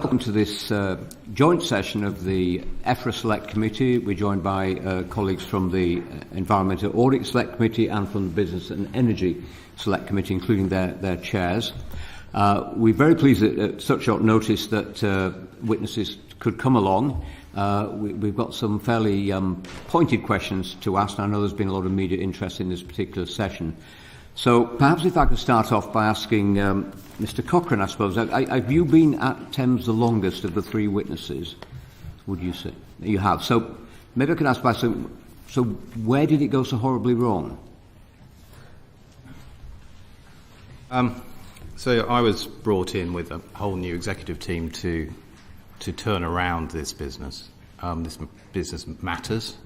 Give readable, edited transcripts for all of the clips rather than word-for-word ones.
welcome to this joint session of the EFRA Select Committee. We're joined by colleagues from the Environmental Audit Select Committee and from the Business and Energy Select Committee, including their chairs. We're very pleased at such short notice that witnesses could come along. We've got some fairly pointed questions to ask, and I know there's been a lot of media interest in this particular session. So perhaps if I could start off by asking Mr. Cochrane, I suppose, have you been at Thames the longest of the three witnesses, would you say? You have. So maybe I could ask by so where did it go so horribly wrong? So I was brought in with a whole new executive team to turn around this business. This business matters.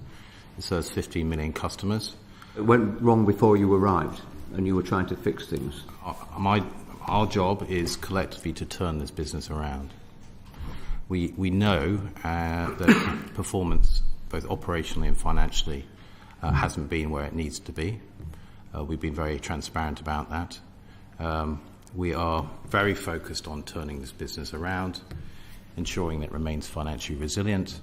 It serves 15 million customers. It went wrong before you arrived, and you were trying to fix things. Our job is collectively to turn this business around. We know that performance, both operationally and financially, hasn't been where it needs to be. We've been very transparent about that. We are very focused on turning this business around, ensuring that it remains financially resilient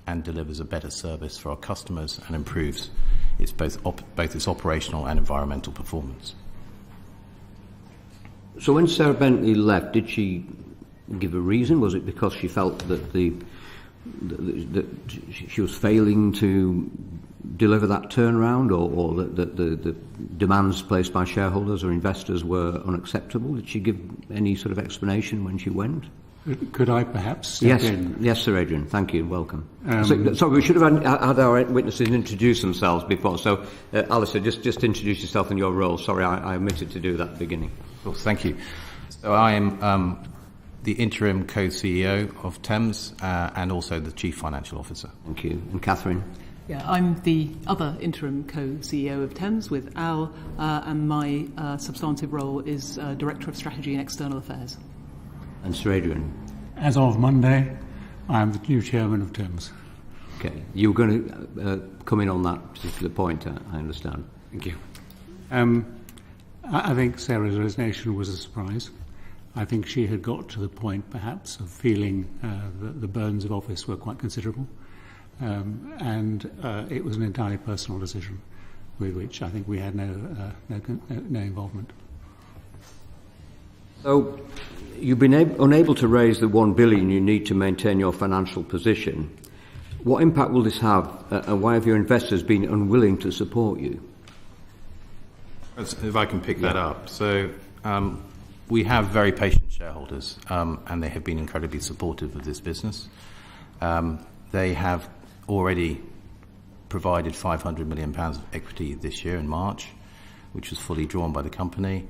and delivers a better service for our customers and improves its both its operational and environmental performance. So when Sarah Bentley left, did she give a reason? Was it because she felt that that she was failing to deliver that turnaround, or that the demands placed by shareholders or investors were unacceptable? Did she give any sort of explanation when she went? Could I perhaps step in? Yes, Sir Adrian. Thank you. Welcome. So we should have had our witnesses introduce themselves before. So, Alistair, just introduce yourself and your role. Sorry, I omitted to do that at the beginning. Well, thank you. So I am the interim co-CEO of Thames and also the Chief Financial Officer. Thank you. And Catherine? Yeah, I'm the other interim co-CEO of Thames with Al, and my substantive role is Director of Strategy and External Affairs. And Sir Adrian? As of Monday, I am the new chairman of Thames. Okay. You were going to come in on that particular point, I understand. Thank you. I think Sarah's resignation was a surprise. I think she had got to the point, perhaps, of feeling that the burdens of office were quite considerable. And it was an entirely personal decision with which I think we had no involvement. So you've been unable to raise the $1 billion you need to maintain your financial position. What impact will this have, and why have your investors been unwilling to support you? If I can pick that up. So we have very patient shareholders, and they have been incredibly supportive of this business. They have already provided £500 million of equity this year in March, which was fully drawn by the company.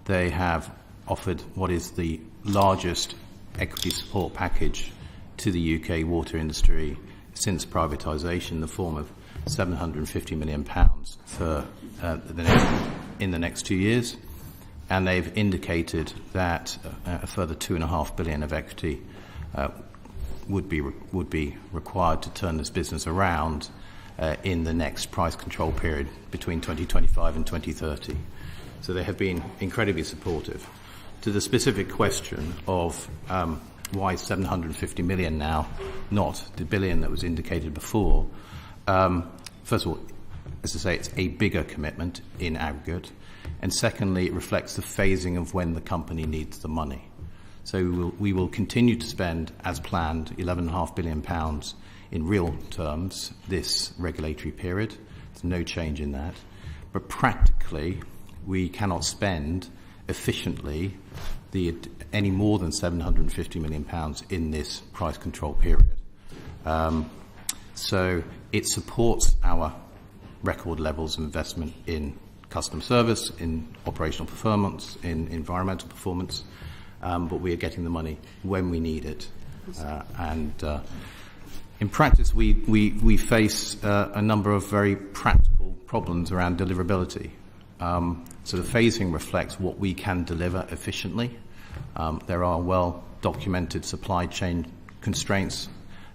They have offered what is the largest equity support package to the UK water industry since privatisation, in the form of £750 million for in the next 2 years. And they've indicated that a further £2.5 billion of equity would be required to turn this business around in the next price control period between 2025 and 2030. So they have been incredibly supportive. To the specific question of why 750 million now, not the billion that was indicated before, first of all, as I say, it's a bigger commitment in aggregate, and secondly, it reflects the phasing of when the company needs the money. So we will continue to spend, as planned, £11.5 billion in real terms this regulatory period. There's no change in that. But practically, we cannot spend efficiently any more than £750 million in this price control period. So it supports our record levels of investment in customer service, in operational performance, in environmental performance, but we are getting the money when we need it. In practice, we face a number of very practical problems around deliverability. So the phasing reflects what we can deliver efficiently. There are well-documented supply chain constraints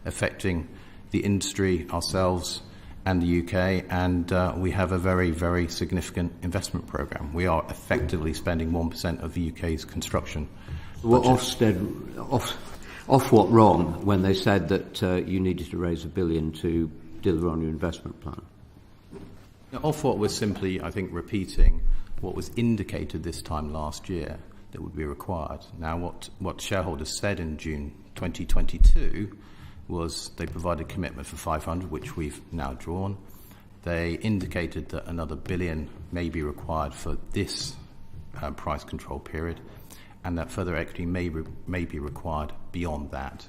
affecting the industry, ourselves, and the UK, and we have a very, very significant investment programme. We are effectively spending 1% of the UK's construction Were Ofwat wrong when they said that you needed to raise $1 billion to deliver on your investment plan? Now, Ofwat was simply, I think, repeating what was indicated this time last year that would be required. Now, what shareholders said in June 2022 was they provided commitment for 500, which we've now drawn. They indicated that another $1 billion may be required for this price control period, and that further equity may be required beyond that.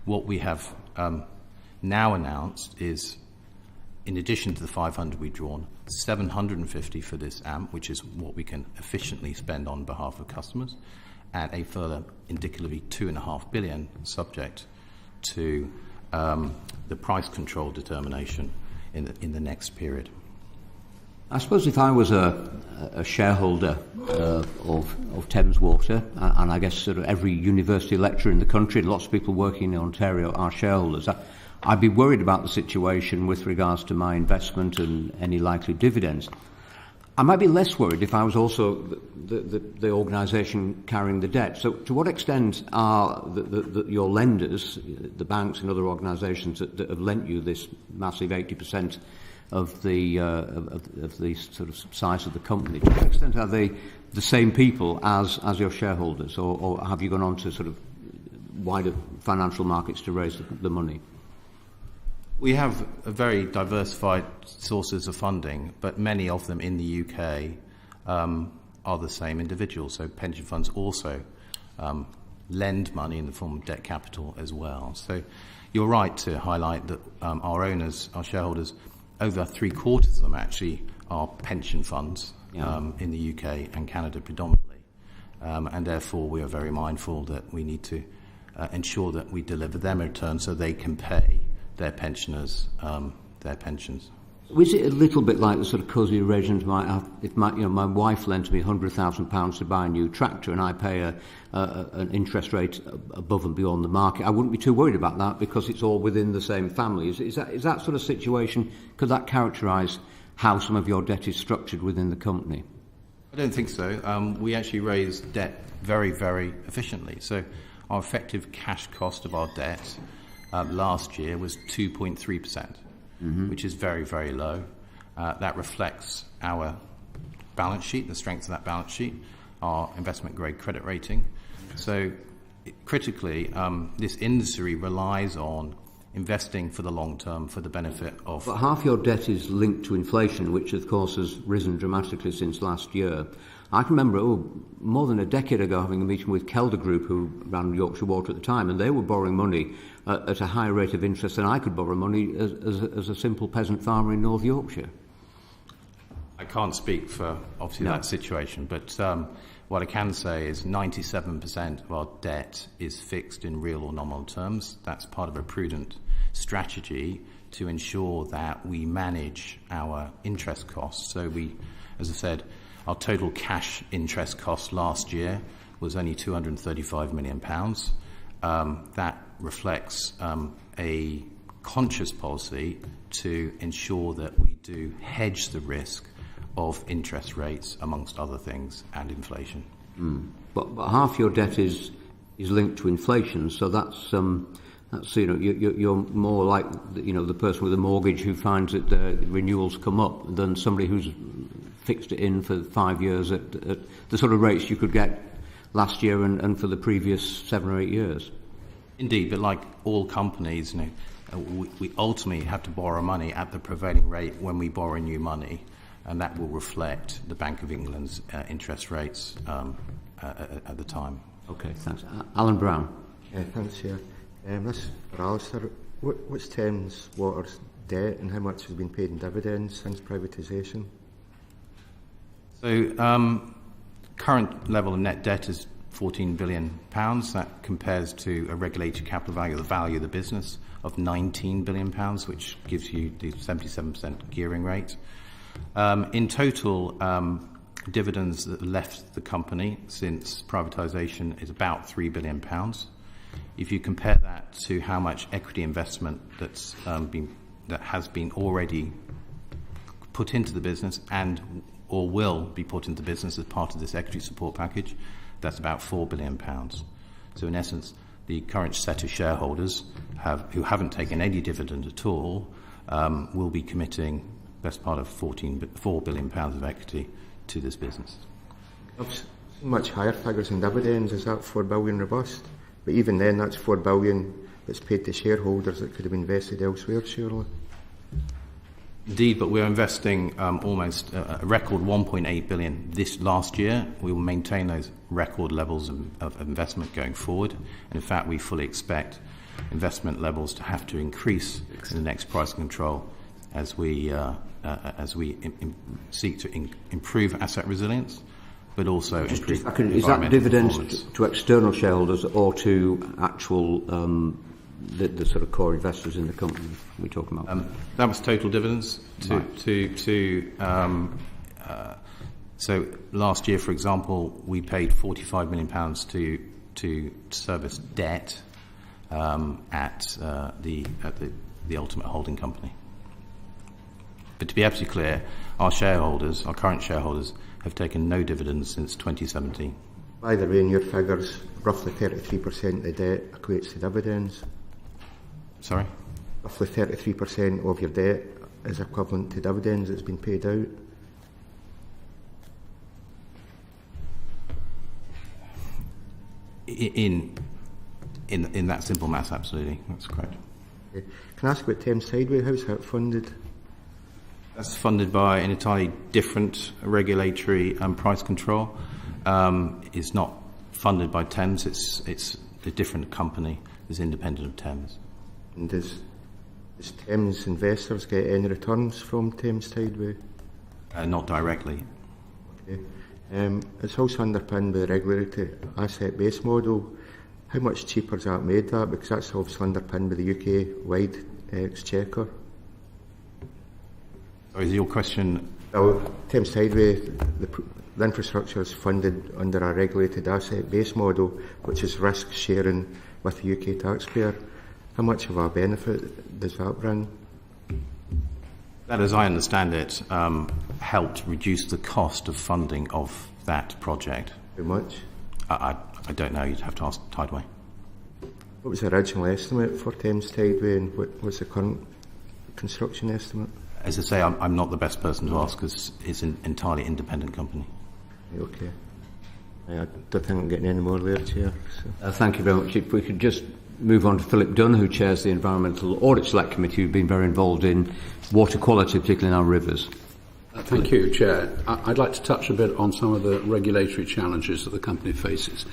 What we have now announced is, in addition to the 500 we've drawn, 750 for this AMP, which is what we can efficiently spend on behalf of customers, and a further indicatively $2.5 billion subject to the price control determination in the next period. I suppose if I was a shareholder of Thames Water, and I guess sort of every university lecturer in the country, and lots of people working in Ontario are shareholders, I'd be worried about the situation with regards to my investment and any likely dividends. I might be less worried if I was also the organisation carrying the debt. So to what extent are your lenders, the banks and other organisations that have lent you this massive 80% of the sort of size of the company, to what extent are they the same people as your shareholders, or have you gone on to sort of wider financial markets to raise the money? We have a very diversified sources of funding, but many of them in the UK are the same individuals. So pension funds also lend money in the form of debt capital as well. So you're right to highlight that our owners, our shareholders, over 3/4 of them actually are pension funds in the UK and Canada predominantly. And therefore we are very mindful that we need to ensure that we deliver them a return so they can pay their pensioners their pensions. Was it a little bit like the sort of cosy arrangements might have if my wife lent me £100,000 to buy a new tractor and I pay an interest rate above and beyond the market? I wouldn't be too worried about that because it's all within the same family. Is that sort of situation, could that characterise how some of your debt is structured within the company? I don't think so. We actually raise debt very, very efficiently. So our effective cash cost of our debt last year was 2.3%, which is very, very low. That reflects our balance sheet, the strength of that balance sheet, our investment-grade credit rating. So critically, this industry relies on investing for the long term for the benefit of... But half your debt is linked to inflation, which of course has risen dramatically since last year. I can remember, more than a decade ago, having a meeting with Kelder Group, who ran Yorkshire Water at the time, and they were borrowing money at a higher rate of interest than I could borrow money as a simple peasant farmer in North Yorkshire. I can't speak for, obviously, that situation, but what I can say is 97% of our debt is fixed in real or nominal terms. That's part of a prudent strategy to ensure that we manage our interest costs. So we, as I said, our total cash interest cost last year was only £235 million. That reflects a conscious policy to ensure that we do hedge the risk of interest rates, amongst other things, and inflation. But half your debt is linked to inflation, so that's you're more like the person with a mortgage who finds that the renewals come up than somebody who's fixed it in for 5 years at the sort of rates you could get last year and for the previous 7 or 8 years. Indeed, but like all companies, we ultimately have to borrow money at the prevailing rate when we borrow new money, and that will reflect the Bank of England's interest rates at the time. Okay, thanks. Alan Brown. Thanks, Chair. This for Alistair. What's Thames Water's debt and how much has been paid in dividends since privatisation? So, current level of net debt is £14 billion. That compares to a regulated capital value, the value of the business, of £19 billion, which gives you the 77% gearing rate. In total, dividends that left the company since privatisation is about £3 billion. If you compare that to how much equity investment that has been already put into the business and or will be put into business as part of this equity support package, That's about £4 billion. So in essence, the current set of shareholders who haven't taken any dividend at all will be committing best part of £4 billion of equity to this business. I've seen much higher figures in dividends. Is that 4 billion robust? But even then, that's 4 billion that's paid to shareholders that could have invested elsewhere, surely. Indeed, but we're investing almost a record 1.8 billion this last year. We will maintain those record levels of investment going forward. And in fact, we fully expect investment levels to have to increase in the next price control as we seek to improve asset resilience, but also improve is that dividends to external shareholders or to actual the sort of core investors in the company we're talking about? That was total dividends so last year, for example, we paid £45 million to service debt at the ultimate holding company. But to be absolutely clear, our current shareholders, have taken no dividends since 2017. By the way, in your figures, roughly 33% of the debt equates to dividends. Sorry? Roughly 33% of your debt is equivalent to dividends that's been paid out. In that simple maths, absolutely, that's correct. Okay. Can I ask about Thames Tideway? How's that funded? That's funded by an entirely different regulatory price control. It's not funded by Thames. It's a different company. It's independent of Thames. And does Thames investors get any returns from Thames Tideway? Not directly. Okay. It's also underpinned by the regulatory asset base model. How much cheaper has that made that? Because that's obviously underpinned by the UK-wide exchequer. So is your question? Well, Thames Tideway, the infrastructure is funded under a regulated asset base model, which is risk sharing with the UK taxpayer. How much of a benefit does that bring? That, as I understand it, helped reduce the cost of funding of that project. How much? I don't know. You'd have to ask Tideway. What was the original estimate for Thames Tideway, and what's the current construction estimate? As I say, I'm not the best person to ask because it's an entirely independent company. Okay. I don't think I'm getting any more there, Chair. So. Thank you very much. If we could just move on to Philip Dunn, who chairs the Environmental Audit Select Committee, who's been very involved in water quality, particularly in our rivers. Thank you, Chair. I'd like to touch a bit on some of the regulatory challenges that the company faces.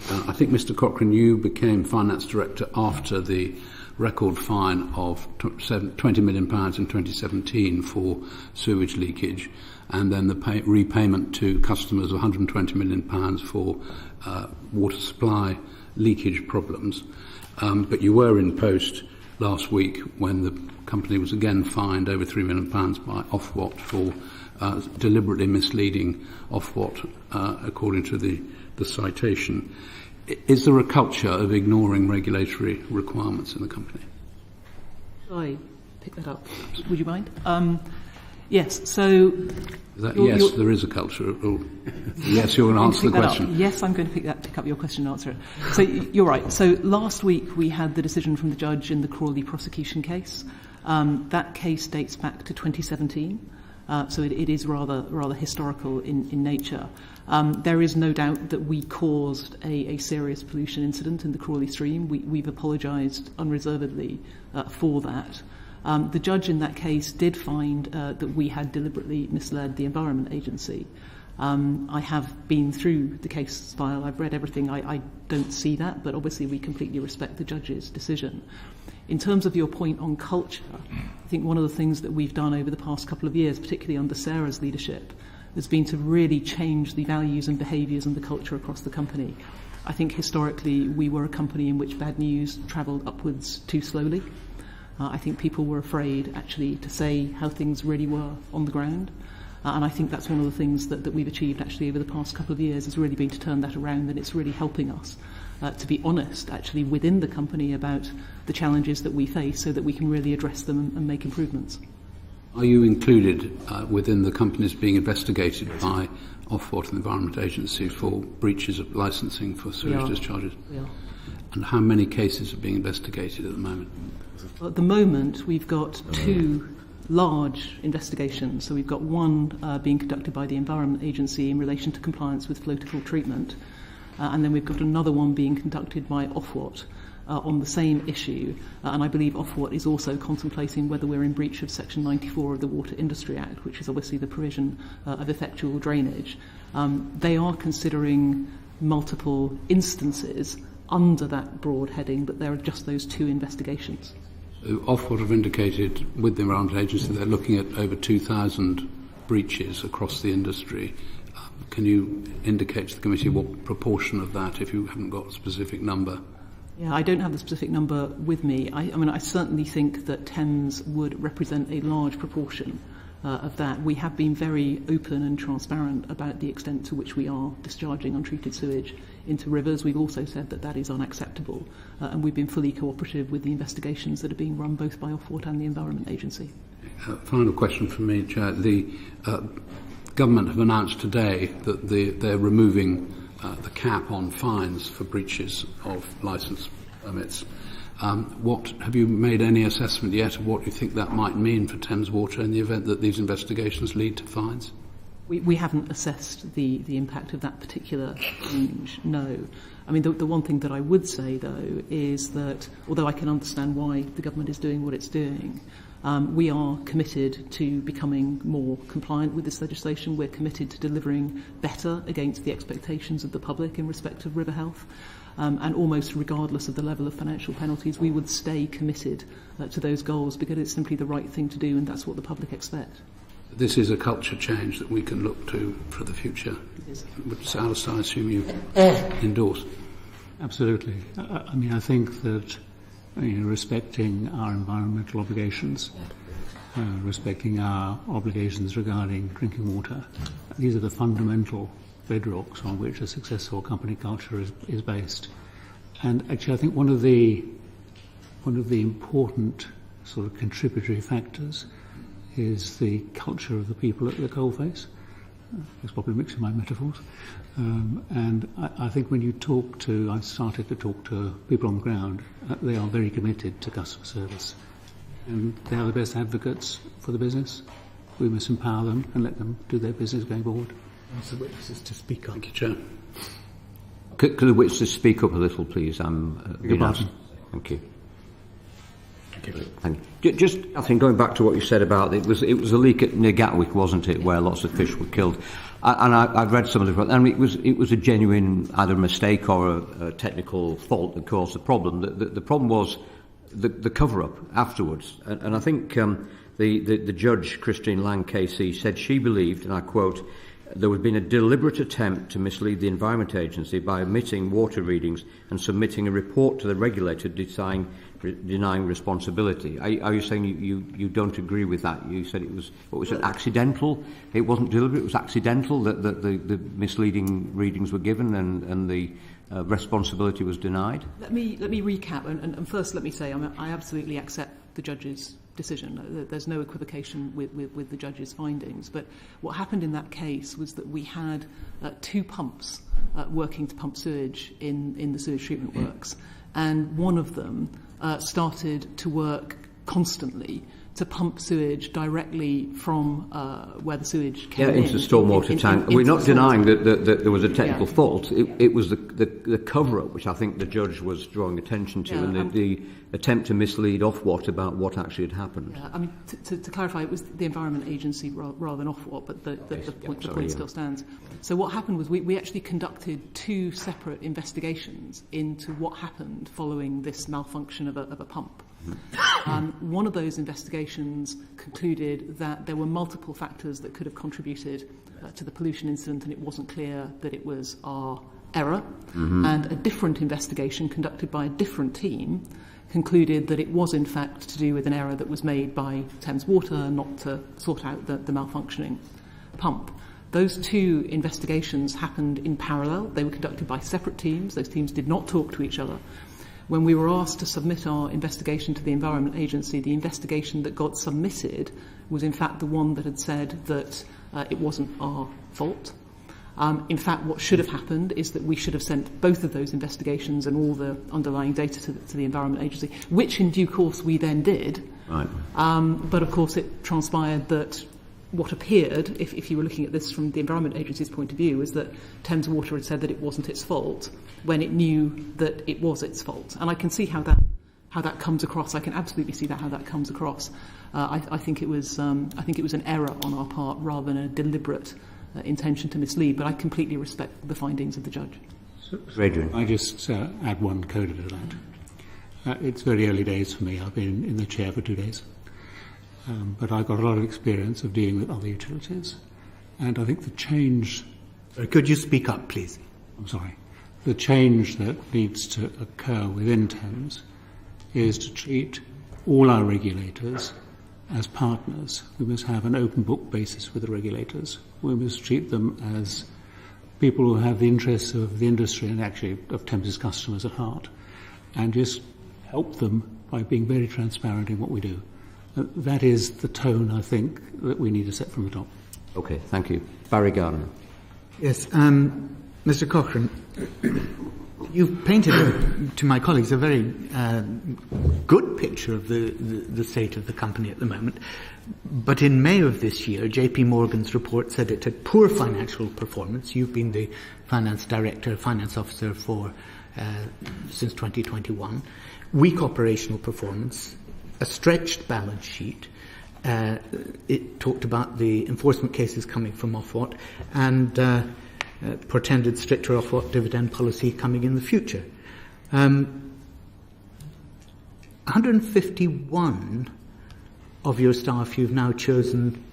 I think, Mr Cochrane, you became Finance Director after the record fine of £20 million in 2017 for sewage leakage, and then the repayment to customers of £120 million for water supply leakage problems. But you were in post last week when the company was again fined over £3 million by Ofwat for deliberately misleading Ofwat, according to the citation. Is there a culture of ignoring regulatory requirements in the company? Shall I pick that up? Would you mind? Yes, so... Yes, there is a culture. Or, yes, you're going to answer the question. Yes, I'm going to pick up your question and answer it. So you're right. So last week we had the decision from the judge in the Crawley prosecution case. That case dates back to 2017. So it is rather historical in nature. There is no doubt that we caused a serious pollution incident in the Crawley stream. We've apologised unreservedly for that. The judge in that case did find that we had deliberately misled the Environment Agency. I have been through the case file. I've read everything. I don't see that, but obviously we completely respect the judge's decision. In terms of your point on culture, I think one of the things that we've done over the past couple of years, particularly under Sarah's leadership, has been to really change the values and behaviours and the culture across the company. I think historically we were a company in which bad news travelled upwards too slowly. I think people were afraid actually to say how things really were on the ground. And I think that's one of the things that we've achieved actually over the past couple of years, has really been to turn that around, and it's really helping us to be honest actually within the company about the challenges that we face so that we can really address them and make improvements. Are you included within the companies being investigated by Ofwat and the Environment Agency for breaches of licensing for sewage discharges? We are. And how many cases are being investigated at the moment? Well, at the moment, we've got 2 large investigations. So we've got one being conducted by the Environment Agency in relation to compliance with flow-to-full treatment, and then we've got another one being conducted by Ofwat on the same issue, and I believe Ofwat is also contemplating whether we're in breach of Section 94 of the Water Industry Act, which is obviously the provision of effectual drainage. They are considering multiple instances under that broad heading, but there are just those 2 investigations. Ofwat have indicated with the Environment Agency they're looking at over 2,000 breaches across the industry. Can you indicate to the committee what proportion of that, if you haven't got a specific number? Yeah, I don't have the specific number with me. I mean, I certainly think that Thames would represent a large proportion of that. We have been very open and transparent about the extent to which we are discharging untreated sewage into rivers. We've also said that that is unacceptable, and we've been fully cooperative with the investigations that are being run both by Ofwat and the Environment Agency. Final question from me, Chair. The government have announced today that they're removing the cap on fines for breaches of licence permits. Have you made any assessment yet of what you think that might mean for Thames Water in the event that these investigations lead to fines? We haven't assessed the impact of that particular change, no. I mean, the one thing that I would say, though, is that although I can understand why the government is doing what it's doing, we are committed to becoming more compliant with this legislation. We're committed to delivering better against the expectations of the public in respect of river health. And almost regardless of the level of financial penalties, we would stay committed to those goals because it's simply the right thing to do, and that's what the public expect. This is a culture change that we can look to for the future, which Alice, I assume you endorse. Absolutely. I mean, I think that respecting our environmental obligations, respecting our obligations regarding drinking water, these are the fundamental bedrocks on which a successful company culture is based. And actually, I think one of the important sort of contributory factors is the culture of the people at the coalface. It's probably mixing my metaphors. And I think when you I started to talk to people on the ground, they are very committed to customer service. And they are the best advocates for the business. We must empower them and let them do their business going forward. Ask the witnesses to speak up. Thank you, Chair. Could the witnesses speak up a little, please? Thank you. Thank you. Just, I think, going back to what you said about it was a leak near Gatwick, wasn't it, where lots of fish were killed? And I've read some of the. I mean, it was a genuine either mistake or a technical fault that caused the problem. The problem was the cover-up afterwards, and I think the judge, Christine Lang KC, said she believed, and I quote, there had been a deliberate attempt to mislead the Environment Agency by omitting water readings and submitting a report to the regulator denying responsibility. Are you saying you don't agree with that? You said it was, what was it, accidental? It wasn't deliberate, it was accidental that the misleading readings were given and the responsibility was denied? Let me recap, and first let me say I absolutely accept the judge's decision. There's no equivocation with the judge's findings. But what happened in that case was that we had 2 pumps working to pump sewage in the sewage treatment works, and one of them started to work constantly to pump sewage directly from where the sewage came into the stormwater tank. We're not denying that there was a technical fault. It was the cover-up, which I think the judge was drawing attention to, and the attempt to mislead Ofwat about what actually had happened. Yeah, I mean, to clarify, it was the Environment Agency rather than Ofwat, but the point still stands. So what happened was we actually conducted 2 separate investigations into what happened following this malfunction of a pump. One of those investigations concluded that there were multiple factors that could have contributed to the pollution incident, and it wasn't clear that it was our error. And a different investigation conducted by a different team concluded that it was in fact to do with an error that was made by Thames Water not to sort out the malfunctioning pump. Those 2 investigations happened in parallel. They were conducted by separate teams. Those teams did not talk to each other. When we were asked to submit our investigation to the Environment Agency, the investigation that got submitted was in fact the one that had said that it wasn't our fault. In fact, what should have happened is that we should have sent both of those investigations and all the underlying data to the Environment Agency, which in due course we then did. Right. But of course it transpired that what appeared, if you were looking at this from the Environment Agency's point of view, is that Thames Water had said that it wasn't its fault when it knew that it was its fault. And I can see how that comes across. I can absolutely see how that comes across. I think it was an error on our part rather than a deliberate intention to mislead. But I completely respect the findings of the judge. Adrian. I just add one coda to that. It's very early days for me. I've been in the chair for 2 days. But I've got a lot of experience of dealing with other utilities. And I think the change... Could you speak up, please? I'm sorry. The change that needs to occur within Thames is to treat all our regulators as partners. We must have an open book basis with the regulators. We must treat them as people who have the interests of the industry and actually of Thames's customers at heart, and just help them by being very transparent in what we do. That is the tone, I think, that we need to set from the top. Okay, thank you. Barry Gardner. Yes, Mr. Cochrane, you've painted to my colleagues a very good picture of the state of the company at the moment. But in May of this year, JP Morgan's report said it had poor financial performance. You've been the finance director, finance officer for since 2021. Weak operational performance, a stretched balance sheet. It talked about the enforcement cases coming from Ofwat and portended stricter Ofwat dividend policy coming in the future. 151 of your staff you've now chosen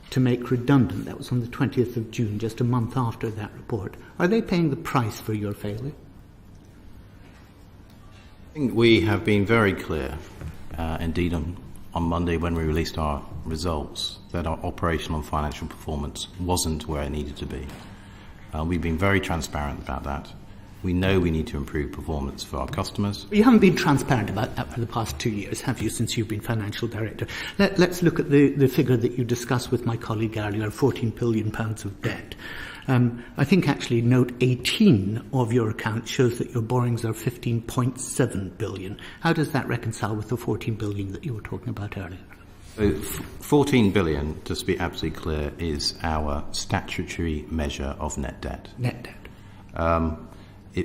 to make redundant. That was on the 20th of June, just a month after that report. Are they paying the price for your failure? I think we have been very clear, indeed on Monday when we released our results, that our operational and financial performance wasn't where it needed to be. We've been very transparent about that. We know we need to improve performance for our customers. You haven't been transparent about that for the past 2 years, have you, since you've been financial director? Let's look at the figure that you discussed with my colleague earlier, £14 billion of debt. I think actually note 18 of your account shows that your borrowings are 15.7 billion. How does that reconcile with the 14 billion that you were talking about earlier? So 14 billion, just to be absolutely clear, is our statutory measure of net debt. Net debt.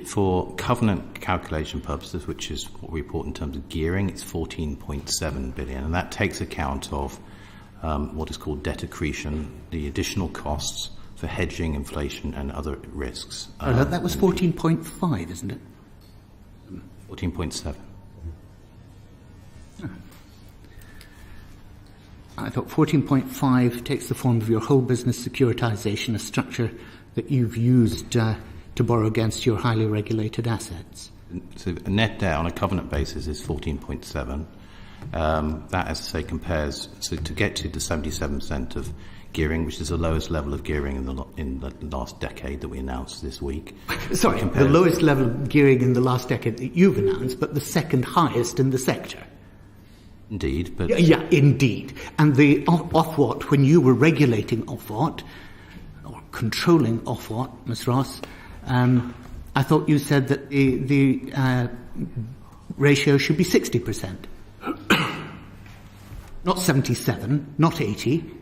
For covenant calculation purposes, which is what we report in terms of gearing, it's 14.7 billion, and that takes account of what is called debt accretion, the additional costs for hedging, inflation, and other risks. That was 14.5, isn't it? 14.7. I thought 14.5 takes the form of your whole business securitization, a structure that you've used to borrow against your highly regulated assets. So a net debt on a covenant basis is 14.7. That, as I say, compares to get to the 77% of gearing, which is the lowest level of gearing in the last decade that we announced this week. Sorry, the lowest level of gearing in the last decade that you've announced, but the second highest in the sector. Indeed, but... Yeah, indeed. And the Ofwat, when you were regulating Ofwat, or controlling Ofwat, Ms. Ross, I thought you said that the ratio should be 60%. Not 77, not 80.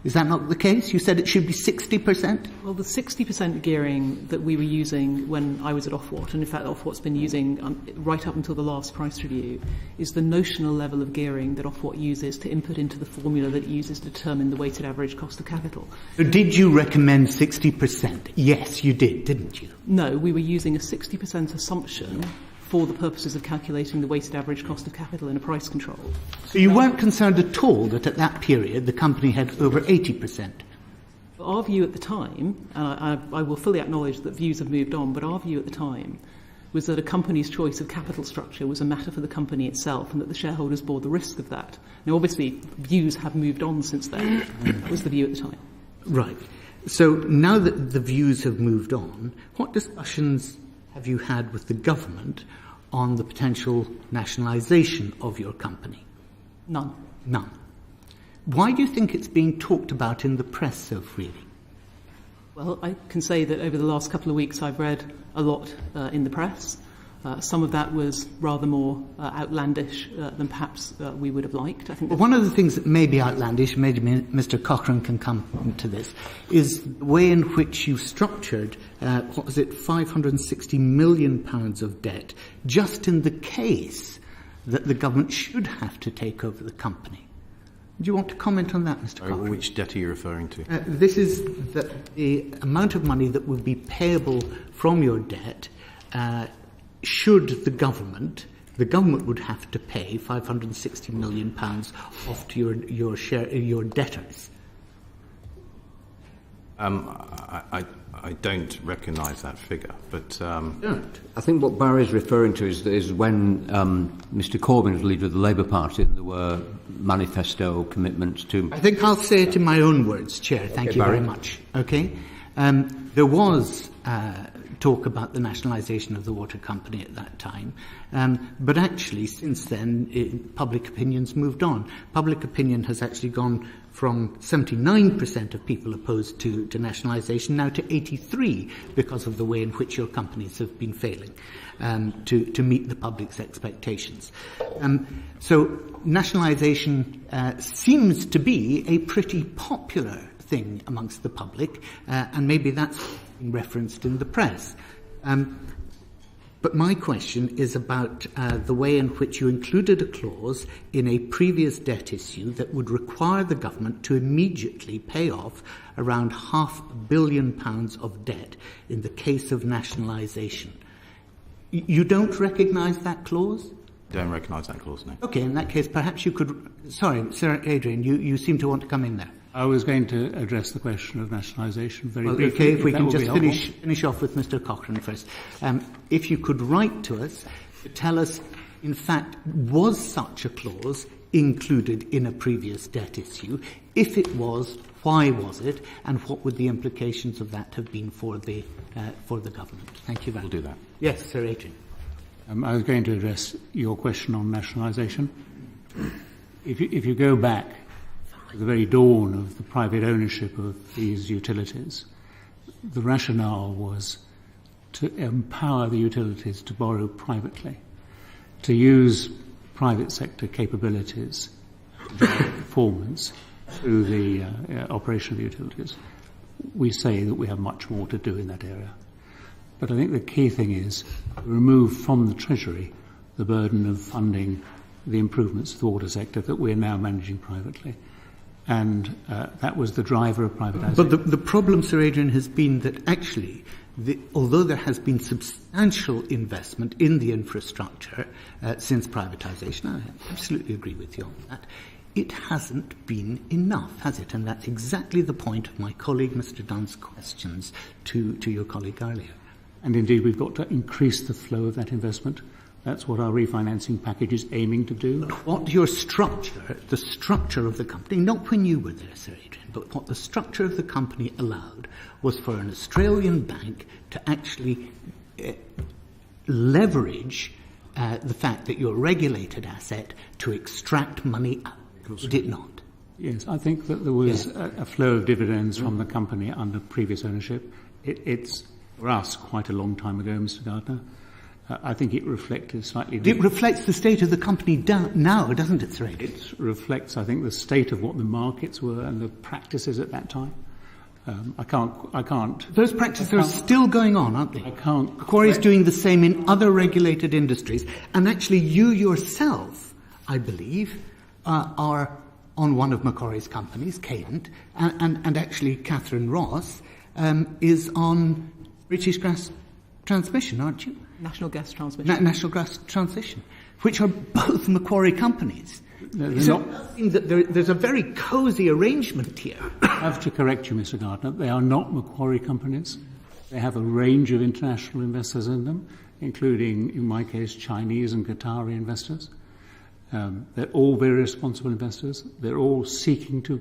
Is that not the case? You said it should be 60%? Well, the 60% gearing that we were using when I was at Ofwat, and in fact Ofwat's been using right up until the last price review, is the notional level of gearing that Ofwat uses to input into the formula that it uses to determine the weighted average cost of capital. So did you recommend 60%? Yes, you did, didn't you? No, we were using a 60% assumption for the purposes of calculating the weighted average cost of capital in a price control. So you weren't concerned at all that at that period the company had over 80%? Our view at the time, and I will fully acknowledge that views have moved on, but our view at the time was that a company's choice of capital structure was a matter for the company itself and that the shareholders bore the risk of that. Now, obviously, views have moved on since then. That was the view at the time. Right. So now that the views have moved on, what discussions have you had with the government on the potential nationalisation of your company? None. None. Why do you think it's being talked about in the press so freely? Well, I can say that over the last couple of weeks I've read a lot in the press. Some of that was rather more outlandish than perhaps we would have liked. I think. Well, one of the things that may be outlandish, maybe Mr. Cochrane can come to this, is the way in which you structured, what was it, £560 million of debt, just in the case that the government should have to take over the company. Do you want to comment on that, Mr. Cochrane? Which debt are you referring to? This is the amount of money that would be payable from your debt should the government would have to pay £560 million off to your debtors. I don't recognise that figure, but I think what Barry's referring to is when Mr. Corbyn was leader of the Labour Party and there were manifesto commitments to... I think I'll say it in my own words, Chair. Thank you very much. Okay? There was talk about the nationalisation of the water company at that time, but actually since then public opinion's moved on. Public opinion has actually gone from 79% of people opposed to nationalisation now to 83% because of the way in which your companies have been failing to meet the public's expectations. So nationalisation seems to be a pretty popular thing amongst the public, and maybe that's being referenced in the press. But my question is about the way in which you included a clause in a previous debt issue that would require the government to immediately pay off around £500 million of debt in the case of nationalisation. You don't recognise that clause? don't recognise that clause, no. Okay, in that case, perhaps you could... Sorry, Sir Adrian, you seem to want to come in there. I was going to address the question of nationalisation very briefly. Okay, if we can just finish off with Mr. Cochrane first. If you could write to us, tell us, in fact, was such a clause included in a previous debt issue? If it was, why was it? And what would the implications of that have been for the government? Thank you very much. We'll do that. Yes, Sir Adrian. I was going to address your question on nationalisation. If you go back to the very dawn of the private ownership of these utilities, the rationale was to empower the utilities to borrow privately, to use private sector capabilities to drive performance through the operation of the utilities. We say that we have much more to do in that area. But I think the key thing is to remove from the Treasury the burden of funding the improvements to the water sector that we're now managing privately. And that was the driver of privatisation. But the problem, Sir Adrian, has been that actually, although there has been substantial investment in the infrastructure since privatisation, I absolutely agree with you on that, it hasn't been enough, has it? And that's exactly the point of my colleague, Mr. Dunn's questions to your colleague earlier. And indeed, we've got to increase the flow of that investment. That's what our refinancing package is aiming to do. What your structure, the structure of the company, not when you were there, Sir Adrian, but what the structure of the company allowed was for an Australian bank to actually leverage the fact that you're a regulated asset to extract money out. Did it not? Yes, I think that there was a flow of dividends from the company under previous ownership. It's, for us, quite a long time ago, Mr. Gardner. I think it reflected slightly... It reflects the state of the company now, doesn't it, Sir Adrian? It reflects, I think, the state of what the markets were and the practices at that time. I can't... Those practices are still going on, aren't they? I can't... Macquarie's doing the same in other regulated industries. And actually, you yourself, I believe, are on one of Macquarie's companies, Cadent, and actually Catherine Ross is on British Gas Transmission, aren't you? National Gas Transmission. National Gas Transmission, which are both Macquarie companies. There's a very cosy arrangement here. I have to correct you, Mr. Gardner. They are not Macquarie companies. They have a range of international investors in them, including, in my case, Chinese and Qatari investors. They're all very responsible investors. They're all seeking to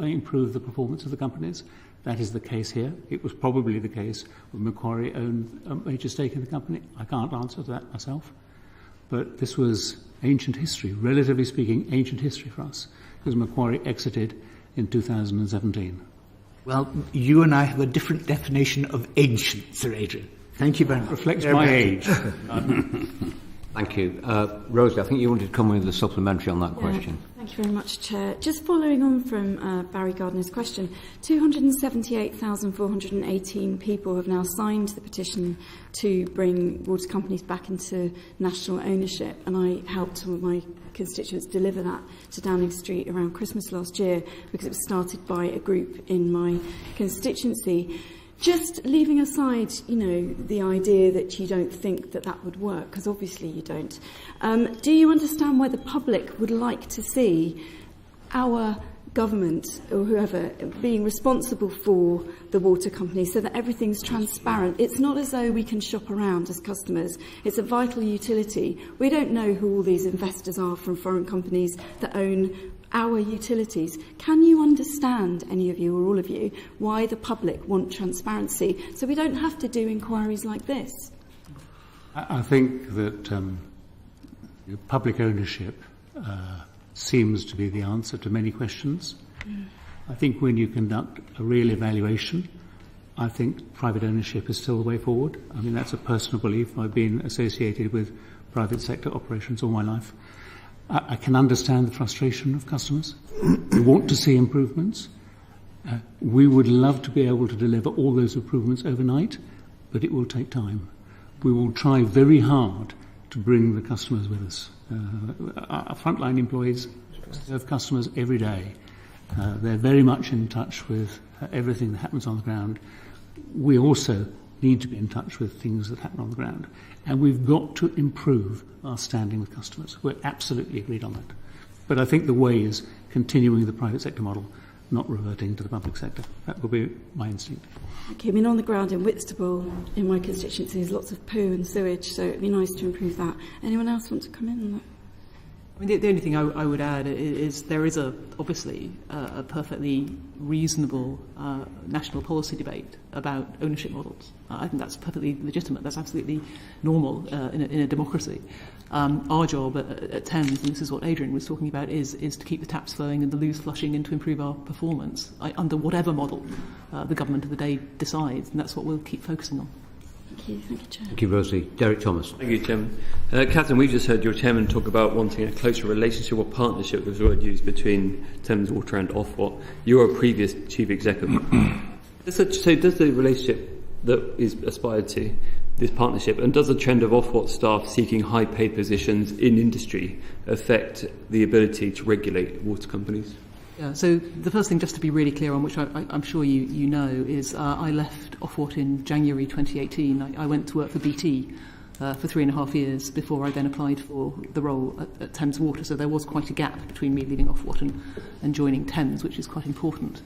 improve the performance of the companies. That is the case here. It was probably the case when Macquarie owned a major stake in the company. I can't answer to that myself. but this was ancient history, relatively speaking, ancient history for us, because Macquarie exited in 2017. Well, you and I have a different definition of ancient, Sir Adrian. Thank you very much. Reflects my age. Thank you. Rosie, I think you wanted to come with a supplementary on that question. Thank you very much, Chair. Just following on from Barry Gardner's question, 278,418 people have now signed the petition to bring water companies back into national ownership, and I helped some of my constituents deliver that to Downing Street around Christmas last year because it was started by a group in my constituency. Just leaving aside, the idea that you don't think that that would work, because obviously you don't, do you understand why the public would like to see our government or whoever being responsible for the water companies so that everything's transparent? It's not as though we can shop around as customers. It's a vital utility. We don't know who all these investors are from foreign companies that own our utilities. Can you understand, any of you or all of you, why the public want transparency so we don't have to do inquiries like this? I think that public ownership seems to be the answer to many questions. I think when you conduct a real evaluation, I think private ownership is still the way forward. I mean, that's a personal belief. I've been associated with private sector operations all my life. I can understand the frustration of customers. We want to see improvements. We would love to be able to deliver all those improvements overnight, but it will take time. We will try very hard to bring the customers with us. Our frontline employees serve customers every day. They're very much in touch with everything that happens on the ground. We also need to be in touch with things that happen on the ground. And we've got to improve our standing with customers. We're absolutely agreed on that. But I think the way is continuing the private sector model, not reverting to the public sector. That will be my instinct. Okay, I mean, on the ground in Whitstable, in my constituency, there's lots of poo and sewage, so it'd be nice to improve that. Anyone else want to come in on that? I mean, the only thing I would add is there is obviously a perfectly reasonable national policy debate about ownership models. I think that's perfectly legitimate. That's absolutely normal in a democracy. Our job at Thames, and this is what Adrian was talking about, is to keep the taps flowing and the loos flushing and to improve our performance under whatever model the government of the day decides, and that's what we'll keep focusing on. Thank you, Chair. Thank you, Rosie. Derek Thomas. Thank you, Chairman. Catherine, we've just heard your Chairman talk about wanting a closer relationship or partnership, was the word used, between Thames Water and Ofwat. You're a previous Chief Executive. So does the relationship that is aspired to, this partnership, and does the trend of Ofwat staff seeking high-paid positions in industry affect the ability to regulate water companies? Yeah, so the first thing, just to be really clear on, which I'm sure you know, is I left Ofwat in January 2018. I went to work for BT for 3.5 years before I then applied for the role at Thames Water. So there was quite a gap between me leaving Ofwat and joining Thames, which is quite important.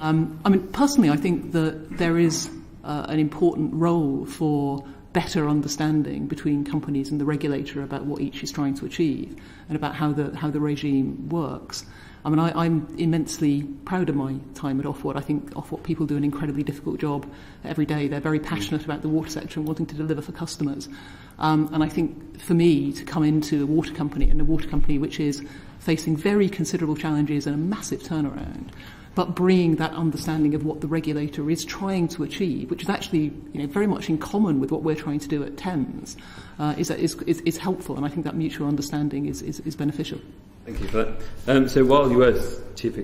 I mean, personally, I think that there is an important role for better understanding between companies and the regulator about what each is trying to achieve and about how the regime works. I mean, I'm immensely proud of my time at Ofwat. I think Ofwat people do an incredibly difficult job every day. They're very passionate about the water sector and wanting to deliver for customers. And I think for me to come into a water company, and a water company which is facing very considerable challenges and a massive turnaround, but bringing that understanding of what the regulator is trying to achieve, which is actually very much in common with what we're trying to do at Thames, is helpful. And I think that mutual understanding is beneficial. Thank you for that. So while you were Chief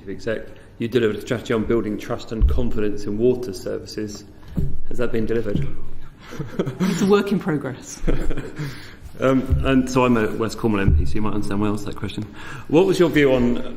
Exec, you delivered a strategy on building trust and confidence in water services. Has that been delivered? It's a work in progress. And so I'm a West Cornwall MP, so you might understand why I asked that question. What was your view on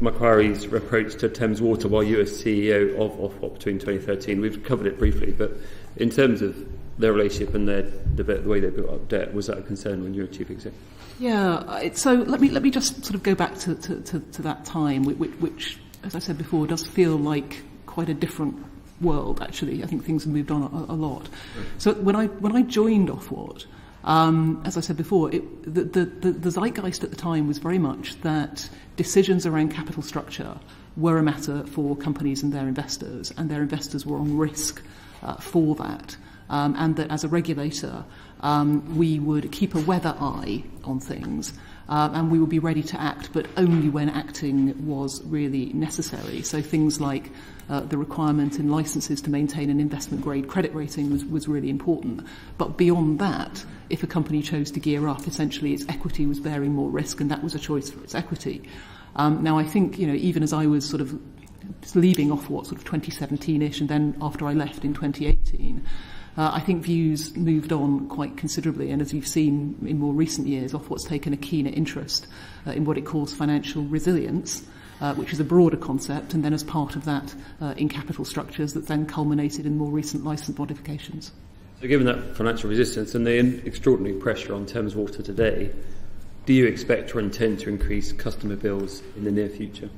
Macquarie's approach to Thames Water while you were CEO of Ofwat between 2013? We've covered it briefly, but in terms of their relationship and the way they built up debt, was that a concern when you were Chief Exec? Yeah, so let me just sort of go back to that time, which, as I said before, does feel like quite a different world, actually. I think things have moved on a lot. So when I joined Ofwat, as I said before, the zeitgeist at the time was very much that decisions around capital structure were a matter for companies and their investors were on risk for that. and that as a regulator, we would keep a weather eye on things, and we would be ready to act, but only when acting was really necessary. So things like the requirement in licences to maintain an investment-grade credit rating was really important. But beyond that, if a company chose to gear up, essentially its equity was bearing more risk, and that was a choice for its equity. Now, I think, even as I was sort of leaving Ofwat sort of 2017-ish, and then after I left in 2018, I think views moved on quite considerably, and as you've seen in more recent years, Ofwat's taken a keener interest in what it calls financial resilience, which is a broader concept, and then as part of that in capital structures that then culminated in more recent licence modifications. So given that financial resistance and the extraordinary pressure on Thames Water today, do you expect or intend to increase customer bills in the near future?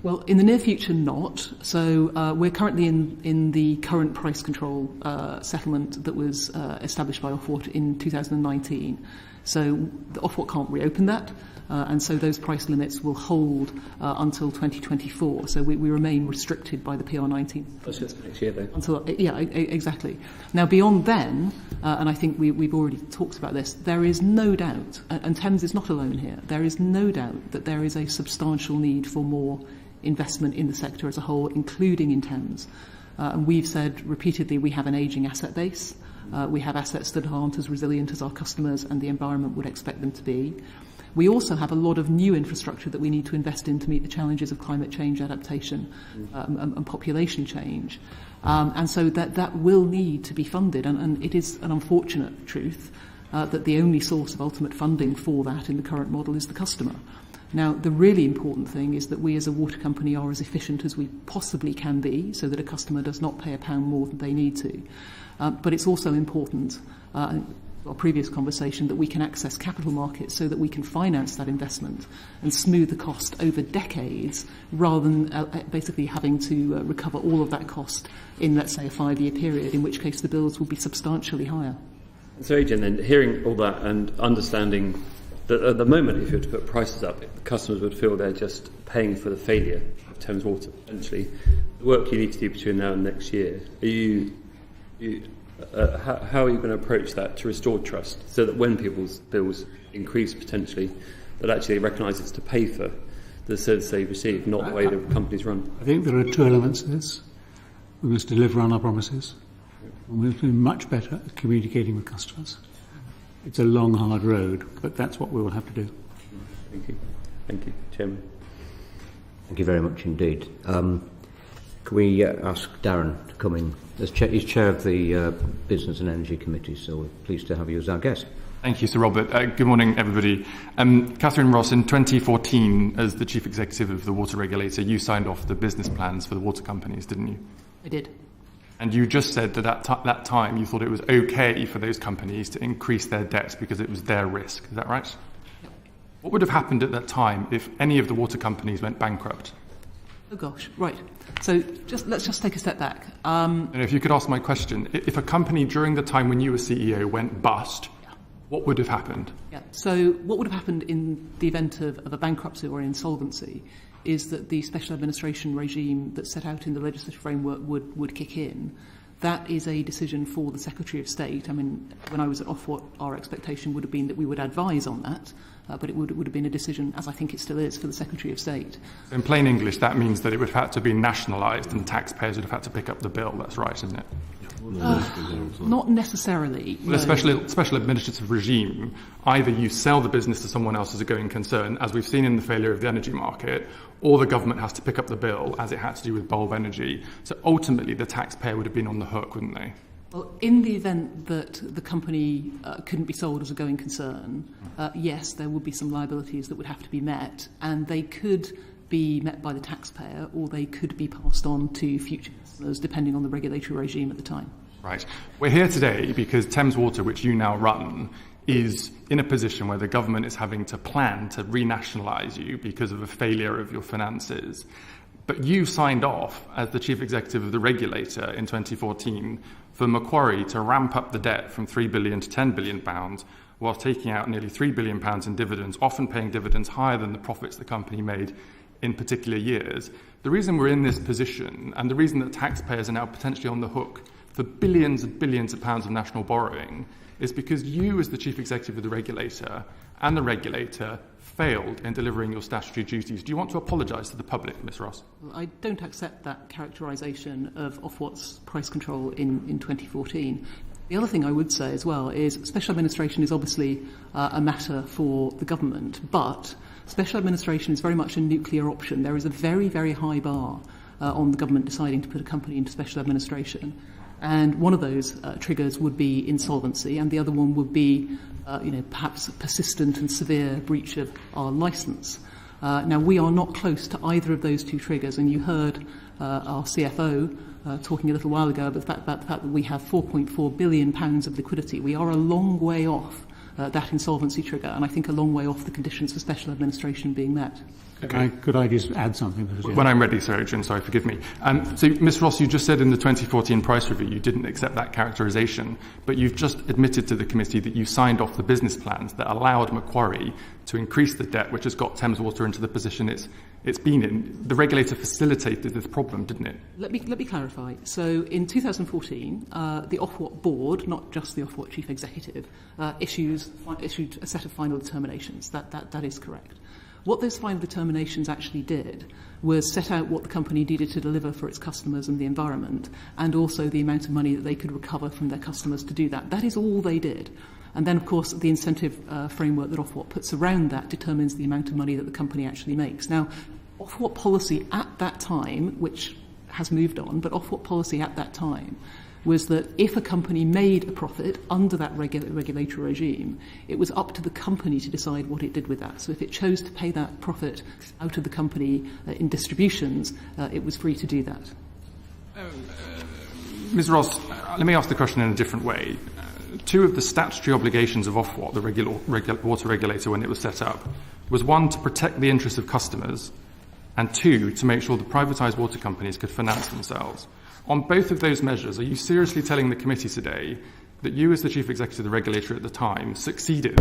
Well, in the near future, not. So we're currently in the current price control settlement that was established by Ofwat in 2019. So the Ofwat can't reopen that, and so those price limits will hold until 2024. So we remain restricted by the PR19. That's just next year, though. Until, exactly. Now, beyond then, and I think we've already talked about this, there is no doubt, and Thames is not alone here, there is no doubt that there is a substantial need for more investment in the sector as a whole, including in Thames. And we've said repeatedly we have an ageing asset base. We have assets that aren't as resilient as our customers and the environment would expect them to be. We also have a lot of new infrastructure that we need to invest in to meet the challenges of climate change adaptation and population change. And so that will need to be funded. And it is an unfortunate truth that the only source of ultimate funding for that in the current model is the customer. Now, the really important thing is that we as a water company are as efficient as we possibly can be so that a customer does not pay a pound more than they need to. But it's also important, our previous conversation, that we can access capital markets so that we can finance that investment and smooth the cost over decades rather than basically having to recover all of that cost in, let's say, a 5-year period, in which case the bills will be substantially higher. So, Adrian, then, hearing all that and understanding that at the moment, if you were to put prices up, the customers would feel they're just paying for the failure of Thames Water, essentially. The work you need to do between now and next year, how are you going to approach that to restore trust so that when people's bills increase potentially, that actually they recognise it's to pay for the service they receive, not the way the companies run? I think there are two elements to this. We must deliver on our promises, and we must be much better at communicating with customers. It's a long, hard road, but that's what we will have to do. Thank you. Thank you, Chairman. Thank you very much indeed. Can we ask Darren to come in? He's chair of the Business and Energy Committee, so we're pleased to have you as our guest. Thank you, Sir Robert. Good morning, everybody. Catherine Ross, in 2014, as the Chief Executive of the Water Regulator, you signed off the business plans for the water companies, didn't you? I did. And you just said that at that time you thought it was okay for those companies to increase their debts because it was their risk. Is that right? Yep. What would have happened at that time if any of the water companies went bankrupt? Oh gosh, right. So let's just take a step back. And if you could ask my question, if a company during the time when you were CEO went bust, what would have happened? Yeah. So what would have happened in the event of a bankruptcy or an insolvency is that the special administration regime that's set out in the legislative framework would kick in. That is a decision for the Secretary of State. I mean, when I was at Ofwat, our expectation would have been that we would advise on that, but it would have been a decision, as I think it still is, for the Secretary of State. In plain English, that means that it would have had to be nationalised and taxpayers would have had to pick up the bill. That's right, isn't it? Not necessarily. Well, a special administrative regime, either you sell the business to someone else as a going concern, as we've seen in the failure of the energy market, or the government has to pick up the bill, as it had to do with Bulb Energy. So ultimately, the taxpayer would have been on the hook, wouldn't they? Well, in the event that the company couldn't be sold as a going concern, yes, there would be some liabilities that would have to be met, and they could be met by the taxpayer, or they could be passed on to future customers, depending on the regulatory regime at the time. Right. We're here today because Thames Water, which you now run, is in a position where the government is having to plan to renationalise you because of a failure of your finances. But you signed off as the chief executive of the regulator in 2014 for Macquarie to ramp up the debt from £3 billion to £10 billion, whilst taking out nearly £3 billion in dividends, often paying dividends higher than the profits the company made in particular years. The reason we're in this position, and the reason that taxpayers are now potentially on the hook for billions and billions of pounds of national borrowing is because you, as the chief executive of the regulator, and the regulator failed in delivering your statutory duties. Do you want to apologise to the public, Ms Ross? Well, I don't accept that characterisation of Ofwat's price control in 2014. The other thing I would say as well is special administration is obviously a matter for the government, but special administration is very much a nuclear option. There is a very, very high bar on the government deciding to put a company into special administration. And one of those triggers would be insolvency, and the other one would be, perhaps a persistent and severe breach of our licence. Now, we are not close to either of those two triggers, and you heard our CFO talking a little while ago about the fact that we have £4.4 billion of liquidity. We are a long way off that insolvency trigger, and I think a long way off the conditions for special administration being met. Okay. Could I just add something? When I'm ready, sorry, Jim, sorry, forgive me. So, Ms Ross, you just said in the 2014 price review you didn't accept that characterisation, but you've just admitted to the committee that you signed off the business plans that allowed Macquarie to increase the debt, which has got Thames Water into the position it's been in. The regulator facilitated this problem, didn't it? Let me clarify. So in 2014, the Ofwat board, not just the Ofwat chief executive, issued a set of final determinations. That is correct. What those final determinations actually did was set out what the company needed to deliver for its customers and the environment, and also the amount of money that they could recover from their customers to do that. That is all they did. And then, of course, the incentive framework that Ofwat puts around that determines the amount of money that the company actually makes. Now, Ofwat policy at that time, which has moved on, but Ofwat policy at that time was that if a company made a profit under that regulatory regime, it was up to the company to decide what it did with that. So if it chose to pay that profit out of the company in distributions, it was free to do that. Ms Ross, let me ask the question in a different way. Two of the statutory obligations of Ofwat, the water regulator, when it was set up, was one, to protect the interests of customers, and two, to make sure the privatised water companies could finance themselves. On both of those measures, are you seriously telling the committee today that you, as the chief executive of the regulator at the time, succeeded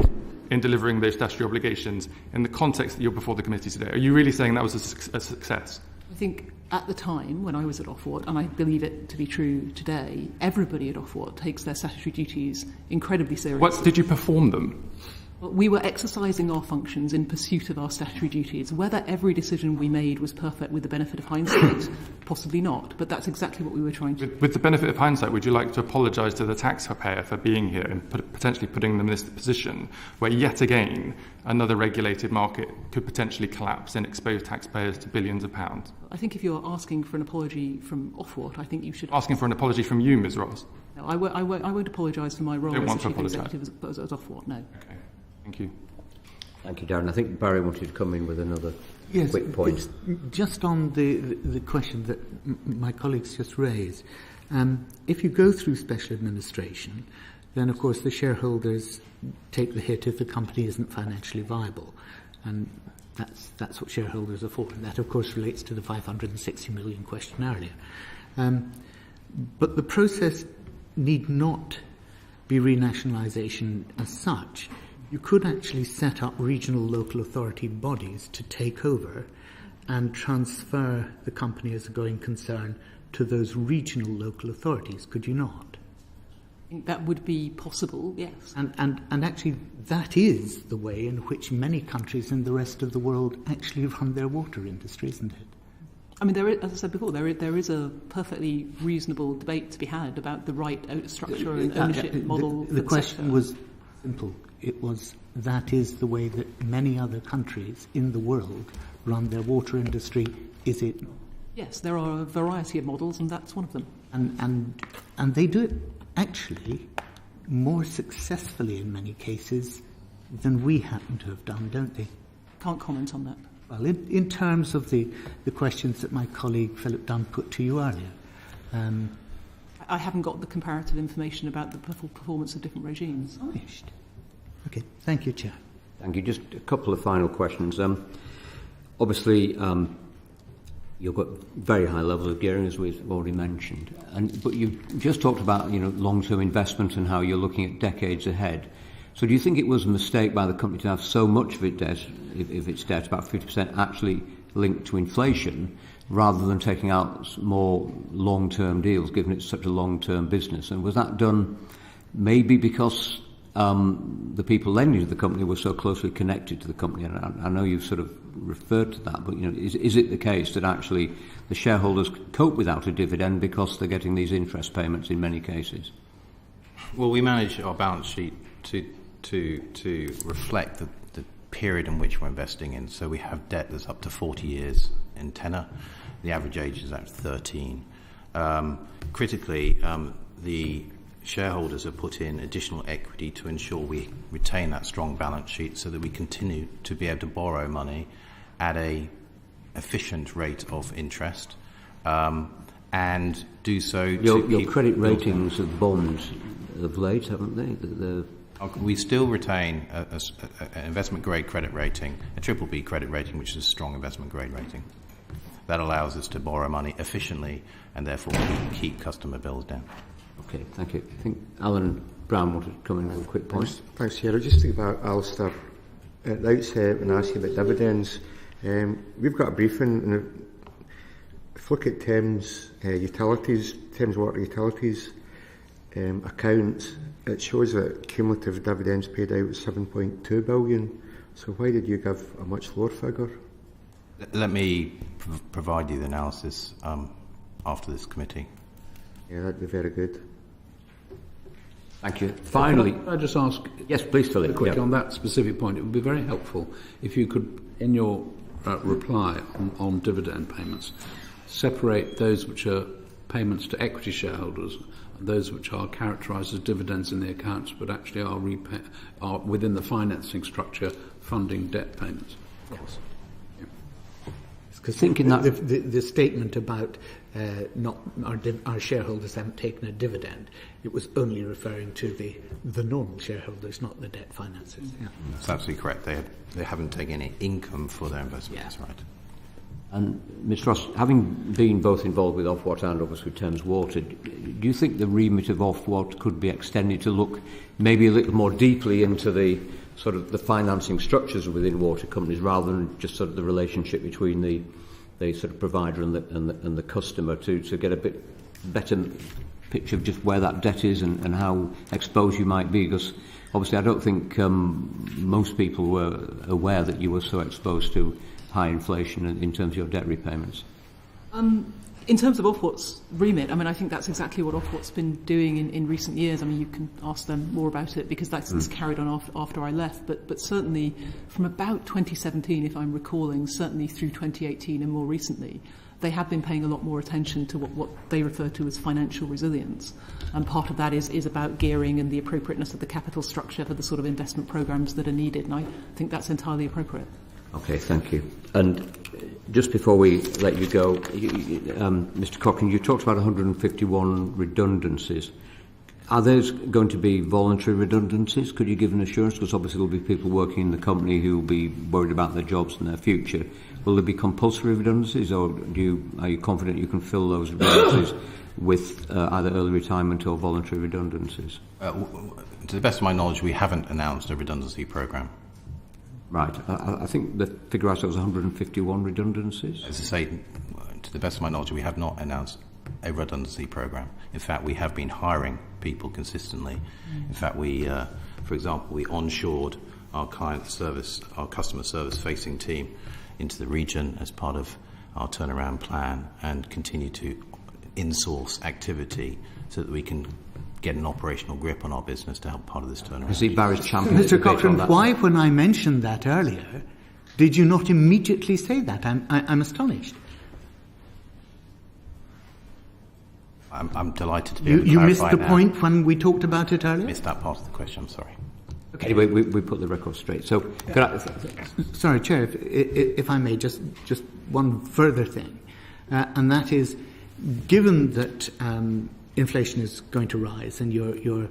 in delivering those statutory obligations in the context that you're before the committee today? Are you really saying that was a success? I think at the time, when I was at Ofwat, and I believe it to be true today, everybody at Ofwat takes their statutory duties incredibly seriously. Did you perform them? We were exercising our functions in pursuit of our statutory duties. Whether every decision we made was perfect with the benefit of hindsight, possibly not, but that's exactly what we were trying to do. With the benefit of hindsight, would you like to apologise to the taxpayer for being here and potentially putting them in this position where, yet again, another regulated market could potentially collapse and expose taxpayers to billions of pounds? I think if you're asking for an apology from Ofwat, I think you should... Asking for an apology from you, Ms Ross? No, I won't apologise for my role as the chief executive as Ofwat, no. Okay. Thank you. Thank you, Darren. I think Barry wanted to come in with another quick point. Just on the question that my colleagues just raised, if you go through special administration, then of course the shareholders take the hit if the company isn't financially viable, and that's what shareholders are for. And that of course relates to the 560 million question earlier. But the process need not be renationalisation as such. You could actually set up regional local authority bodies to take over and transfer the company as a going concern to those regional local authorities, could you not? I think that would be possible, yes. And actually that is the way in which many countries in the rest of the world actually run their water industry, isn't it? I mean, as I said before, there is a perfectly reasonable debate to be had about the right structure and ownership model. The question was simple. It was, that is the way that many other countries in the world run their water industry, is it not? Yes, there are a variety of models, and that's one of them. And they do it actually more successfully in many cases than we happen to have done, don't they? Can't comment on that. Well, in terms of the questions that my colleague Philip Dunn put to you earlier. I haven't got the comparative information about the performance of different regimes. Finished. Okay, thank you, Chair. Thank you. Just a couple of final questions. Obviously, you've got very high levels of gearing, as we've already mentioned. But you've just talked about long-term investment and how you're looking at decades ahead. So do you think it was a mistake by the company to have so much of its debt, if its debt, about 50%, actually linked to inflation, rather than taking out more long-term deals, given it's such a long-term business? And was that done maybe because the people lending to the company were so closely connected to the company? And I know you've sort of referred to that, but is it the case that actually the shareholders cope without a dividend because they're getting these interest payments in many cases? Well, we manage our balance sheet to reflect the period in which we're investing in. So we have debt that's up to 40 years in tenor. The average age is at 13. Critically, the shareholders have put in additional equity to ensure we retain that strong balance sheet so that we continue to be able to borrow money at a efficient rate of interest, and do so your credit ratings of bonds of late, haven't they? We still retain an investment grade credit rating, a BBB credit rating, which is a strong investment grade rating. That allows us to borrow money efficiently and therefore keep customer bills down. Okay, thank you. I think Alan Brown wanted to come in with a quick point. Thanks, Chair. Just think about Alistair at the outset when I asked you about dividends. We've got a briefing, and if you look at Thames Utilities, Thames Water Utilities accounts, it shows that cumulative dividends paid out was 7.2 billion. So why did you give a much lower figure? Let me provide you the analysis after this committee. Yeah, that'd be very good. Thank you. Finally, Can I just ask? Yes, please, Philip. Quickly Yeah. on that specific point, it would be very helpful if you could, in your reply on dividend payments, separate those which are payments to equity shareholders and those which are characterised as dividends in the accounts, but actually are within the financing structure funding debt payments. Of course. Because Thinking that the statement about not our shareholders haven't taken a dividend, it was only referring to the normal shareholders, not the debt financiers. Yeah. That's absolutely correct. They haven't taken any income for their investment. That's right. And Ms Ross, having been both involved with Ofwat and obviously Thames Water, do you think the remit of Ofwat could be extended to look maybe a little more deeply into the sort of the financing structures within water companies rather than just sort of the relationship between the sort of provider and the customer to get a bit better picture of just where that debt is and how exposed you might be? Because obviously I don't think most people were aware that you were so exposed to high inflation in terms of your debt repayments. In terms of Ofwat's remit, I mean, I think that's exactly what Ofwat's been doing in recent years. I mean, you can ask them more about it because that's carried on after I left. But certainly from about 2017, if I'm recalling, certainly through 2018 and more recently, they have been paying a lot more attention to what they refer to as financial resilience. And part of that is about gearing and the appropriateness of the capital structure for the sort of investment programmes that are needed. And I think that's entirely appropriate. Okay, thank you. And just before we let you go, Mr Cochrane, you talked about 151 redundancies. Are those going to be voluntary redundancies? Could you give an assurance? Because obviously there will be people working in the company who will be worried about their jobs and their future. Will there be compulsory redundancies, or are you confident you can fill those redundancies with either early retirement or voluntary redundancies? To the best of my knowledge, we haven't announced a redundancy programme. Right. I think the figure I saw was 151 redundancies. As I say, to the best of my knowledge, we have not announced a redundancy programme. In fact, we have been hiring people consistently. In fact, for example, we onshored our customer service facing team into the region as part of our turnaround plan and continue to insource activity so that we can get an operational grip on our business to help part of this turnaround. I see Barry's champion. Mr Cochrane, why, when I mentioned that earlier, did you not immediately say that? I'm astonished. I'm delighted to be able to You clarify missed the now. point when we talked about it earlier? I missed that part of the question, I'm sorry. Okay. Anyway, we put the record straight. So, Sorry, Chair, if I may, just one further thing, and that is, given that inflation is going to rise and your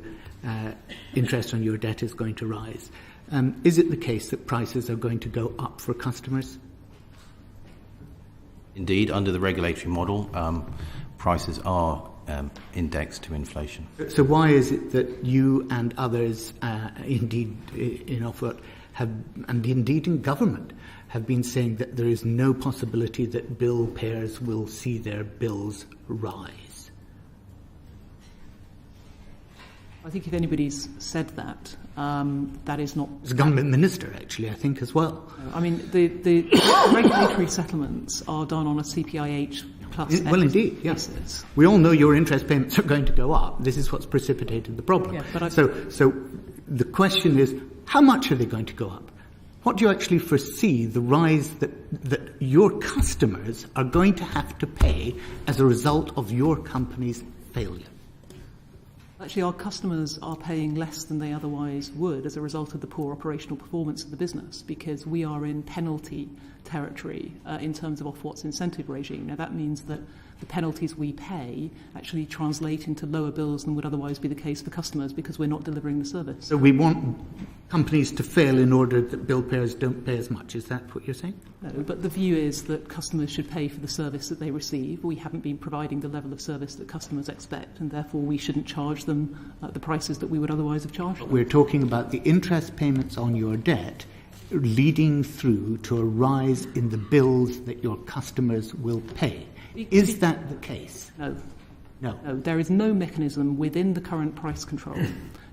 interest on your debt is going to rise, is it the case that prices are going to go up for customers? Indeed, under the regulatory model, prices are indexed to inflation. So why is it that you and others, indeed in Ofwat, and indeed in government, have been saying that there is no possibility that bill payers will see their bills rise. I think if anybody's said that, that is not... It's a government minister, actually, I think, as well. I mean, the regulatory settlements are done on a CPIH plus... Well, indeed, yes. Yeah. We all know your interest payments are going to go up. This is what's precipitated the problem. Yeah, but so the question is, how much are they going to go up? What do you actually foresee the rise that your customers are going to have to pay as a result of your company's failure? Actually, our customers are paying less than they otherwise would as a result of the poor operational performance of the business, because we are in penalty territory in terms of Ofwat's incentive regime. Now, that means that the penalties we pay actually translate into lower bills than would otherwise be the case for customers, because we're not delivering the service. So we want companies to fail in order that bill payers don't pay as much. Is that what you're saying? No, but the view is that customers should pay for the service that they receive. We haven't been providing the level of service that customers expect, and therefore we shouldn't charge them the prices that we would otherwise have charged them. We're talking about the interest payments on your debt leading through to a rise in the bills that your customers will pay. Is that the case? No. No. No, there is no mechanism within the current price control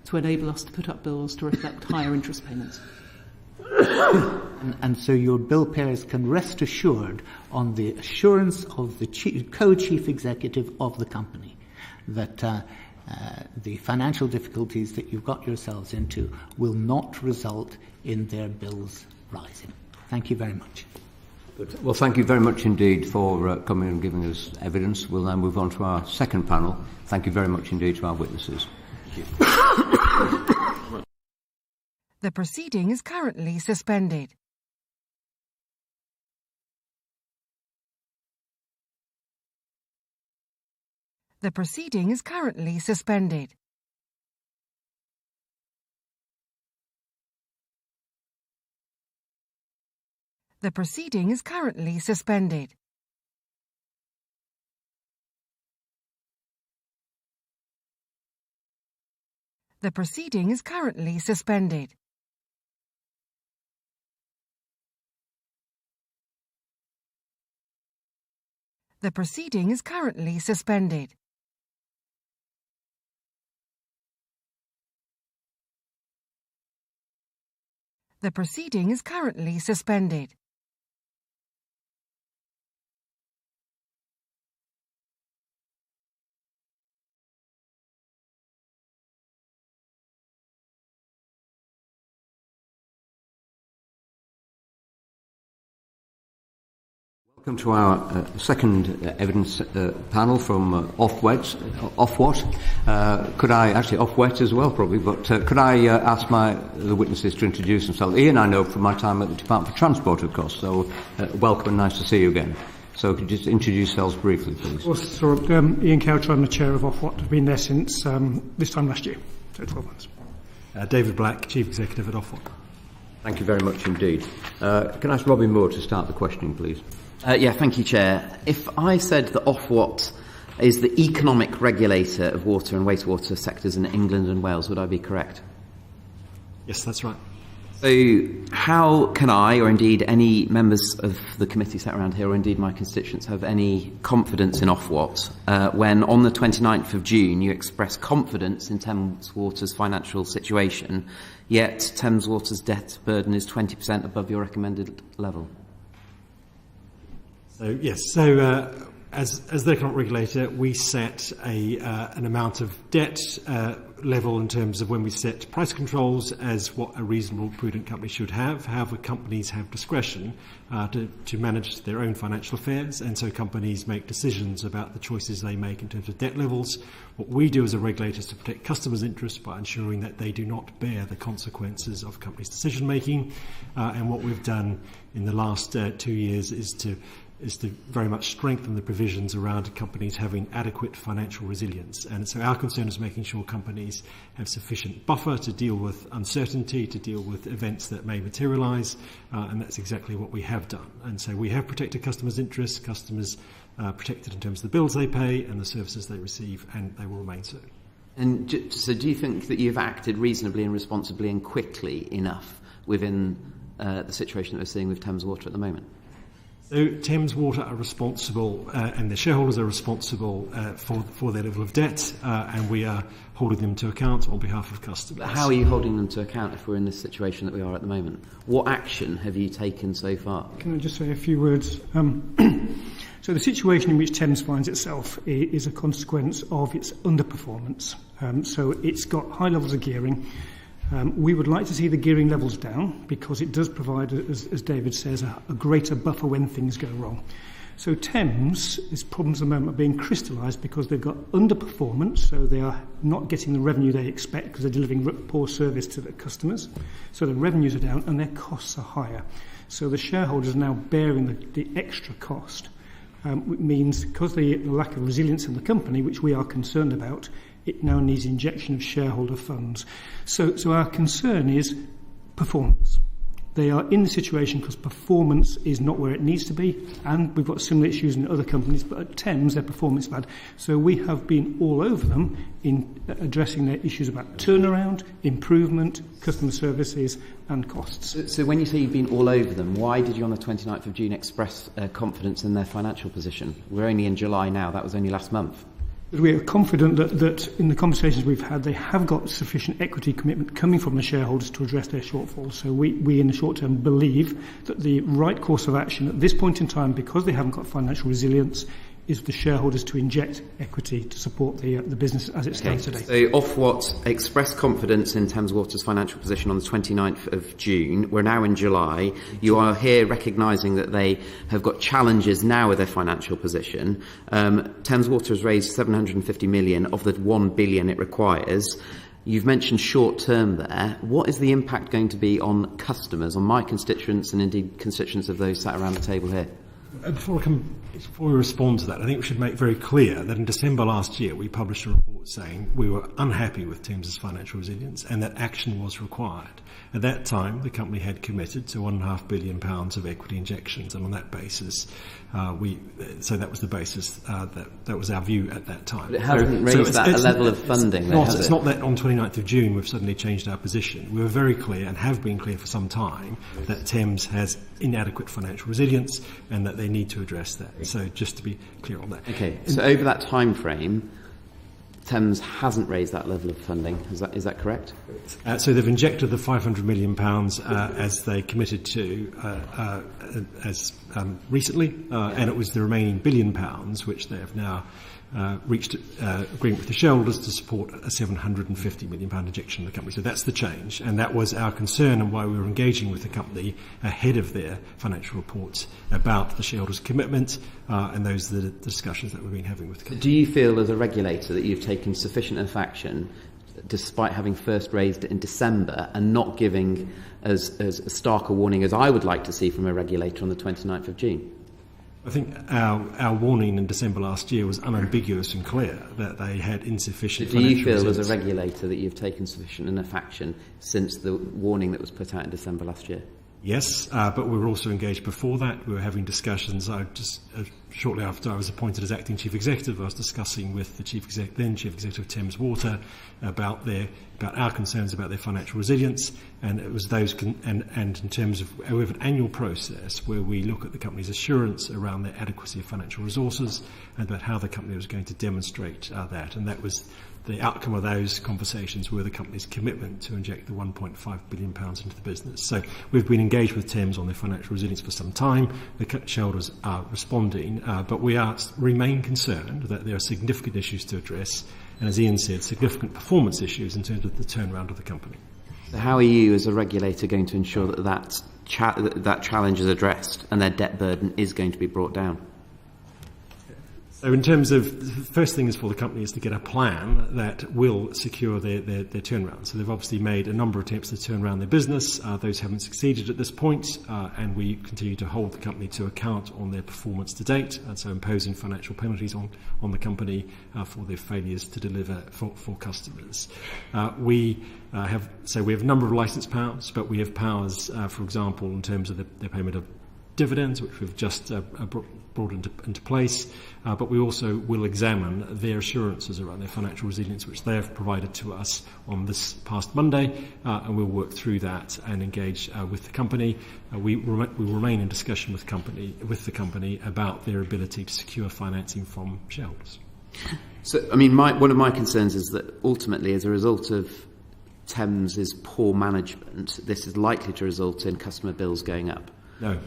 to enable us to put up bills to reflect higher interest payments. And so your bill payers can rest assured on the assurance of the co-chief executive of the company that the financial difficulties that you've got yourselves into will not result in their bills rising. Thank you very much. Good. Well, thank you very much indeed for coming and giving us evidence. We'll now move on to our second panel. Thank you very much indeed to our witnesses. The proceeding is currently suspended. The proceeding is currently suspended. The proceeding is currently suspended. The proceeding is currently suspended. The proceeding is currently suspended. The proceeding is currently suspended. Welcome to our second evidence panel from Ofwat. Could I, actually Ofwat as well probably, but could I ask the witnesses to introduce themselves? Ian I know from my time at the Department for Transport, of course, so welcome and nice to see you again. So could you just introduce yourselves briefly, please? Well, so, Ian Coucher, I'm the chair of Ofwat. I've been there since this time last year, so 12 months. David Black, Chief Executive at Ofwat. Thank you very much indeed. Can I ask Robin Moore to start the questioning, please? Yeah, thank you, Chair. If I said that Ofwat is the economic regulator of water and wastewater sectors in England and Wales, would I be correct? Yes, that's right. So how can I, or indeed any members of the committee sat around here, or indeed my constituents, have any confidence in Ofwat when on the 29th of June you express confidence in Thames Water's financial situation, yet Thames Water's debt burden is 20% above your recommended level? So yes, as the economic regulator, we set an amount of debt level in terms of when we set price controls as what a reasonable, prudent company should have. However, companies have discretion to manage their own financial affairs, and so companies make decisions about the choices they make in terms of debt levels. What we do as a regulator is to protect customers' interests by ensuring that they do not bear the consequences of companies' decision making. And what we've done in the last 2 years is to very much strengthen the provisions around companies having adequate financial resilience. And so our concern is making sure companies have sufficient buffer to deal with uncertainty, to deal with events that may materialise, and that's exactly what we have done. And so we have protected customers' interests, customers protected in terms of the bills they pay and the services they receive, and they will remain so. And so do you think that you've acted reasonably and responsibly and quickly enough within the situation that we're seeing with Thames Water at the moment? So Thames Water are responsible, and the shareholders are responsible for their level of debt, and we are holding them to account on behalf of customers. But how are you holding them to account if we're in this situation that we are at the moment? What action have you taken so far? Can I just say a few words? So the situation in which Thames finds itself is a consequence of its underperformance. So it's got high levels of gearing. We would like to see the gearing levels down because it does provide, as David says, a greater buffer when things go wrong. So Thames, its problems at the moment are being crystallised because they've got underperformance, so they are not getting the revenue they expect because they're delivering poor service to their customers. So the revenues are down and their costs are higher. So the shareholders are now bearing the extra cost. Which means because of the lack of resilience in the company, which we are concerned about, it now needs injection of shareholder funds. So our concern is performance. They are in the situation because performance is not where it needs to be, and we've got similar issues in other companies, but at Thames, their performance is bad. So we have been all over them in addressing their issues about turnaround, improvement, customer services, and costs. So when you say you've been all over them, why did you on the 29th of June express confidence in their financial position? We're only in July now, that was only last month. We are confident that in the conversations we've had, they have got sufficient equity commitment coming from the shareholders to address their shortfalls. So we in the short term believe that the right course of action at this point in time, because they haven't got financial resilience, is for the shareholders to inject equity to support the business as it stands today. So Ofwat expressed confidence in Thames Water's financial position on the 29th of June. We're now in July. You are here recognising that they have got challenges now with their financial position. Thames Water has raised 750 million of the 1 billion it requires. You've mentioned short term there. What is the impact going to be on customers, on my constituents and indeed constituents of those sat around the table here? Before we respond to that, I think we should make very clear that in December last year we published a report saying we were unhappy with Thames's financial resilience and that action was required. At that time, the company had committed to £1.5 billion of equity injections, and on that basis, so that was the basis, that was our view at that time. But it hasn't raised that level of funding. It's not that on 29th of June we've suddenly changed our position. We were very clear and have been clear for some time that Thames has inadequate financial resilience and that they need to address that. So just to be clear on that. Okay, so over that time frame, Thames hasn't raised that level of funding. Is that correct? So they've injected the £500 million as they committed to recently, and it was the remaining £1 billion which they have now reached agreement with the shareholders to support a £750 million injection in the company. So that's the change, and that was our concern and why we were engaging with the company ahead of their financial reports about the shareholders' commitment, and those are the discussions that we've been having with the company. Do you feel as a regulator that you've taken sufficient enough action, despite having first raised it in December and not giving as stark a warning as I would like to see from a regulator on the 29th of June? I think our warning in December last year was unambiguous and clear that they had insufficient financial resilience. Do you feel as a regulator that you've taken sufficient enough action since the warning that was put out in December last year? Yes, but we were also engaged before that. We were having discussions. Shortly after I was appointed as acting chief executive, I was discussing with the then chief executive of Thames Water about our concerns about their financial resilience, and it was those and in terms of we have an annual process where we look at the company's assurance around their adequacy of financial resources and about how the company was going to demonstrate that, and that was the outcome of those conversations were the company's commitment to inject the £1.5 billion into the business. So we've been engaged with Thames on their financial resilience for some time. The shareholders are responding, but we remain concerned that there are significant issues to address, and as Ian said, significant performance issues in terms of the turnaround of the company. So how are you as a regulator going to ensure that challenge is addressed and their debt burden is going to be brought down? So in terms of, the first thing is for the company is to get a plan that will secure their turnaround. So they've obviously made a number of attempts to turn around their business. Those haven't succeeded at this point, and we continue to hold the company to account on their performance to date, and so imposing financial penalties on the company for their failures to deliver for customers. We have a number of licensed powers, but we have powers, for example, in terms of the payment of dividends, which we've just brought into place, but we also will examine their assurances around their financial resilience, which they have provided to us on this past Monday, and we'll work through that and engage with the company. We will remain in discussion with the company about their ability to secure financing from shareholders. So, I mean, one of my concerns is that ultimately, as a result of Thames's poor management, this is likely to result in customer bills going up. No.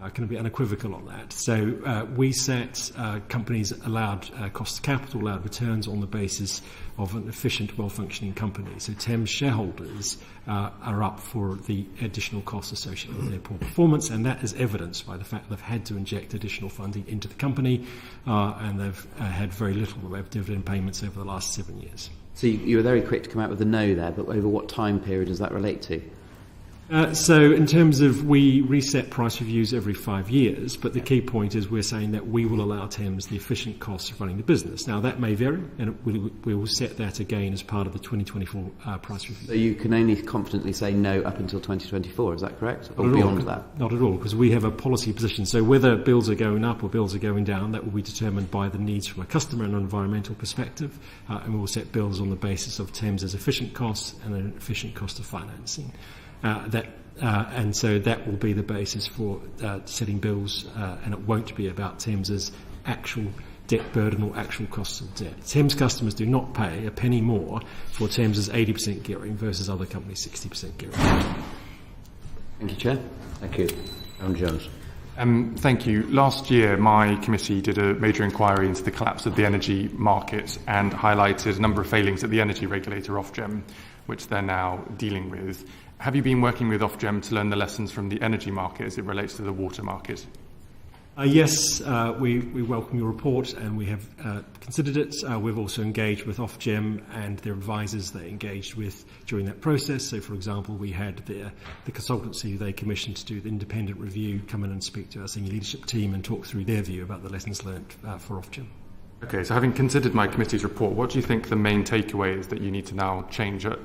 I can be unequivocal on that. So we set companies allowed cost of capital, allowed returns on the basis of an efficient, well-functioning company. So Thames shareholders are up for the additional costs associated with their poor performance, and that is evidenced by the fact they've had to inject additional funding into the company, and they've had very little in the way of dividend payments over the last 7 years. So you were very quick to come out with a no there, but over what time period does that relate to? So in terms of, we reset price reviews every 5 years, but the key point is we're saying that we will allow Thames the efficient costs of running the business. Now that may vary, and we will set that again as part of the 2024 price review. So you can only confidently say no up until 2024, is that correct? Or beyond that? Not at all, because we have a policy position. So whether bills are going up or bills are going down, that will be determined by the needs from a customer and an environmental perspective, and we will set bills on the basis of Thames's efficient costs and an efficient cost of financing. And so that will be the basis for setting bills, and it won't be about Thames's actual debt burden or actual costs of debt. Thames customers do not pay a penny more for Thames's 80% gearing versus other companies' 60% gearing. Thank you, Chair. Thank you. Alan Jones. Thank you. Last year, my committee did a major inquiry into the collapse of the energy market and highlighted a number of failings at the energy regulator, Ofgem, which they're now dealing with. Have you been working with Ofgem to learn the lessons from the energy market as it relates to the water market? Yes, we welcome your report, and we have considered it. We've also engaged with Ofgem and their advisors they engaged with during that process. So, for example, we had the consultancy they commissioned to do the independent review come in and speak to our senior leadership team and talk through their view about the lessons learned for Ofgem. Okay, so having considered my committee's report, what do you think the main takeaway is that you need to now change at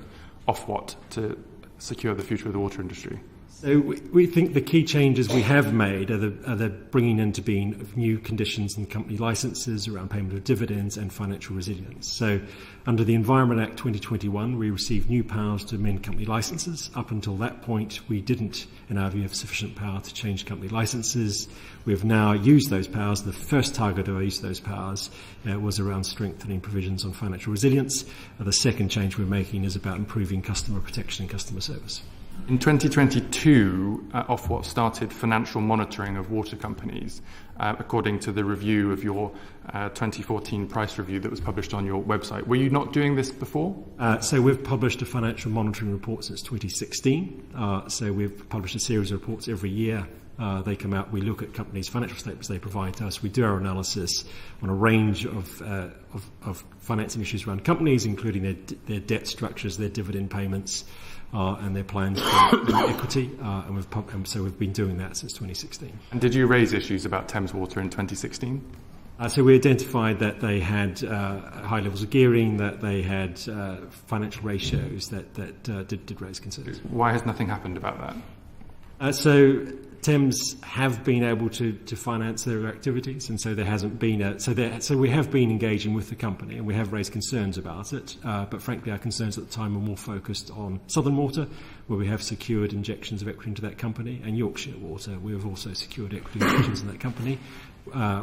Ofwat to secure the future of the water industry? So we think the key changes we have made are the bringing into being of new conditions in company licences around payment of dividends and financial resilience. So under the Environment Act 2021, we received new powers to amend company licences. Up until that point, we didn't, in our view, have sufficient power to change company licences. We have now used those powers. The first target of our use of those powers was around strengthening provisions on financial resilience. The second change we're making is about improving customer protection and customer service. In 2022, Ofwat started financial monitoring of water companies, according to the review of your 2014 price review that was published on your website. Were you not doing this before? So we've published a financial monitoring report since 2016. So we've published a series of reports every year. They come out, we look at companies' financial statements they provide to us. We do our analysis on a range of financing issues around companies, including their debt structures, their dividend payments, and their plans for equity, and so we've been doing that since 2016. And did you raise issues about Thames Water in 2016? So we identified that they had high levels of gearing, that they had financial ratios that did raise concerns. Why has nothing happened about that? So Thames have been able to finance their activities, and so there hasn't been so we have been engaging with the company, and we have raised concerns about it. But frankly, our concerns at the time were more focused on Southern Water, where we have secured injections of equity into that company, and Yorkshire Water, we have also secured equity injections in that company.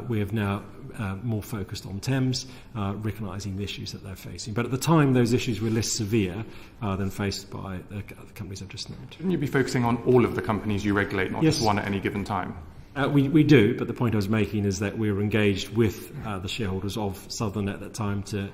We have now more focused on Thames, recognising the issues that they're facing. But at the time, those issues were less severe than faced by the companies I've just named. Shouldn't you be focusing on all of the companies you regulate, not just one at any given time? We do, but the point I was making is that we were engaged with the shareholders of Southern at that time to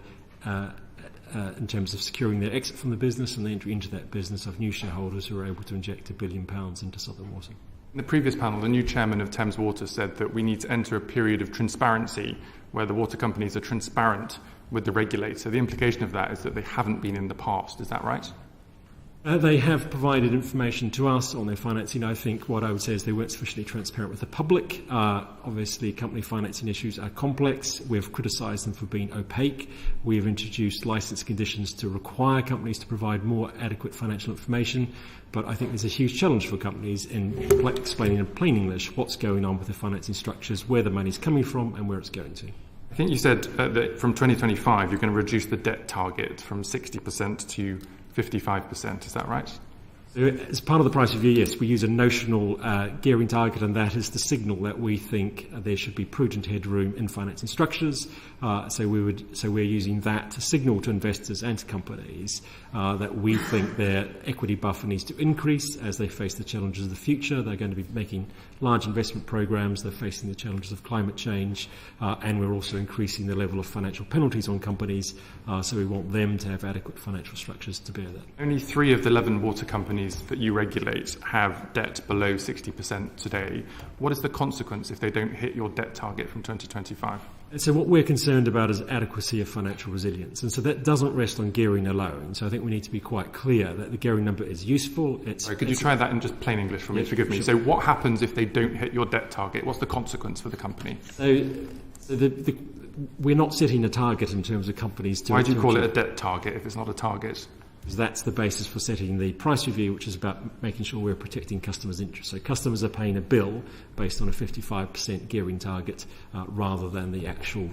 in terms of securing their exit from the business and the entry into that business of new shareholders who were able to inject £1 billion into Southern Water. In the previous panel, the new chairman of Thames Water said that we need to enter a period of transparency where the water companies are transparent with the regulator. The implication of that is that they haven't been in the past. Is that right? They have provided information to us on their financing. I think what I would say is they weren't sufficiently transparent with the public. Obviously, company financing issues are complex. We've criticised them for being opaque. We've introduced licence conditions to require companies to provide more adequate financial information. But I think there's a huge challenge for companies in explaining in plain English what's going on with their financing structures, where the money's coming from and where it's going to. I think you said that from 2025 you're going to reduce the debt target from 60% to 55%, is that right? So as part of the price review, yes, we use a notional gearing target, and that is the signal that we think there should be prudent headroom in financing structures. So we're using that to signal to investors and to companies that we think their equity buffer needs to increase as they face the challenges of the future. They're going to be making large investment programs. They're facing the challenges of climate change, and we're also increasing the level of financial penalties on companies. So we want them to have adequate financial structures to bear that. Only 3 of the 11 water companies that you regulate have debt below 60% today. What is the consequence if they don't hit your debt target from 2025? So what we're concerned about is adequacy of financial resilience. And so that doesn't rest on gearing alone. So I think we need to be quite clear that the gearing number is useful. Could you try that in just plain English for me? Yes, forgive me. sure. So what happens if they don't hit your debt target? What's the consequence for the company? So we're not setting a target in terms of companies to... Why do you call it a debt target if it's not a target? Because that's the basis for setting the price review, which is about making sure we're protecting customers' interests. So customers are paying a bill based on a 55% gearing target rather than the actual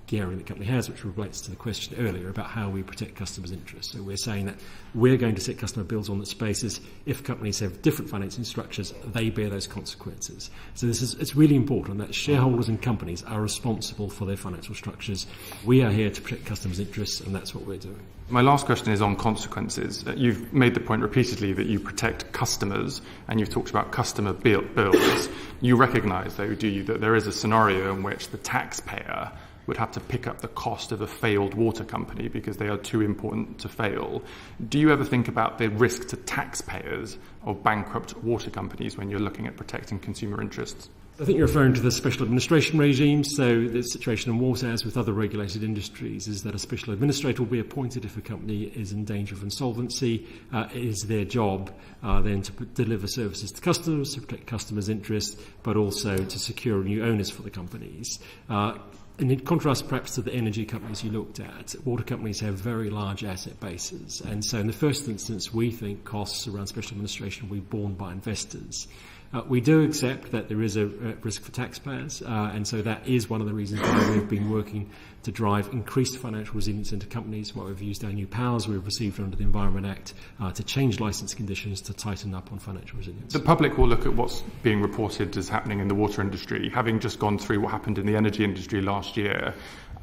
gearing the company has, which relates to the question earlier about how we protect customers' interests. So we're saying that we're going to set customer bills on this basis. If companies have different financing structures, they bear those consequences. So it's really important that shareholders and companies are responsible for their financial structures. We are here to protect customers' interests, and that's what we're doing. My last question is on consequences. You've made the point repeatedly that you protect customers, and you've talked about customer bills. You recognise, though, do you, that there is a scenario in which the taxpayer would have to pick up the cost of a failed water company because they are too important to fail. Do you ever think about the risk to taxpayers of bankrupt water companies when you're looking at protecting consumer interests? I think you're referring to the special administration regime. So the situation in water, as with other regulated industries, is that a special administrator will be appointed if a company is in danger of insolvency. It is their job then to deliver services to customers, to protect customers' interests, but also to secure new owners for the companies. And in contrast perhaps to the energy companies you looked at, water companies have very large asset bases. And so in the first instance, we think costs around special administration will be borne by investors. We do accept that there is a risk for taxpayers, and so that is one of the reasons why we've been working to drive increased financial resilience into companies. Why we've used our new powers we've received under the Environment Act to change licence conditions to tighten up on financial resilience. The public will look at what's being reported as happening in the water industry, having just gone through what happened in the energy industry last year.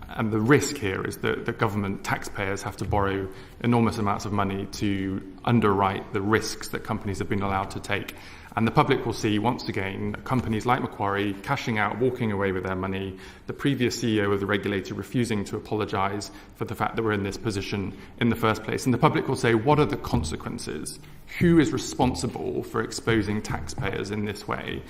And the risk here is that the government taxpayers have to borrow enormous amounts of money to underwrite the risks that companies have been allowed to take. And the public will see, once again, companies like Macquarie cashing out, walking away with their money, the previous CEO of the regulator refusing to apologise for the fact that we're in this position in the first place. And the public will say, what are the consequences? Who is responsible for exposing taxpayers in this way?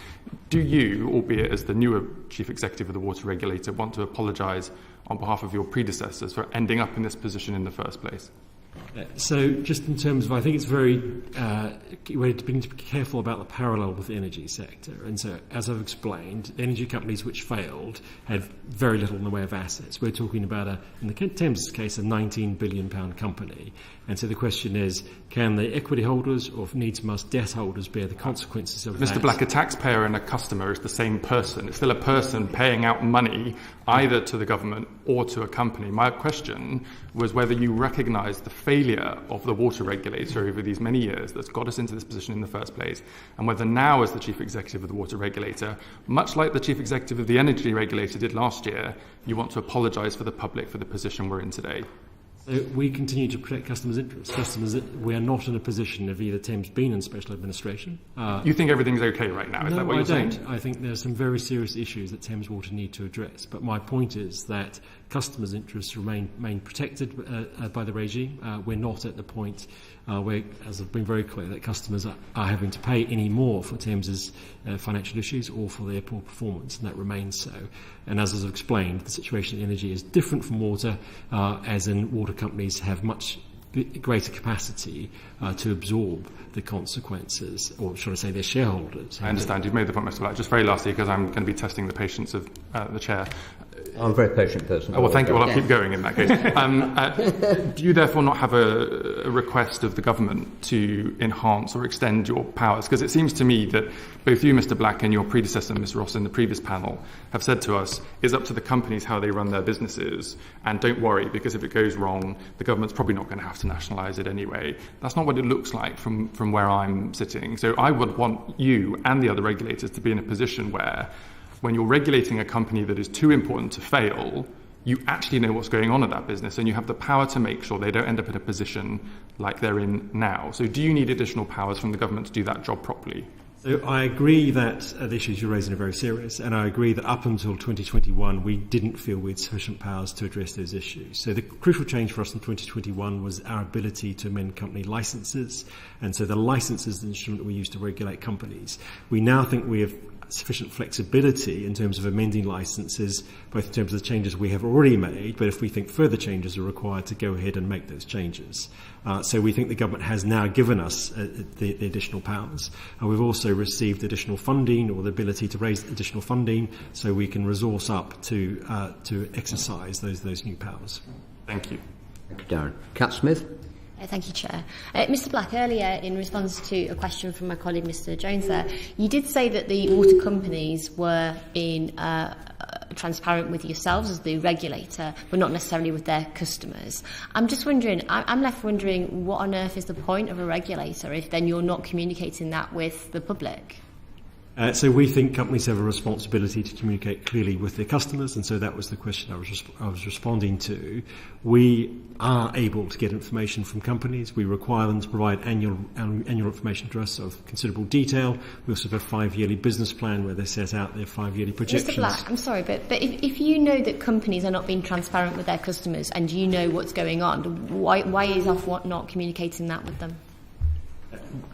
Do you, albeit as the newer chief executive of the water regulator, want to apologise on behalf of your predecessors for ending up in this position in the first place? So just in terms of, I think it's very, we need to be careful about the parallel with the energy sector. And so, as I've explained, the energy companies which failed had very little in the way of assets. We're talking about, in the Thames case, a £19 billion company. And so the question is, can the equity holders or, if needs must, debt holders bear the consequences of that? Mr. Black, a taxpayer and a customer is the same person. It's still a person paying out money either to the government or to a company. My question was whether you recognise the failure of the water regulator over these many years that's got us into this position in the first place, and whether now, as the chief executive of the water regulator, much like the chief executive of the energy regulator did last year, you want to apologise for the public for the position we're in today. We continue to protect customers' interests. We are not in a position of either Thames being in special administration. You think everything's okay right now? Is that what you're saying? No, I don't. I think there are some very serious issues that Thames Water need to address. But my point is that customers' interests remain protected by the regime. We're not at the point where, as I've been very clear, that customers are having to pay any more for Thames's financial issues or for their poor performance, and that remains so. And as I've explained, the situation in energy is different from water, as in water companies have much greater capacity to absorb the consequences, or should I say their shareholders. I understand. You've made the point, Mr. Black. Just very lastly, because I'm going to be testing the patience of the Chair. I'm a very patient person. Oh, well, thank you. Well, I'll keep going in that case. Do you therefore not have a request of the government to enhance or extend your powers? Because it seems to me that both you, Mr. Black, and your predecessor, Ms. Ross, in the previous panel, have said to us, it's up to the companies how they run their businesses, and don't worry, because if it goes wrong, the government's probably not going to have to nationalise it anyway. That's not what it looks like from where I'm sitting. So I would want you and the other regulators to be in a position where, when you're regulating a company that is too important to fail, you actually know what's going on at that business, and you have the power to make sure they don't end up in a position like they're in now. So do you need additional powers from the government to do that job properly? So I agree that the issues you're raising are very serious, and I agree that up until 2021 we didn't feel we had sufficient powers to address those issues. So the crucial change for us in 2021 was our ability to amend company licences, and so the licence is the instrument we use to regulate companies. We now think we have sufficient flexibility in terms of amending licences, both in terms of the changes we have already made, but if we think further changes are required, to go ahead and make those changes. So we think the government has now given us the additional powers. We've also received additional funding, or the ability to raise additional funding, so we can resource up to exercise those new powers. Thank you. Thank you, Darren. Kat Smith. Thank you, Chair. Mr. Black, earlier in response to a question from my colleague Mr. Jones there, you did say that the water companies were transparent with yourselves as the regulator, but not necessarily with their customers. I'm just wondering, I'm left wondering, what on earth is the point of a regulator if then you're not communicating that with the public? So we think companies have a responsibility to communicate clearly with their customers, and so that was the question I was responding to. We are able to get information from companies. We require them to provide annual information to us of considerable detail. We also have a 5-yearly business plan where they set out their 5-yearly projections. Mr. Black, I'm sorry, but if you know that companies are not being transparent with their customers and you know what's going on, why is Ofwat not communicating that with them?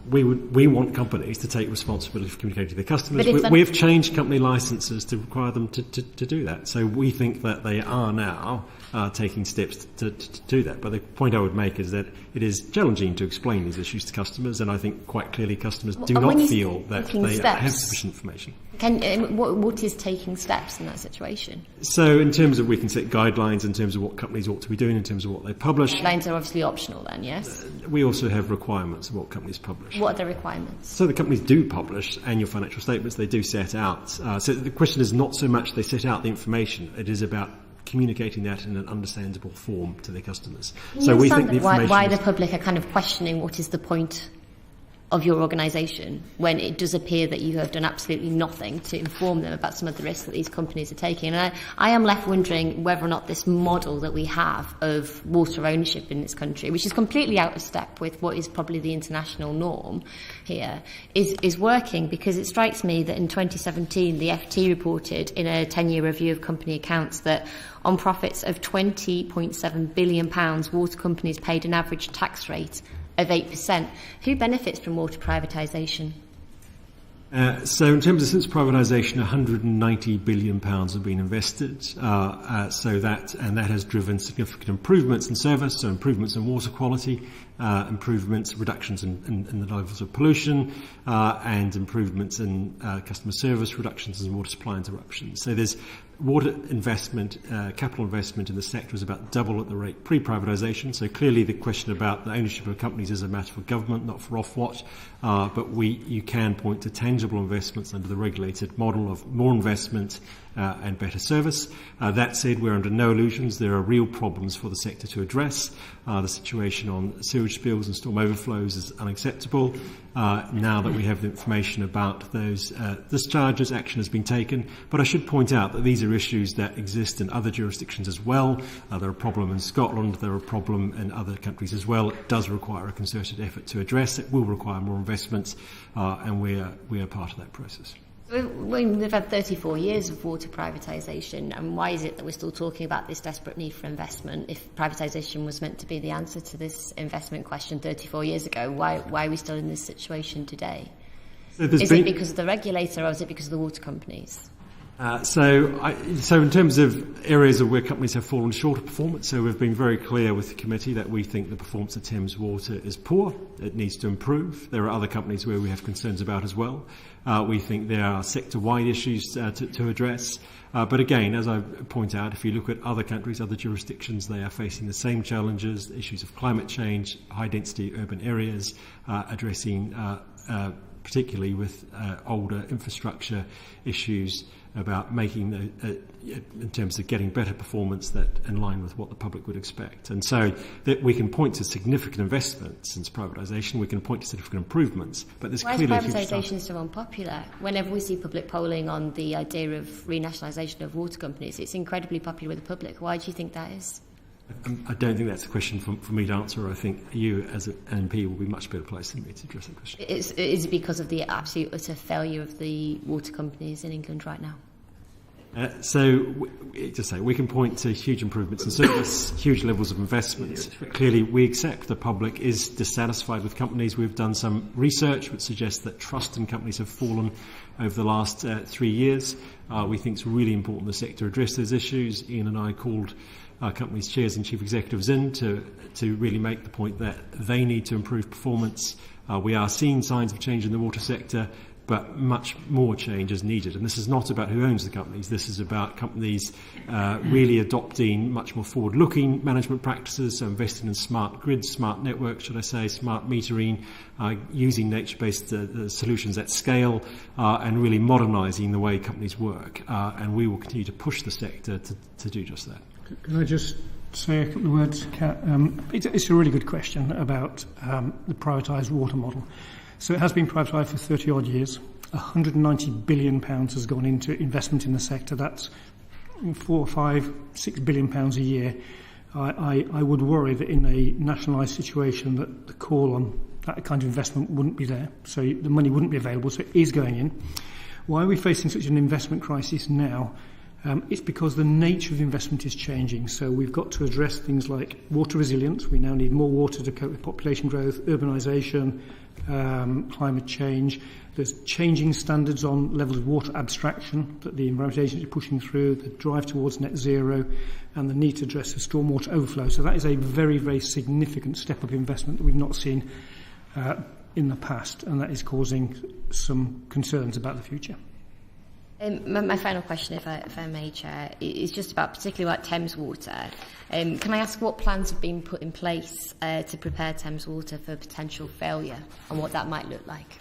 We want companies to take responsibility for communicating to their customers. We've changed company licences to require them to do that. So we think that they are now taking steps to do that. But the point I would make is that it is challenging to explain these issues to customers, and I think quite clearly customers do not feel that they have sufficient information. What is taking steps in that situation? So in terms of, we can set guidelines in terms of what companies ought to be doing, in terms of what they publish. Guidelines are obviously optional then, yes? We also have requirements of what companies publish. What are the requirements? So the companies do publish annual financial statements. They do set out. So the question is not so much they set out the information. It is about communicating that in an understandable form to their customers. So we think the information why the public are kind of questioning what is the point of your organisation when it does appear that you have done absolutely nothing to inform them about some of the risks that these companies are taking. And I am left wondering whether or not this model that we have of water ownership in this country, which is completely out of step with what is probably the international norm here, is working, because it strikes me that in 2017 the FT reported in a 10-year review of company accounts that on profits of £20.7 billion, water companies paid an average tax rate of 8%. Who benefits from water privatisation? So in terms of since privatisation, £190 billion have been invested. So that has driven significant improvements in service, so improvements in water quality, reductions in the levels of pollution, and improvements in customer service, reductions in water supply interruptions. So there's water investment, capital investment in the sector is about double at the rate pre-privatisation. So clearly the question about the ownership of companies is a matter for government, not for Ofwat. But you can point to tangible investments under the regulated model of more investment and better service. That said, we're under no illusions. There are real problems for the sector to address. The situation on sewage spills and storm overflows is unacceptable. Now that we have the information about those discharges, action has been taken. But I should point out that these are issues that exist in other jurisdictions as well. There are a problem in Scotland. There are a problem in other countries as well. It does require a concerted effort to address. It will require more investments, and we are part of that process. We've had 34 years of water privatisation, and why is it that we're still talking about this desperate need for investment? If privatisation was meant to be the answer to this investment question 34 years ago, why are we still in this situation today? Is it because of the regulator, or is it because of the water companies? So in terms of areas of where companies have fallen short of performance, so we've been very clear with the committee that we think the performance of Thames Water is poor. It needs to improve. There are other companies where we have concerns about as well. We think there are sector-wide issues to address. But again, as I point out, if you look at other countries, other jurisdictions, they are facing the same challenges, issues of climate change, high-density urban areas, addressing particularly with older infrastructure issues, about making in terms of getting better performance that in line with what the public would expect. And so that we can point to significant investments since privatisation, we can point to significant improvements, but there's clearly Why is privatisation so unpopular? Whenever we see public polling on the idea of renationalisation of water companies, it's incredibly popular with the public. Why do you think that is? I don't think that's a question for me to answer. I think you, as an MP, will be much better placed than me to address that question. Is it because of the absolute utter failure of the water companies in England right now? We can point to huge improvements in service, huge levels of investment. Clearly, we accept the public is dissatisfied with companies. We've done some research which suggests that trust in companies have fallen over the last 3 years. We think it's really important the sector address those issues. Ian and I called companies' chairs and chief executives in to really make the point that they need to improve performance. We are seeing signs of change in the water sector, but much more change is needed. And this is not about who owns the companies. This is about companies really adopting much more forward-looking management practices, so investing in smart grids, smart networks, should I say, smart metering, using nature-based solutions at scale, and really modernising the way companies work. And we will continue to push the sector to do just that. Can I just say a couple of words, Kat? It's a really good question about the privatised water model. So it has been privatised for 30-odd years. £190 billion has gone into investment in the sector. That's £4, £5, £6 billion a year. I would worry that in a nationalised situation that the call on that kind of investment wouldn't be there. So the money wouldn't be available, so it is going in. Why are we facing such an investment crisis now? It's because the nature of the investment is changing. So we've got to address things like water resilience. We now need more water to cope with population growth, urbanisation, climate change. There's changing standards on levels of water abstraction that the Environment Agency is pushing through, the drive towards net zero, and the need to address the stormwater overflow. So that is a very, very significant step up investment that we've not seen in the past, and that is causing some concerns about the future. My final question, if I may, Chair, is just about particularly about Thames Water. Can I ask what plans have been put in place to prepare Thames Water for potential failure and what that might look like?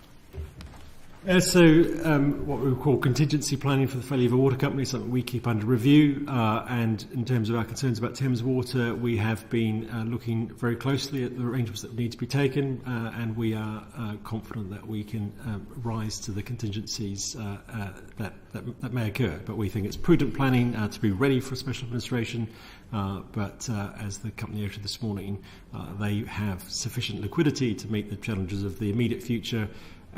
What we call contingency planning for the failure of a water company is something we keep under review. And in terms of our concerns about Thames Water, we have been looking very closely at the arrangements that need to be taken, and we are confident that we can rise to the contingencies that may occur. But we think it's prudent planning to be ready for a special administration. But as the company noted this morning, they have sufficient liquidity to meet the challenges of the immediate future,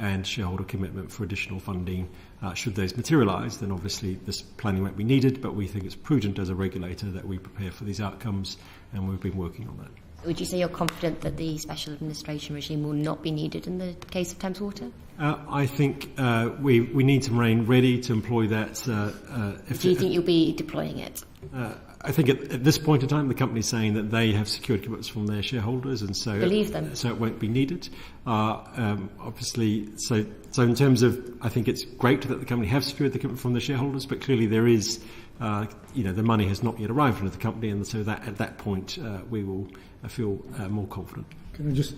and shareholder commitment for additional funding. Should those materialise, then obviously this planning won't be needed, but we think it's prudent as a regulator that we prepare for these outcomes, and we've been working on that. Would you say you're confident that the special administration regime will not be needed in the case of Thames Water? I think we need to remain ready to employ that. Do you think you'll be deploying it? I think at this point in time, the company is saying that they have secured commitments from their shareholders, and so believe them. So it won't be needed. Obviously, so in terms of, I think it's great that the company have secured the commitment from their shareholders, but clearly there is, the money has not yet arrived into the company, and so that at that point we will feel more confident. Can I just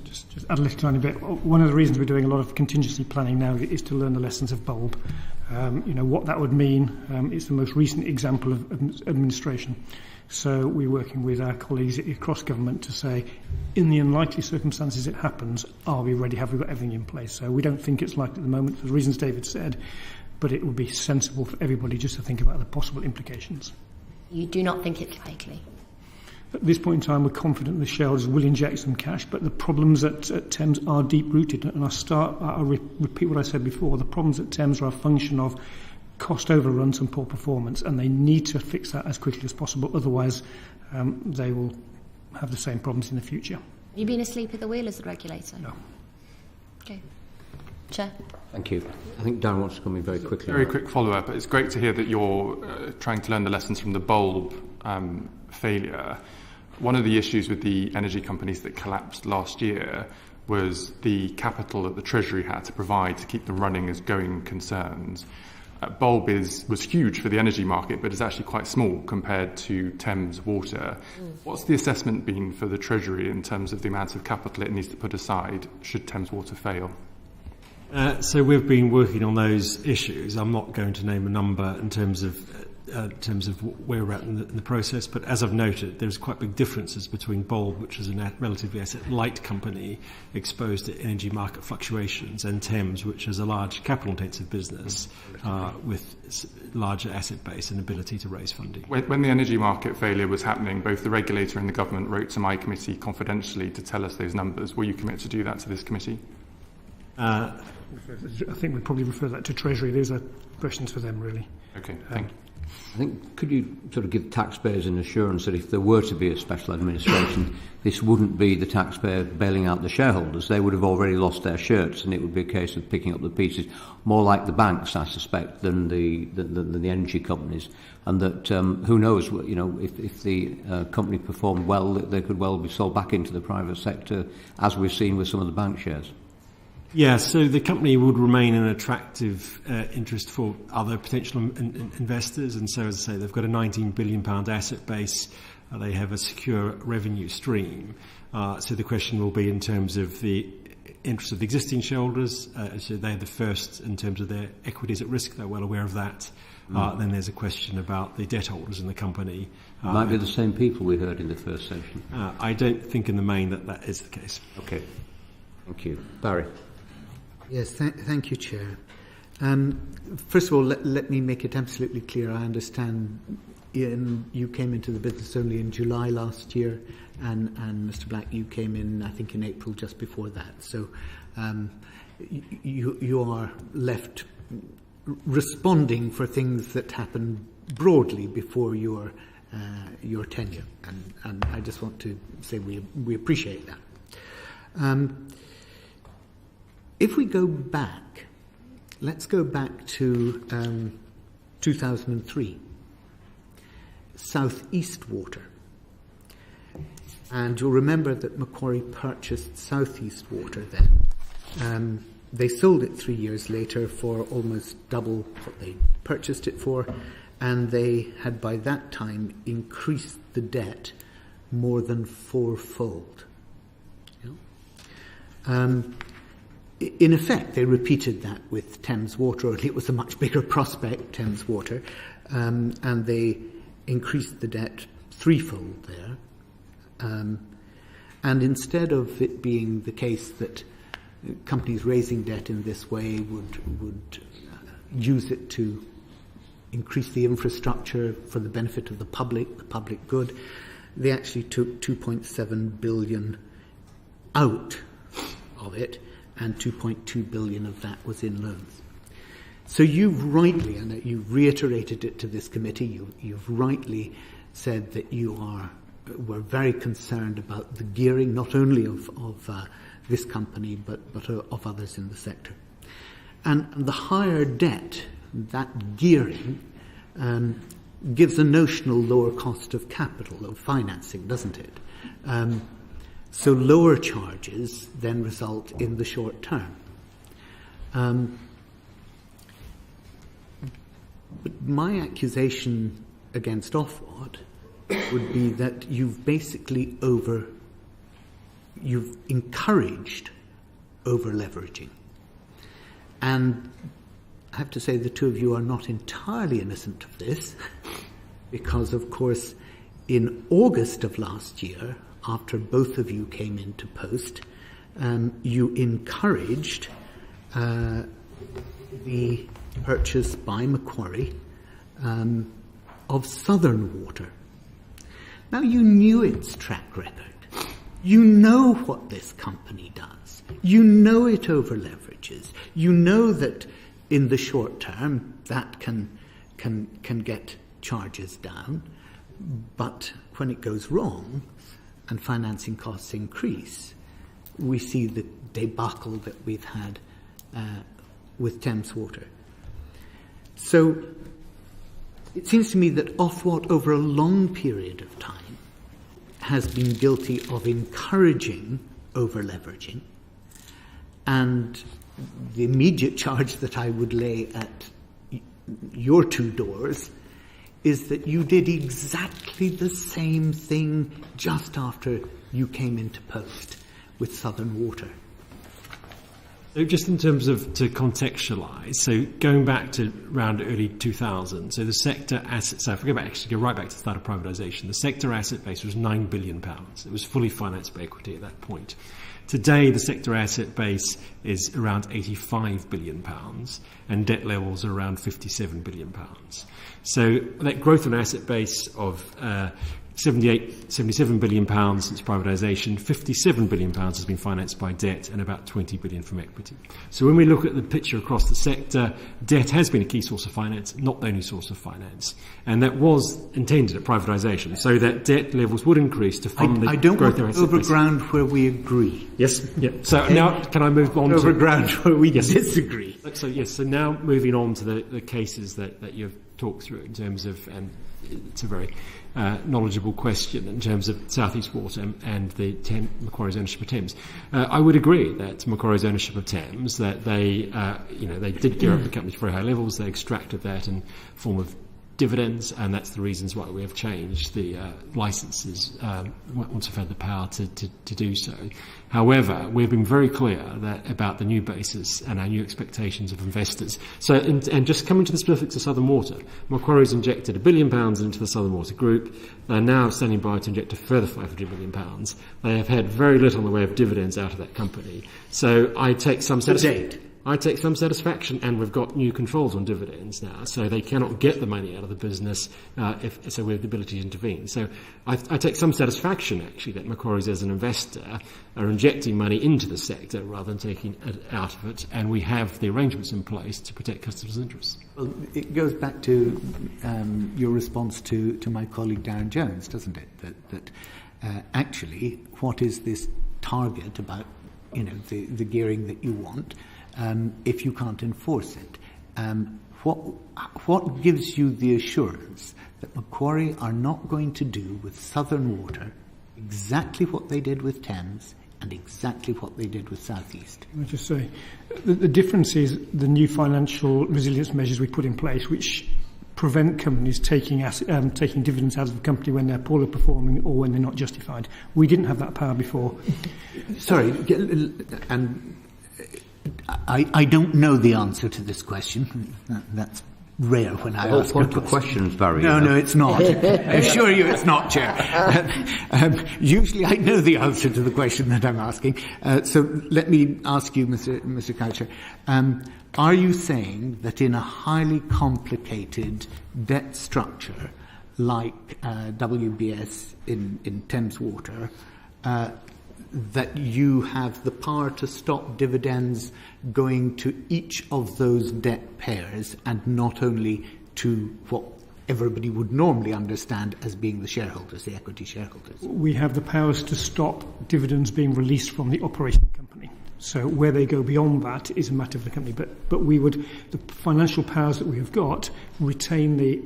add a little tiny bit? One of the reasons we're doing a lot of contingency planning now is to learn the lessons of Bulb. What that would mean. It's the most recent example of administration. So we're working with our colleagues across government to say, in the unlikely circumstances it happens, are we ready? Have we got everything in place? So we don't think it's likely at the moment, for the reasons David said, but it would be sensible for everybody just to think about the possible implications. You do not think it's likely? At this point in time, we're confident the shareholders will inject some cash, but the problems at Thames are deep-rooted. And I'll repeat what I said before. The problems at Thames are a function of cost overruns and poor performance, and they need to fix that as quickly as possible. Otherwise, they will have the same problems in the future. Have you been asleep at the wheel as the regulator? No. Okay. Chair. Thank you. I think Dan wants to come in very quickly. Very quick follow-up. It's great to hear that you're trying to learn the lessons from the bulb failure. One of the issues with the energy companies that collapsed last year was the capital that the Treasury had to provide to keep them running as going concerns. Bulb was huge for the energy market, but is actually quite small compared to Thames Water. What's the assessment been for the Treasury in terms of the amount of capital it needs to put aside should Thames Water fail? So we've been working on those issues. I'm not going to name a number in terms of where we're at in the process, but as I've noted, there's quite big differences between Bulb, which is a relatively asset-light company exposed to energy market fluctuations, and Thames, which is a large capital-intensive business with larger asset base and ability to raise funding. When the energy market failure was happening, both the regulator and the government wrote to my committee confidentially to tell us those numbers. Will you commit to do that to this committee? I think we'd probably refer that to Treasury. Those are questions for them, really. Okay, thank you. I think, could you sort of give taxpayers an assurance that if there were to be a special administration, this wouldn't be the taxpayer bailing out the shareholders? They would have already lost their shirts, and it would be a case of picking up the pieces, more like the banks, I suspect, than the energy companies. And that, who knows, you know, if the company performed well, they could well be sold back into the private sector, as we've seen with some of the bank shares. Yeah, so the company would remain an attractive interest for other potential investors, and so, as I say, they've got a £19 billion asset base. They have a secure revenue stream. So the question will be in terms of the interest of the existing shareholders. So they're the first in terms of their equities at risk. They're well aware of that. Then there's a question about the debt holders in the company. Might be the same people we heard in the first session. I don't think in the main that is the case. Okay. Thank you. Barry. Yes, thank you, Chair. First of all, let me make it absolutely clear. I understand you came into the business only in July last year, and Mr. Black, you came in, I think, in April just before that. So you are left responding for things that happened broadly before your tenure, and I just want to say we appreciate that. If we go back, let's go back to 2003, South East Water. And you'll remember that Macquarie purchased South East Water then. They sold it 3 years later for almost double what they purchased it for, and they had by that time increased the debt more than fourfold. In effect, they repeated that with Thames Water, only it was a much bigger prospect, Thames Water, and they increased the debt threefold there. And instead of it being the case that companies raising debt in this way would use it to increase the infrastructure for the benefit of the public good, they actually took 2.7 billion out of it, and 2.2 billion of that was in loans. So you've rightly, and you've reiterated it to this committee, you've rightly said that we're very concerned about the gearing, not only of this company, but of others in the sector. And the higher debt, that gearing, gives a notional lower cost of capital, of financing, doesn't it? So lower charges then result in the short term. But my accusation against Ofwat would be that you've basically you've encouraged over-leveraging. And I have to say the two of you are not entirely innocent of this, because, of course, in August of last year, after both of you came into post, you encouraged the purchase by Macquarie of Southern Water. Now, you knew its track record. You know what this company does. You know it over-leverages. You know that in the short term that can get charges down, but when it goes wrong and financing costs increase, we see the debacle that we've had with Thames Water. So it seems to me that Ofwat, over a long period of time, has been guilty of encouraging over-leveraging, and the immediate charge that I would lay at your two doors is that you did exactly the same thing just after you came into post with Southern Water. So just in terms of to contextualise, so going back to around early 2000, so the sector asset, so if we go right back to the start of privatisation, the sector asset base was £9 billion. It was fully financed by equity at that point. Today, the sector asset base is around £85 billion, and debt levels are around £57 billion. So that growth in asset base of 77 billion pounds since privatisation, 57 billion pounds has been financed by debt and about 20 billion from equity. So when we look at the picture across the sector, debt has been a key source of finance, not the only source of finance. And that was intended at privatisation, so that debt levels would increase to fund the growth in asset base. I don't want over ground where we agree. Yes, yeah. So now can I move on over ground where we disagree? So yes, so now moving on to the cases that you've talked through in terms of, and it's a very knowledgeable question in terms of South East Water and the Macquarie's ownership of Thames. I would agree that Macquarie's ownership of Thames, that they did gear up the company to very high levels. They extracted that in form of dividends, and that's the reasons why we have changed the licences once we've had the power to do so. However, we've been very clear about the new basis and our new expectations of investors. So, and just coming to the specifics of Southern Water, Macquarie's injected £1 billion into the Southern Water Group. They're now standing by to inject a further £500 million. They have had very little in the way of dividends out of that company. So I take some satisfaction, and we've got new controls on dividends now, so they cannot get the money out of the business so we have the ability to intervene. So I take some satisfaction, actually, that Macquarie's, as an investor, are injecting money into the sector rather than taking it out of it, and we have the arrangements in place to protect customers' interests. Well, it goes back to your response to my colleague Darren Jones, doesn't it? That actually, what is this target about, the gearing that you want? If you can't enforce it, what gives you the assurance that Macquarie are not going to do with Southern Water exactly what they did with Thames and exactly what they did with South East? Can I just say, the difference is the new financial resilience measures we put in place, which prevent companies taking dividends out of the company when they're poorly performing or when they're not justified. We didn't have that power before. Sorry, and I don't know the answer to this question. That's rare when I ask what the questions, Barry? No, it's not. I assure you it's not, Chair. Usually I know the answer to the question that I'm asking. So let me ask you, Mr. Coucher, are you saying that in a highly complicated debt structure like WBS in Thames Water, that you have the power to stop dividends going to each of those debt pairs and not only to what everybody would normally understand as being the shareholders, the equity shareholders? We have the powers to stop dividends being released from the operating company. So where they go beyond that is a matter of the company. But we would, the financial powers that we have got, retain the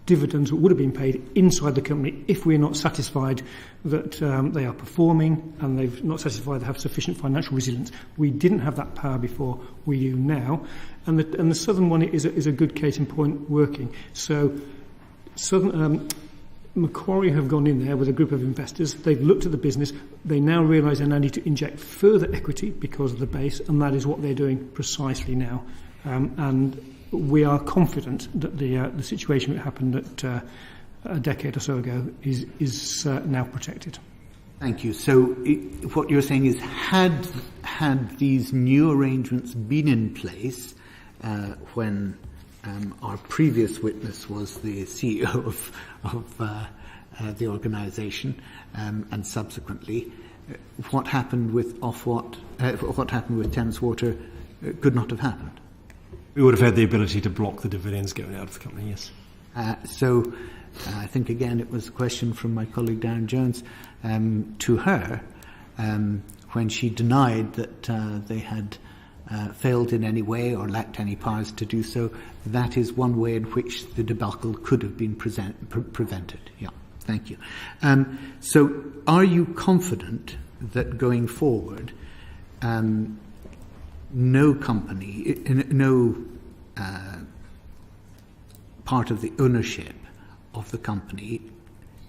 dividends that would have been paid inside the company if we're not satisfied that they are performing and they've not satisfied they have sufficient financial resilience. We didn't have that power before, we do now. And the Southern one is a good case in point working. So Macquarie have gone in there with a group of investors. They've looked at the business. They now realise they now need to inject further equity because of the base, and that is what they're doing precisely now. And we are confident that the situation that happened a decade or so ago is now protected. Thank you. So what you're saying is, had these new arrangements been in place when our previous witness was the CEO of the organisation, and subsequently, what happened with Ofwat, what happened with Thames Water, could not have happened. We would have had the ability to block the dividends going out of the company, yes. So I think, again, it was a question from my colleague Darren Jones to her when she denied that they had failed in any way or lacked any powers to do so, that is one way in which the debacle could have been prevented. Yeah, thank you. So are you confident that going forward, no company, no part of the ownership of the company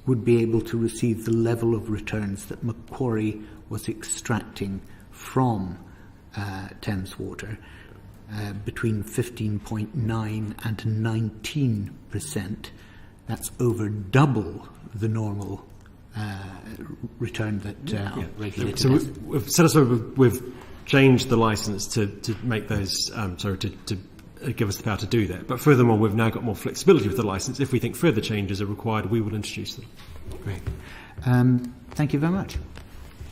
would be able to receive the level of returns that Macquarie was extracting from Thames Water, between 15.9 and 19%. That's over double the normal return that regulated. So we've set us over. We've changed the license to make those. To give us the power to do that. But furthermore, we've now got more flexibility with the license. If we think further changes are required, we will introduce them. Great. Thank you very much.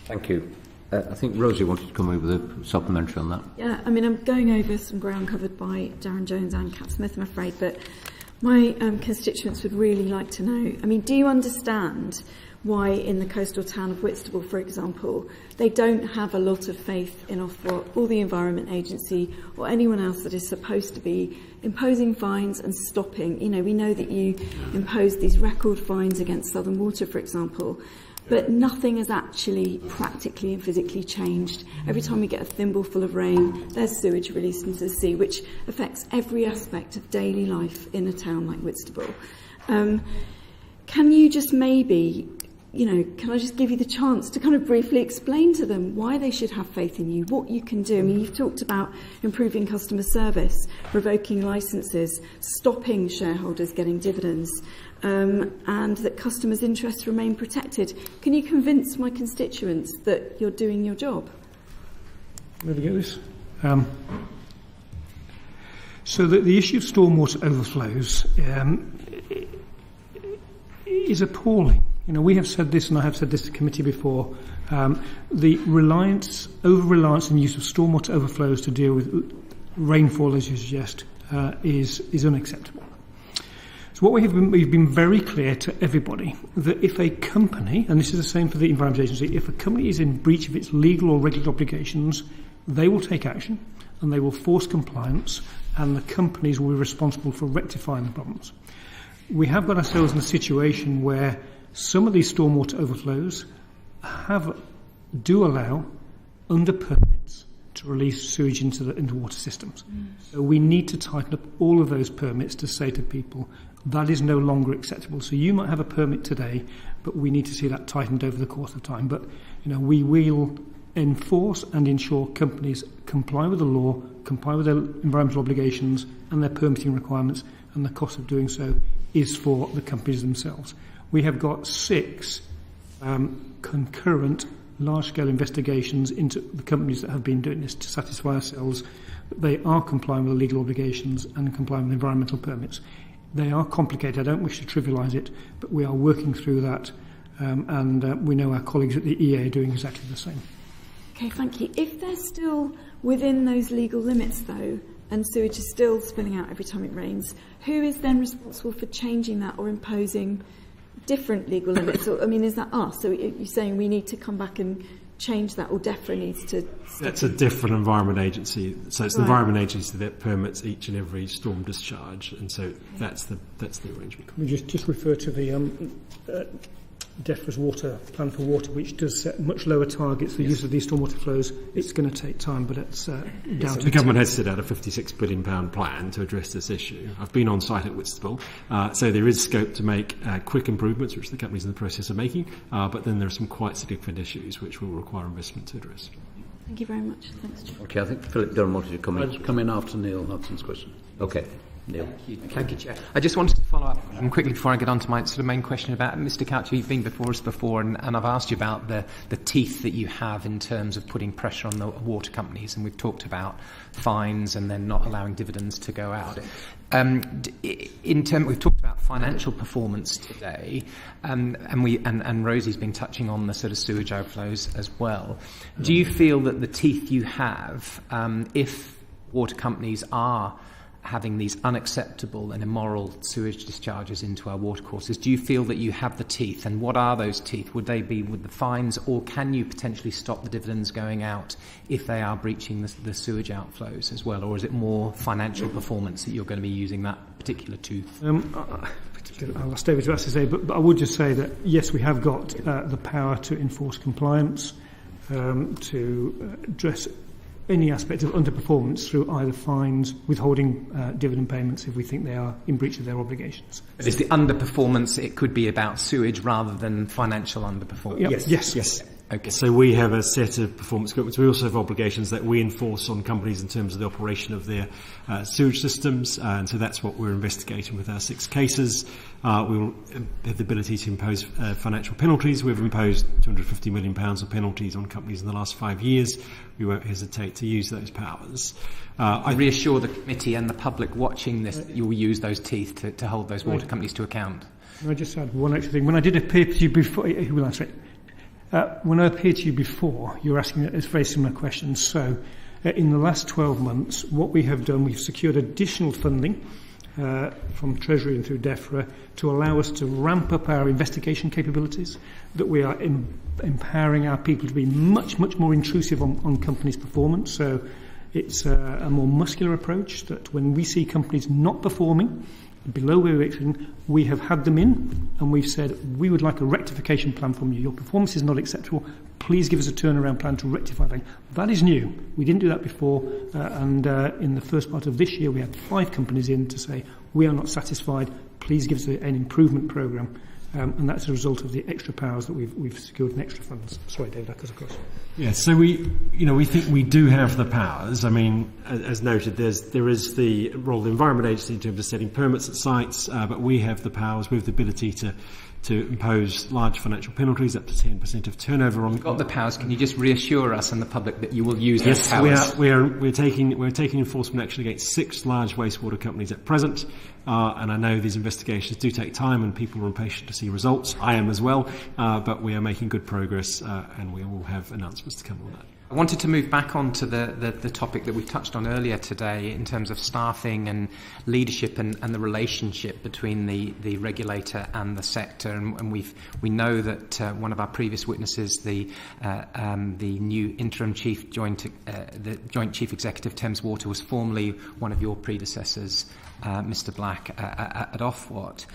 Thank you. I think Rosie wanted to come over with a supplementary on that. Yeah, I mean, I'm going over some ground covered by Darren Jones and Kat Smith, I'm afraid, but my constituents would really like to know, I mean, do you understand why in the coastal town of Whitstable, for example, they don't have a lot of faith in Ofwat or the Environment Agency or anyone else that is supposed to be imposing fines and stopping? You know, we know that you impose these record fines against Southern Water, for example, but nothing has actually practically and physically changed. Every time we get a thimbleful of rain, there's sewage released into the sea, which affects every aspect of daily life in a town like Whitstable. Can you just maybe, you know, can I just give you the chance to kind of briefly explain to them why they should have faith in you, what you can do? I mean, you've talked about improving customer service, revoking licences, stopping shareholders getting dividends, and that customers' interests remain protected. Can you convince my constituents that you're doing your job? Let me get this. So the issue of stormwater overflows is appalling. You know, we have said this, and I have said this to committee before. The over-reliance and use of stormwater overflows to deal with rainfall, as you suggest, is unacceptable. So what we've been very clear to everybody that if a company, and this is the same for the Environment Agency, if a company is in breach of its legal or regulatory obligations, they will take action and they will force compliance, and the companies will be responsible for rectifying the problems. We have got ourselves in a situation where some of these stormwater overflows do allow, under permits, to release sewage into water systems. So we need to tighten up all of those permits to say to people that is no longer acceptable. So you might have a permit today, but we need to see that tightened over the course of time. But you know, we will enforce and ensure companies comply with the law, comply with their environmental obligations and their permitting requirements, and the cost of doing so is for the companies themselves. We have got 6 concurrent large-scale investigations into the companies that have been doing this to satisfy ourselves that they are complying with the legal obligations and complying with environmental permits. They are complicated. I don't wish to trivialise it, but we are working through that, and we know our colleagues at the EA are doing exactly the same. Okay, thank you. If they're still within those legal limits, though, and sewage is still spilling out every time it rains, who is then responsible for changing that or imposing different legal limits? Or, I mean, is that us? So you're saying we need to come back and change that, or DEFRA needs to... That's a different Environment Agency. So it's the Environment Agency that permits each and every storm discharge, and so that's the arrangement. Can we just refer to the DEFRA's water plan for water, which does set much lower targets for the use of these stormwater flows. It's going to take time, but it's down to... The government has set out a £56 billion plan to address this issue. I've been on site at Whitstable, so there is scope to make quick improvements, which the company's in the process of making, but then there are some quite significant issues which will require investment to address. Thank you very much. Thanks, Chair. Okay, I think Philip Durham wanted to come in. I'll just come in after Neil Hudson's question. Okay. Neil. Thank you, Chair. I just wanted to follow up quickly before I get on to my sort of main question about Mr. Couch. You've been before us before, and I've asked you about the teeth that you have in terms of putting pressure on the water companies, and we've talked about fines and then not allowing dividends to go out. We've talked about financial performance today, and Rosie's been touching on the sort of sewage overflows as well. Do you feel that the teeth you have, if water companies are having these unacceptable and immoral sewage discharges into our watercourses. Do you feel that you have the teeth, and what are those teeth? Would they be with the fines, or can you potentially stop the dividends going out if they are breaching the sewage outflows as well, or is it more financial performance that you're going to be using that particular tooth? I'll ask David to say, but I would just say that yes, we have got the power to enforce compliance, to address any aspect of underperformance through either fines, withholding dividend payments if we think they are in breach of their obligations. But is the underperformance, it could be about sewage rather than financial underperformance? Yep. Yes. Okay. So we have a set of performance commitments. We also have obligations that we enforce on companies in terms of the operation of their sewage systems, and so that's what we're investigating with our 6 cases. We will have the ability to impose financial penalties. We've imposed £250 million of penalties on companies in the last 5 years. We won't hesitate to use those powers. I reassure the committee and the public watching this that you will use those teeth to hold those water companies to account. Can I just add one extra thing? When I did appear to you before, who will answer it? When I appeared to you before, you were asking a very similar questions. So, in the last 12 months, what we have done, we've secured additional funding from Treasury and through DEFRA to allow us to ramp up our investigation capabilities, that we are empowering our people to be much more intrusive on companies' performance. So it's a more muscular approach, that when we see companies not performing below where we're expecting, we have had them in and we've said, we would like a rectification plan from you. Your performance is not acceptable. Please give us a turnaround plan to rectify that. That is new. We didn't do that before, and in the first part of this year we had 5 companies in to say, we are not satisfied, please give us an improvement programme. And that's a result of the extra powers that we've secured in extra funds. Sorry, David, I cut across. Yeah, so we think we do have the powers. I mean, as noted, there is the role of the Environment Agency in terms of setting permits at sites, but we have the powers. We have the ability to impose large financial penalties up to 10% of turnover on. You've got the powers. Can you just reassure us and the public that you will use those powers? Yes, we're taking enforcement action against 6 large wastewater companies at present, and I know these investigations do take time and people are impatient to see results. I am as well, but we are making good progress, and we will have announcements to come on that. I wanted to move back on to the topic that we touched on earlier today in terms of staffing and leadership and the relationship between the regulator and the sector. And we know that one of our previous witnesses, the new interim the Joint Chief Executive Thames Water, was formerly one of your predecessors, Mr. Black, at Ofwat.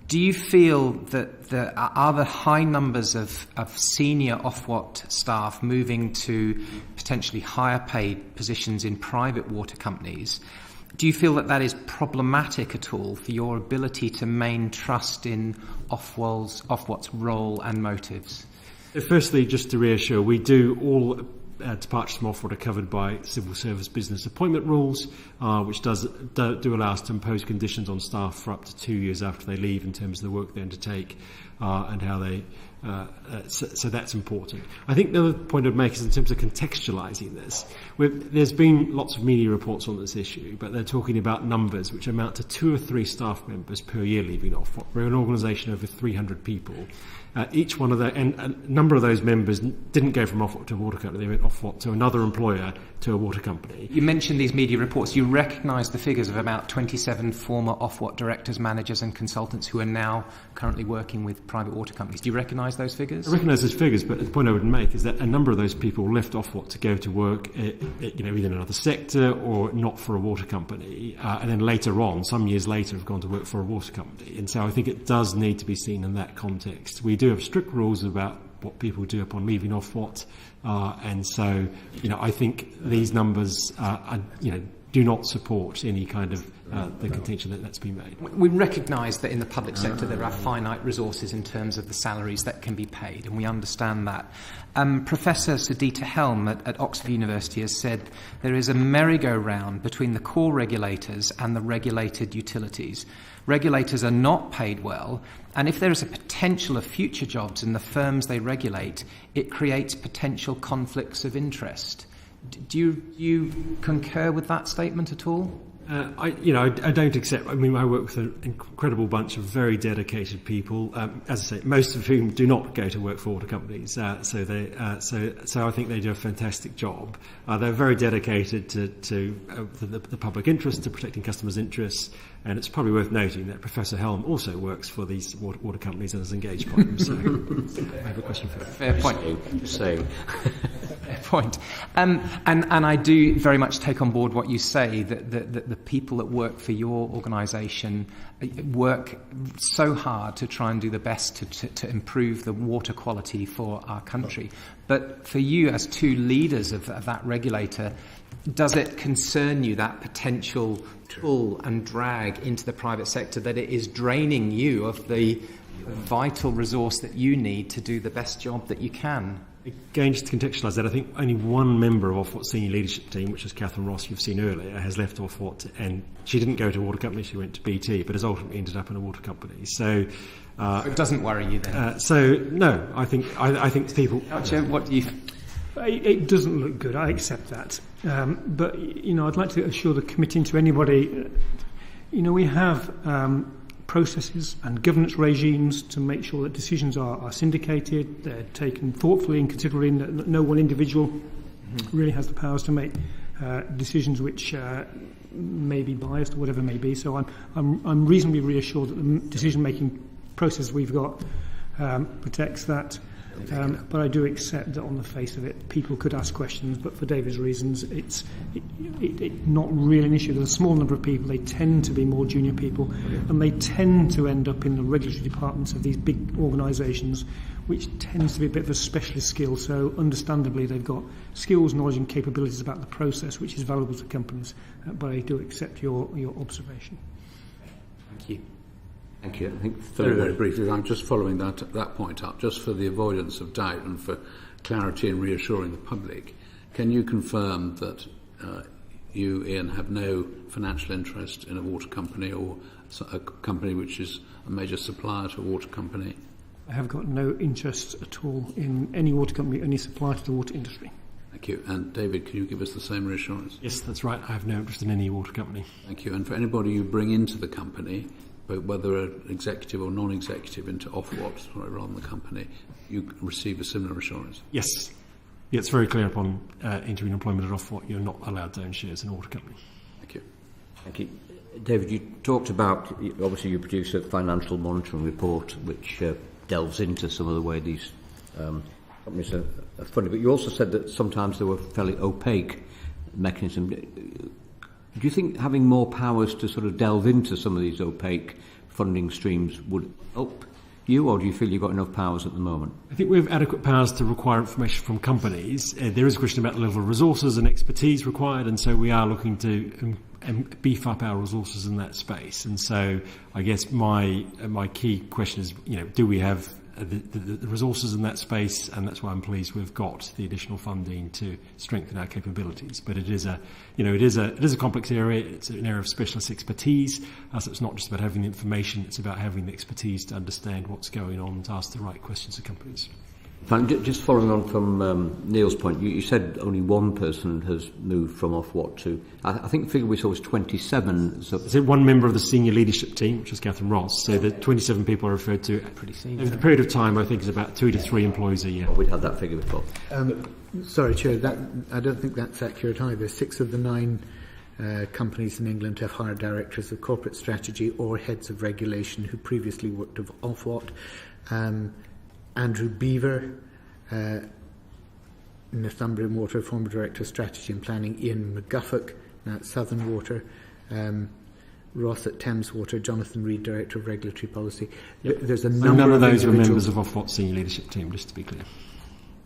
Do you feel that there are the high numbers of senior Ofwat staff moving to potentially higher paid positions in private water companies? Do you feel that is problematic at all for your ability to maintain trust in Ofwat's role and motives? Firstly, just to reassure, we do all departures from Ofwat are covered by civil service business appointment rules, which do allow us to impose conditions on staff for up to 2 years after they leave in terms of the work they undertake and how they. So that's important. I think the other point I'd make is in terms of contextualising this. There's been lots of media reports on this issue, but they're talking about numbers which amount to 2 or 3 staff members per year leaving Ofwat. We're an organisation of over 300 people. Each one of and a number of those members didn't go from Ofwat to a water company. They went Ofwat to another employer to a water company. You mentioned these media reports. You recognise the figures of about 27 former Ofwat directors, managers and consultants who are now currently working with private water companies. Do you recognise those figures? I recognise those figures, but the point I would make is that a number of those people left Ofwat to go to work either in another sector or not for a water company, and then later on, some years later, have gone to work for a water company. And so I think it does need to be seen in that context. We do have strict rules about what people do upon leaving Ofwat, and so I think these numbers do not support any kind of the contention that's been made. We recognise that in the public sector there are finite resources in terms of the salaries that can be paid, and we understand that. Professor Sudita Helm at Oxford University has said there is a merry-go-round between the core regulators and the regulated utilities. Regulators are not paid well, and if there is a potential of future jobs in the firms they regulate, it creates potential conflicts of interest. Do you concur with that statement at all? I don't accept. I mean, I work with an incredible bunch of very dedicated people. As I say, most of whom do not go to work for water companies. So I think they do a fantastic job. They're very dedicated to the public interest, to protecting customers' interests. And it's probably worth noting that Professor Helm also works for these water companies and is engaged by them. So I have a question for you. Fair point. Just saying. Fair point. And I do very much take on board what you say, that the people that work for your organisation work so hard to try and do the best to improve the water quality for our country. But for you, as two leaders of that regulator, does it concern you, that potential pull and drag into the private sector, that it is draining you of the vital resource that you need to do the best job that you can? Again, just to contextualise that, I think only one member of Ofwat's senior leadership team, which is Catherine Ross, you've seen earlier, has left Ofwat, and she didn't go to a water company, she went to BT, but has ultimately ended up in a water company. So it doesn't worry you then? No, I think people... What do you... It doesn't look good, I accept that. But, I'd like to assure the committee and to anybody, we have processes and governance regimes to make sure that decisions are syndicated, they're taken thoughtfully and considering that no one individual really has the powers to make decisions which may be biased or whatever it may be. So I'm reasonably reassured that the decision-making process we've got protects that. But I do accept that on the face of it, people could ask questions, but for David's reasons, it's not really an issue. There's a small number of people, they tend to be more junior people, and they tend to end up in the regulatory departments of these big organisations, which tends to be a bit of a specialist skill. So understandably, they've got skills, knowledge and capabilities about the process, which is valuable to companies. But I do accept your observation. Thank you. Thank you. I think very, very briefly, I'm just following that point up, just for the avoidance of doubt and for clarity and reassuring the public. Can you confirm that you, Ian, have no financial interest in a water company or a company which is a major supplier to a water company? I have got no interest at all in any water company, any supplier to the water industry. Thank you. And David, can you give us the same reassurance? Yes, that's right. I have no interest in any water company. Thank you. And for anybody you bring into the company, whether an executive or non-executive into Ofwat or around the company, you receive a similar assurance? Yes. Yeah, it's very clear upon entering employment at Ofwat, you're not allowed to own shares in a water company. Thank you. Thank you. David, you talked about, obviously you produce a financial monitoring report which delves into some of the way these companies are funded, but you also said that sometimes they were fairly opaque mechanisms. Do you think having more powers to sort of delve into some of these opaque funding streams would help you, or do you feel you've got enough powers at the moment? I think we have adequate powers to require information from companies. There is a question about the level of resources and expertise required, and so we are looking to beef up our resources in that space. And so I guess my key question is, do we have the resources in that space? And that's why I'm pleased we've got the additional funding to strengthen our capabilities. But it is a complex area. It's an area of specialist expertise. So it's not just about having the information; it's about having the expertise to understand what's going on and to ask the right questions of companies. Just following on from Neil's point, you said only one person has moved from Ofwat to... I think the figure we saw was 27. So one member of the senior leadership team, which is Catherine Ross. So the 27 people are referred to. Pretty senior. Over the period of time, I think is about 2 to 3 employees a year. We'd had that figure before. Sorry, Chair, I don't think that's accurate either. 6 of the 9 companies in England have hired directors of corporate strategy or heads of regulation who previously worked with Ofwat. Andrew Beaver, Northumbrian Water, former Director of Strategy and Planning, Ian McGuffock, now at Southern Water, Ross at Thames Water, Jonathan Reid, Director of Regulatory Policy. Yep. There's a number none of those were members of Ofwat's senior leadership team, just to be clear.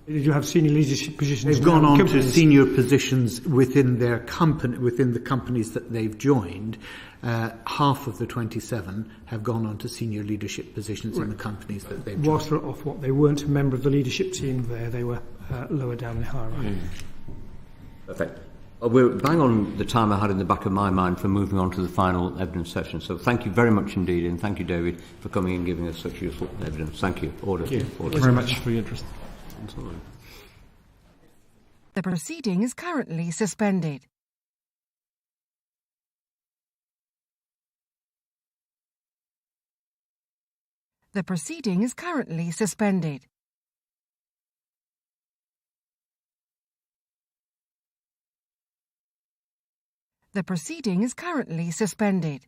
Did you have senior leadership positions? They've gone on to senior positions within their company, within the companies that they've joined. Half of the 27 have gone on to senior leadership positions in the companies that they've joined. Whilst they're off what, they weren't a member of the leadership team there, they were lower down the hierarchy. Perfect. We're bang on the time I had in the back of my mind for moving on to the final evidence session. So thank you very much indeed, and thank you, David, for coming and giving us such useful evidence. Thank you. Order. Thank you very much for your interest. The proceeding is currently suspended. The proceeding is currently suspended. The proceeding is currently suspended.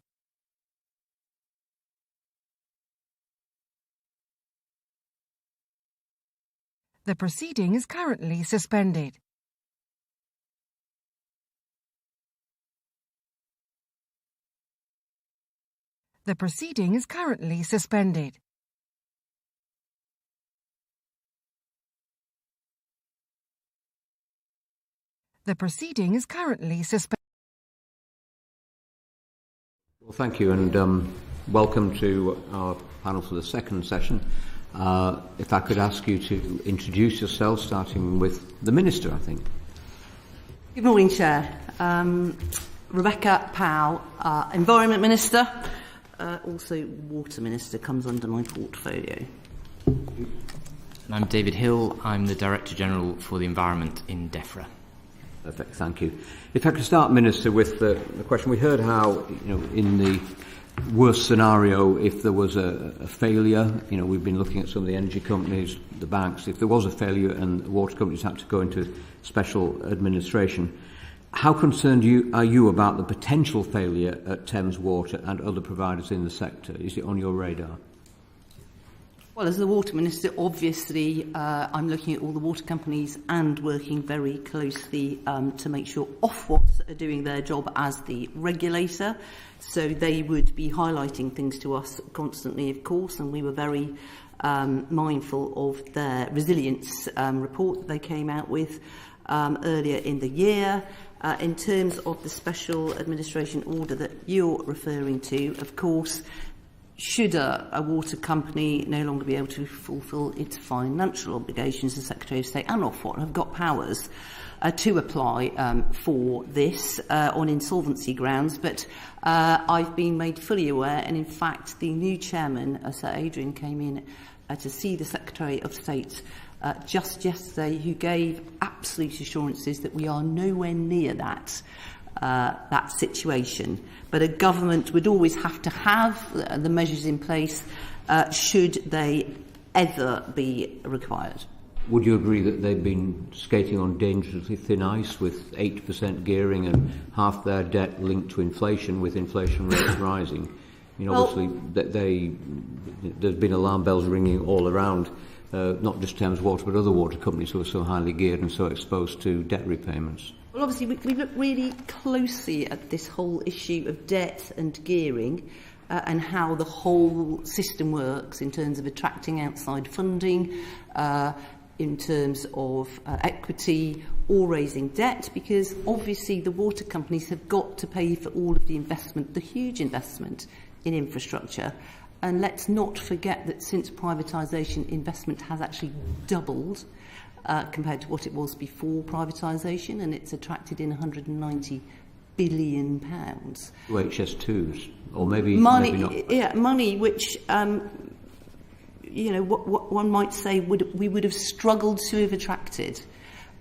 The proceeding is currently suspended. The proceeding is currently suspended. The proceeding is currently suspended. Well, thank you, and welcome to our panel for the second session. If I could ask you to introduce yourself, starting with the Minister, I think. Good morning, Chair. Rebecca Powell, Environment Minister, also Water Minister comes under my portfolio. And I'm David Hill. I'm the Director General for the Environment in DEFRA. Perfect, thank you. If I could start, Minister, with the question. We heard how, in the worst scenario, if there was a failure, we've been looking at some of the energy companies, the banks, if there was a failure and the water companies had to go into special administration, how concerned are you about the potential failure at Thames Water and other providers in the sector? Is it on your radar? Well, as the Water Minister, obviously, I'm looking at all the water companies and working very closely to make sure Ofwat are doing their job as the regulator. So they would be highlighting things to us constantly, of course, and we were very mindful of their resilience report that they came out with earlier in the year. In terms of the special administration order that you're referring to, of course, should a water company no longer be able to fulfil its financial obligations, the Secretary of State and Ofwat have got powers to apply for this on insolvency grounds. But I've been made fully aware, and in fact the new chairman, Sir Adrian, came in to see the Secretary of State just yesterday, who gave absolute assurances that we are nowhere near that situation. But a government would always have to have the measures in place should they ever be required. Would you agree that they've been skating on dangerously thin ice with 8% gearing and half their debt linked to inflation, with inflation rates rising? Obviously, there's been alarm bells ringing all around, not just Thames Water, but other water companies who are so highly geared and so exposed to debt repayments. Well, obviously, we look really closely at this whole issue of debt and gearing and how the whole system works in terms of attracting outside funding, in terms of equity or raising debt, because obviously the water companies have got to pay for all of the investment, the huge investment in infrastructure. And let's not forget that since privatisation, investment has actually doubled compared to what it was before privatisation, and it's attracted in £190 billion. HS2s, or maybe money, maybe not. Yeah, money which, what one might say we would have struggled to have attracted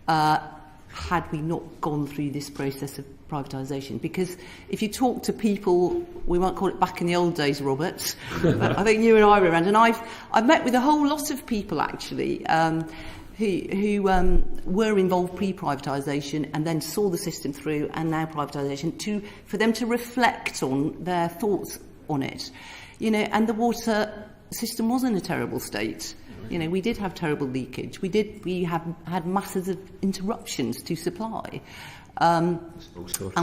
had we not gone through this process of privatisation. Because if you talk to people, we might call it back in the old days, Robert, but I think you and I were around, and I've met with a whole lot of people actually who were involved pre-privatisation and then saw the system through, and now privatisation, for them to reflect on their thoughts on it. And the water system was in a terrible state. We did have terrible leakage. We have had masses of interruptions to supply. And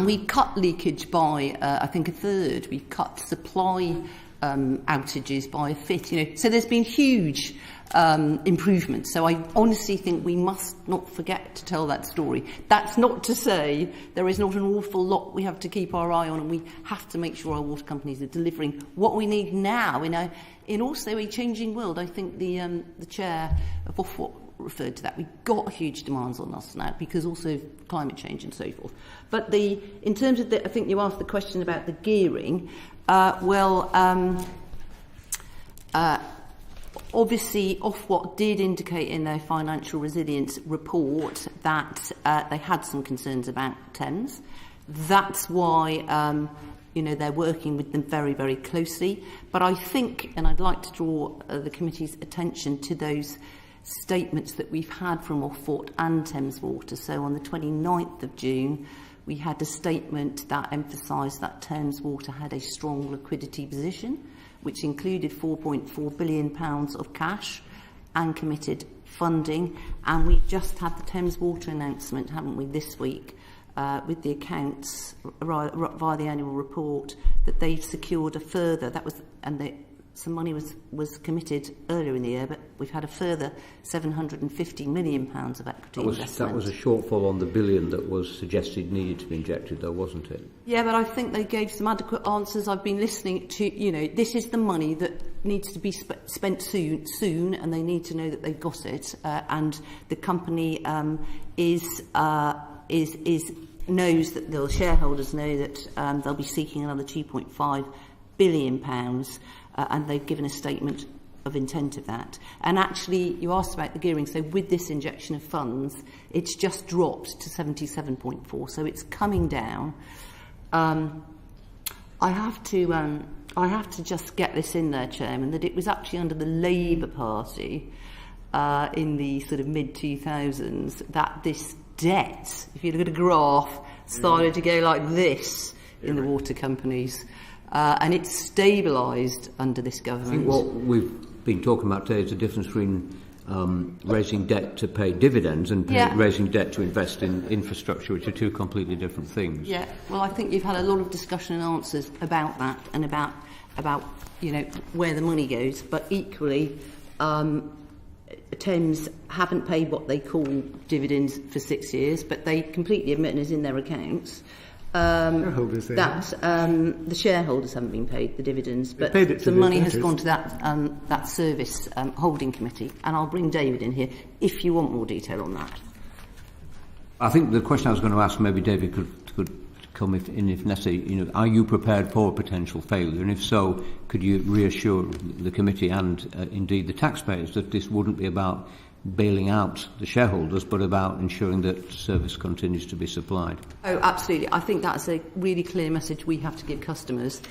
we cut leakage by, I think, a third. We cut supply outages by a fifth. So there's been huge improvements. So I honestly think we must not forget to tell that story. That's not to say there is not an awful lot we have to keep our eye on, and we have to make sure our water companies are delivering what we need now in also a changing world. I think the chair of Ofwat referred to that. We've got huge demands on us now because also of climate change and so forth. But in terms of I think you asked the question about the gearing. Obviously, Ofwat did indicate in their financial resilience report that they had some concerns about Thames. That's why they're working with them very, very closely. But I think, and I'd like to draw the committee's attention to those statements that we've had from Ofwat and Thames Water. So on the 29th of June, we had a statement that emphasised that Thames Water had a strong liquidity position, which included £4.4 billion of cash and committed funding. And we've just had the Thames Water announcement, haven't we, this week, with the accounts via the annual report, that they've secured a further, some money was committed earlier in the year, but we've had a further £750 million of equity investment. That was a shortfall on the billion that was suggested needed to be injected, though, wasn't it? Yeah, but I think they gave some adequate answers. I've been listening to, this is the money that needs to be spent soon, and they need to know that they've got it. And the company knows that the shareholders know that they'll be seeking another £2.5 billion. And they've given a statement of intent of that. And actually, you asked about the gearing. So with this injection of funds, it's just dropped to 77.4. So it's coming down. I have to just get this in there, Chairman, that it was actually under the Labour Party in the sort of mid-2000s that this debt, if you look at a graph, started to go like this in the water companies. And it's stabilised under this government. I think what we've been talking about today is the difference between raising debt to pay dividends and raising debt to invest in infrastructure, which are two completely different things. Yeah, well, I think you've had a lot of discussion and answers about that and about where the money goes. But equally, Thames haven't paid what they call dividends for 6 years, but they completely admit, and is in their accounts, that the shareholders haven't been paid the dividends, but the money has gone to that service holding committee. And I'll bring David in here if you want more detail on that. I think the question I was going to ask, maybe David could come in if necessary. Are you prepared for a potential failure? And if so, could you reassure the committee and indeed the taxpayers that this wouldn't be about bailing out the shareholders, but about ensuring that service continues to be supplied? Oh, absolutely. I think that's a really clear message we have to give customers.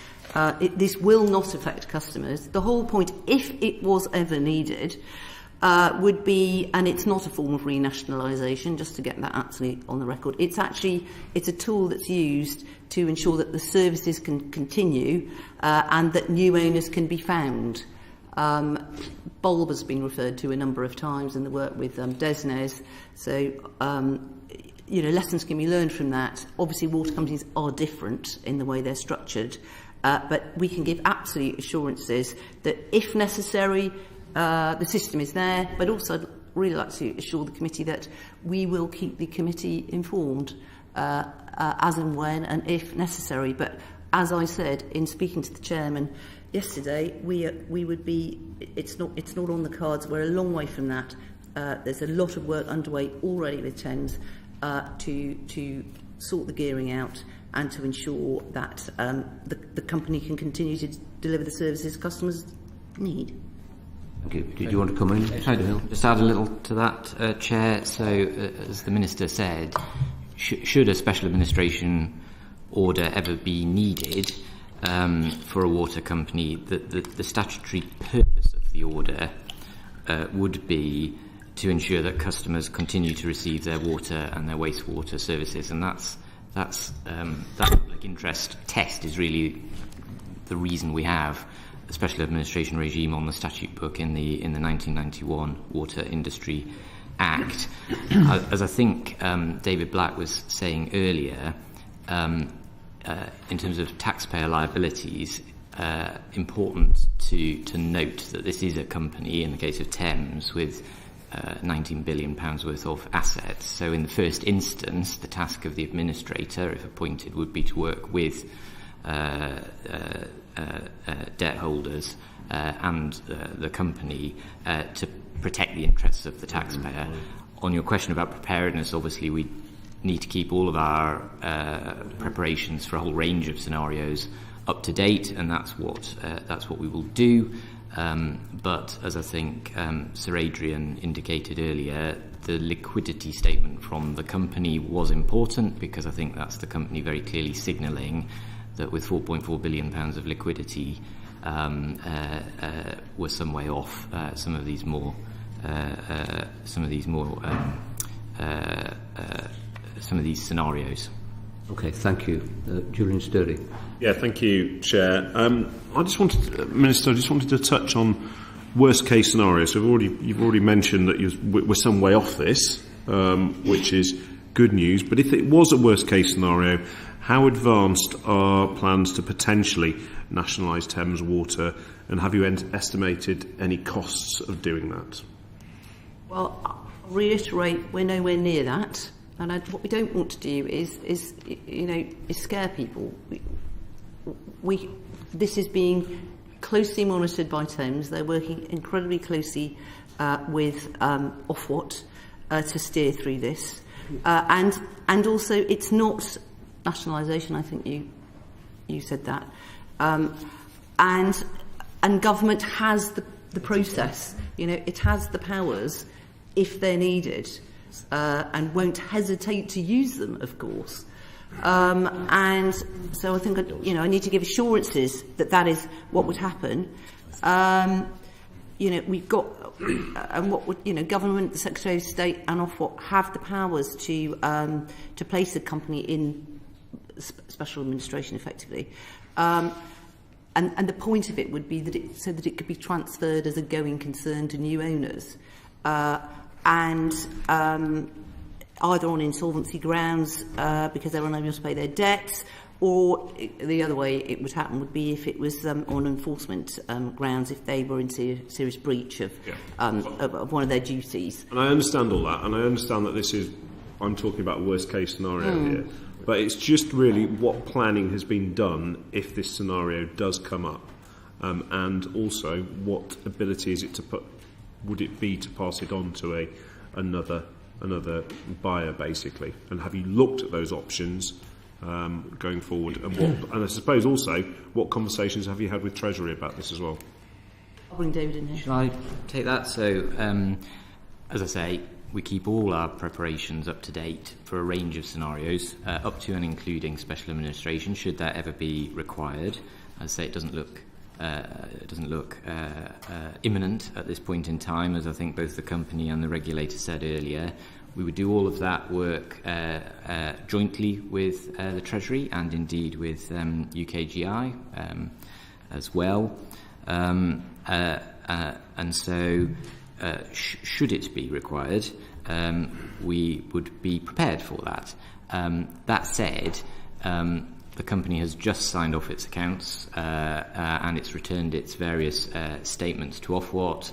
This will not affect customers. The whole point, if it was ever needed, would be, and it's not a form of renationalisation, just to get that absolutely on the record, it's a tool that's used to ensure that the services can continue and that new owners can be found. Bulb has been referred to a number of times in the work with Desnes. So, lessons can be learned from that. Obviously, water companies are different in the way they're structured, but we can give absolute assurances that, if necessary, the system is there. But also, I'd really like to assure the committee that we will keep the committee informed as and when and if necessary. But as I said in speaking to the chairman yesterday, we would be. It's not on the cards. We're a long way from that. There's a lot of work underway already with Thames to sort the gearing out and to ensure that the company can continue to deliver the services customers need. Thank you. Did you want to come in? Just add a little to that, Chair. So, as the Minister said, should a special administration order ever be needed for a water company, the statutory purpose of the order would be to ensure that customers continue to receive their water and their wastewater services, and that public interest test is really the reason we have a special administration regime on the statute book in the 1991 Water Industry Act. As I think David Black was saying earlier, in terms of taxpayer liabilities, important to note that this is a company, in the case of Thames, with £19 billion worth of assets. So in the first instance, the task of the administrator, if appointed, would be to work with debt holders and the company to protect the interests of the taxpayer. On your question about preparedness, obviously we need to keep all of our preparations for a whole range of scenarios up to date, and that's what we will do. But as I think Sir Adrian indicated earlier, the liquidity statement from the company was important, because I think that's the company very clearly signalling that with £4.4 billion of liquidity were some way off some of these more scenarios. Okay, thank you. Julian Sturdy. Yeah, thank you, Chair. Minister, I just wanted to touch on worst case scenarios. So you've already mentioned that we're some way off this, which is good news. But if it was a worst case scenario, how advanced are plans to potentially nationalise Thames Water, and have you estimated any costs of doing that? Well, I'll reiterate, we're nowhere near that. And what we don't want to do is scare people. This is being closely monitored by Thames. They're working incredibly closely with Ofwat to steer through this. And also, it's not nationalisation. I think you said that. And government has the process. It has the powers if they're needed. And won't hesitate to use them, of course. And so I think, I need to give assurances that is what would happen. We've got, and what would, government, the Secretary of State and Ofwat have the powers to place a company in special administration, effectively. And the point of it would be that so that it could be transferred as a going concern to new owners. And either on insolvency grounds because they were unable to pay their debts, or the other way it would happen would be if it was on enforcement grounds, if they were in serious breach of one of their duties. And I understand all that, and I understand that I'm talking about a worst case scenario here, but it's just really what planning has been done if this scenario does come up, and also what ability is it would it be to pass it on to another buyer, basically? And have you looked at those options going forward? And I suppose also, what conversations have you had with Treasury about this as well? I'll bring David in here. Shall I take that? So, as I say, we keep all our preparations up to date for a range of scenarios, up to and including special administration, should that ever be required. As I say, it doesn't look imminent at this point in time, as I think both the company and the regulator said earlier. We would do all of that work jointly with the Treasury and indeed with UKGI as well. And so, should it be required, we would be prepared for that. That said, the company has just signed off its accounts and it's returned its various statements to Ofwat,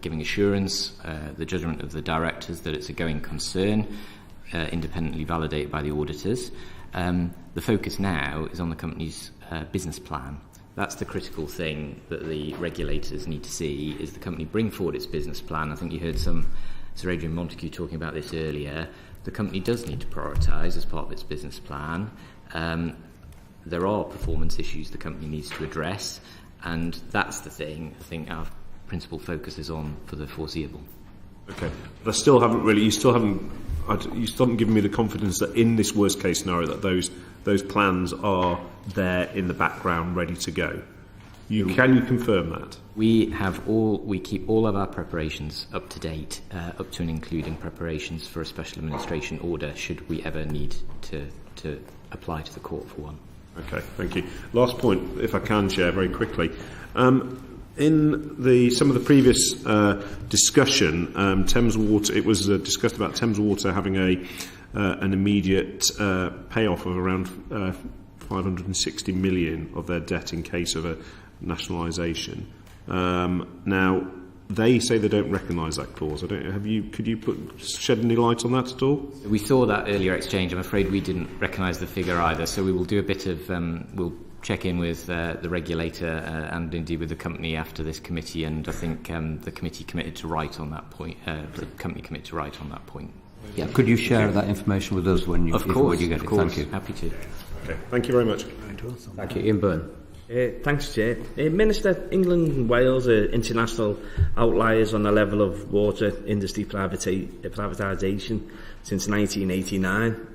giving assurance, the judgment of the directors that it's a going concern, independently validated by the auditors. The focus now is on the company's business plan. That's the critical thing that the regulators need to see, is the company bring forward its business plan. I think you heard Sir Adrian Montague talking about this earlier. The company does need to prioritise as part of its business plan. There are performance issues the company needs to address, and that's the thing I think our principal focus is on for the foreseeable. Okay, but you still haven't given me the confidence that in this worst case scenario that those plans are there in the background ready to go. Can you confirm that? We keep all of our preparations up to date, up to and including preparations for a special administration order should we ever need to apply to the court for one. Okay, thank you. Last point, if I can, Chair, very quickly. In some of the previous discussion, Thames Water, it was discussed about Thames Water having an immediate payoff of around 560 million of their debt in case of a nationalisation. Now, they say they don't recognise that clause. Could you shed any light on that at all? We saw that earlier exchange. I'm afraid we didn't recognise the figure either. So we will do a bit of we'll check in with the regulator and indeed with the company after this committee. And I think the committee committed to write on that point. The company committed to write on that point. Yeah. Could you share that information with us when you get it? Thank you. Happy to. Okay. Thank you very much. Thank you, Ian Byrne. Thanks, Chair. Minister, England and Wales are international outliers on the level of water industry privatisation since 1989.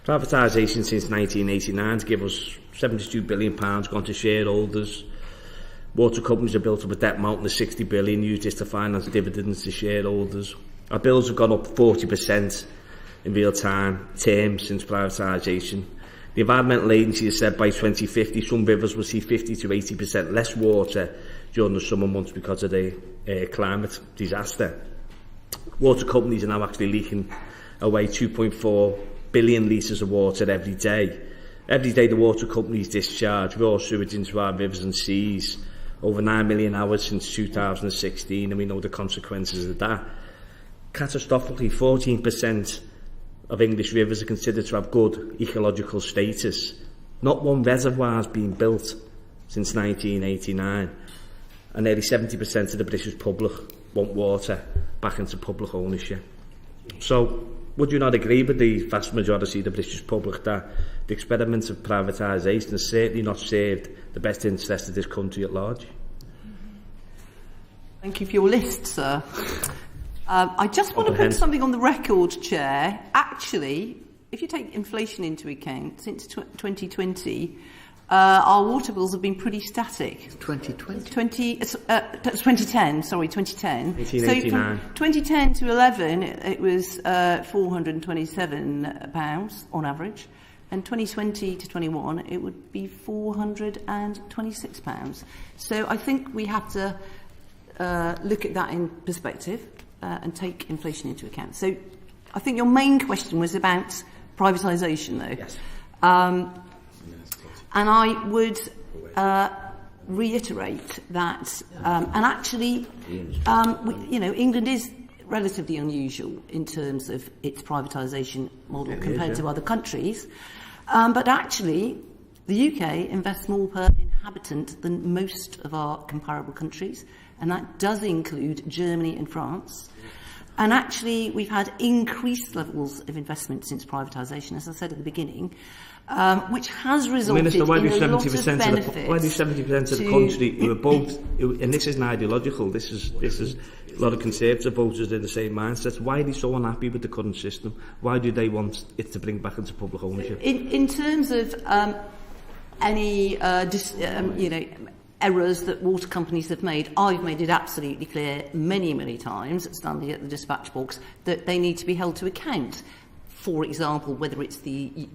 Privatisation since 1989 to give us £72 billion gone to shareholders. Water companies have built up a debt mountain of 60 billion, used this to finance dividends to shareholders. Our bills have gone up 40% in real time terms since privatisation. The Environmental Agency has said by 2050 some rivers will see 50 to 80% less water during the summer months because of the climate disaster. Water companies are now actually leaking away 2.4 billion litres of water every day. Every day the water companies discharge raw sewage into our rivers and seas, over 9 million hours since 2016, and we know the consequences of that. Catastrophically, 14% of English rivers are considered to have good ecological status. Not one reservoir has been built since 1989, and nearly 70% of the British public want water back into public ownership. So, would you not agree with the vast majority of the British public that the experiment of privatisation has certainly not served the best interest of this country at large? Thank you for your list, sir. I just want to put something on the record, Chair. Actually, if you take inflation into account, since 2020, our water bills have been pretty static. 2020? 2010, sorry, 2010. 1989. So from 2010 to 11, it was £427 on average. And 2020 to 21, it would be £426. So I think we have to look at that in perspective and take inflation into account. So I think your main question was about privatisation, though. Yes. And I would reiterate that, and actually, England is relatively unusual in terms of its privatisation model compared to other countries. But actually, the UK invests more per inhabitant than most of our comparable countries, and that does include Germany and France. And actually, we've had increased levels of investment since privatisation, as I said at the beginning, which has resulted Minister, why in do a lot of benefits. Why do 70% of the country who are both, and this isn't ideological, this is a lot of Conservative voters in the same mindset. Why are they so unhappy with the current system? Why do they want it to bring back into public ownership? In terms of any errors that water companies have made, I've made it absolutely clear many, many times, standing at the dispatch box, that they need to be held to account. For example, whether it's the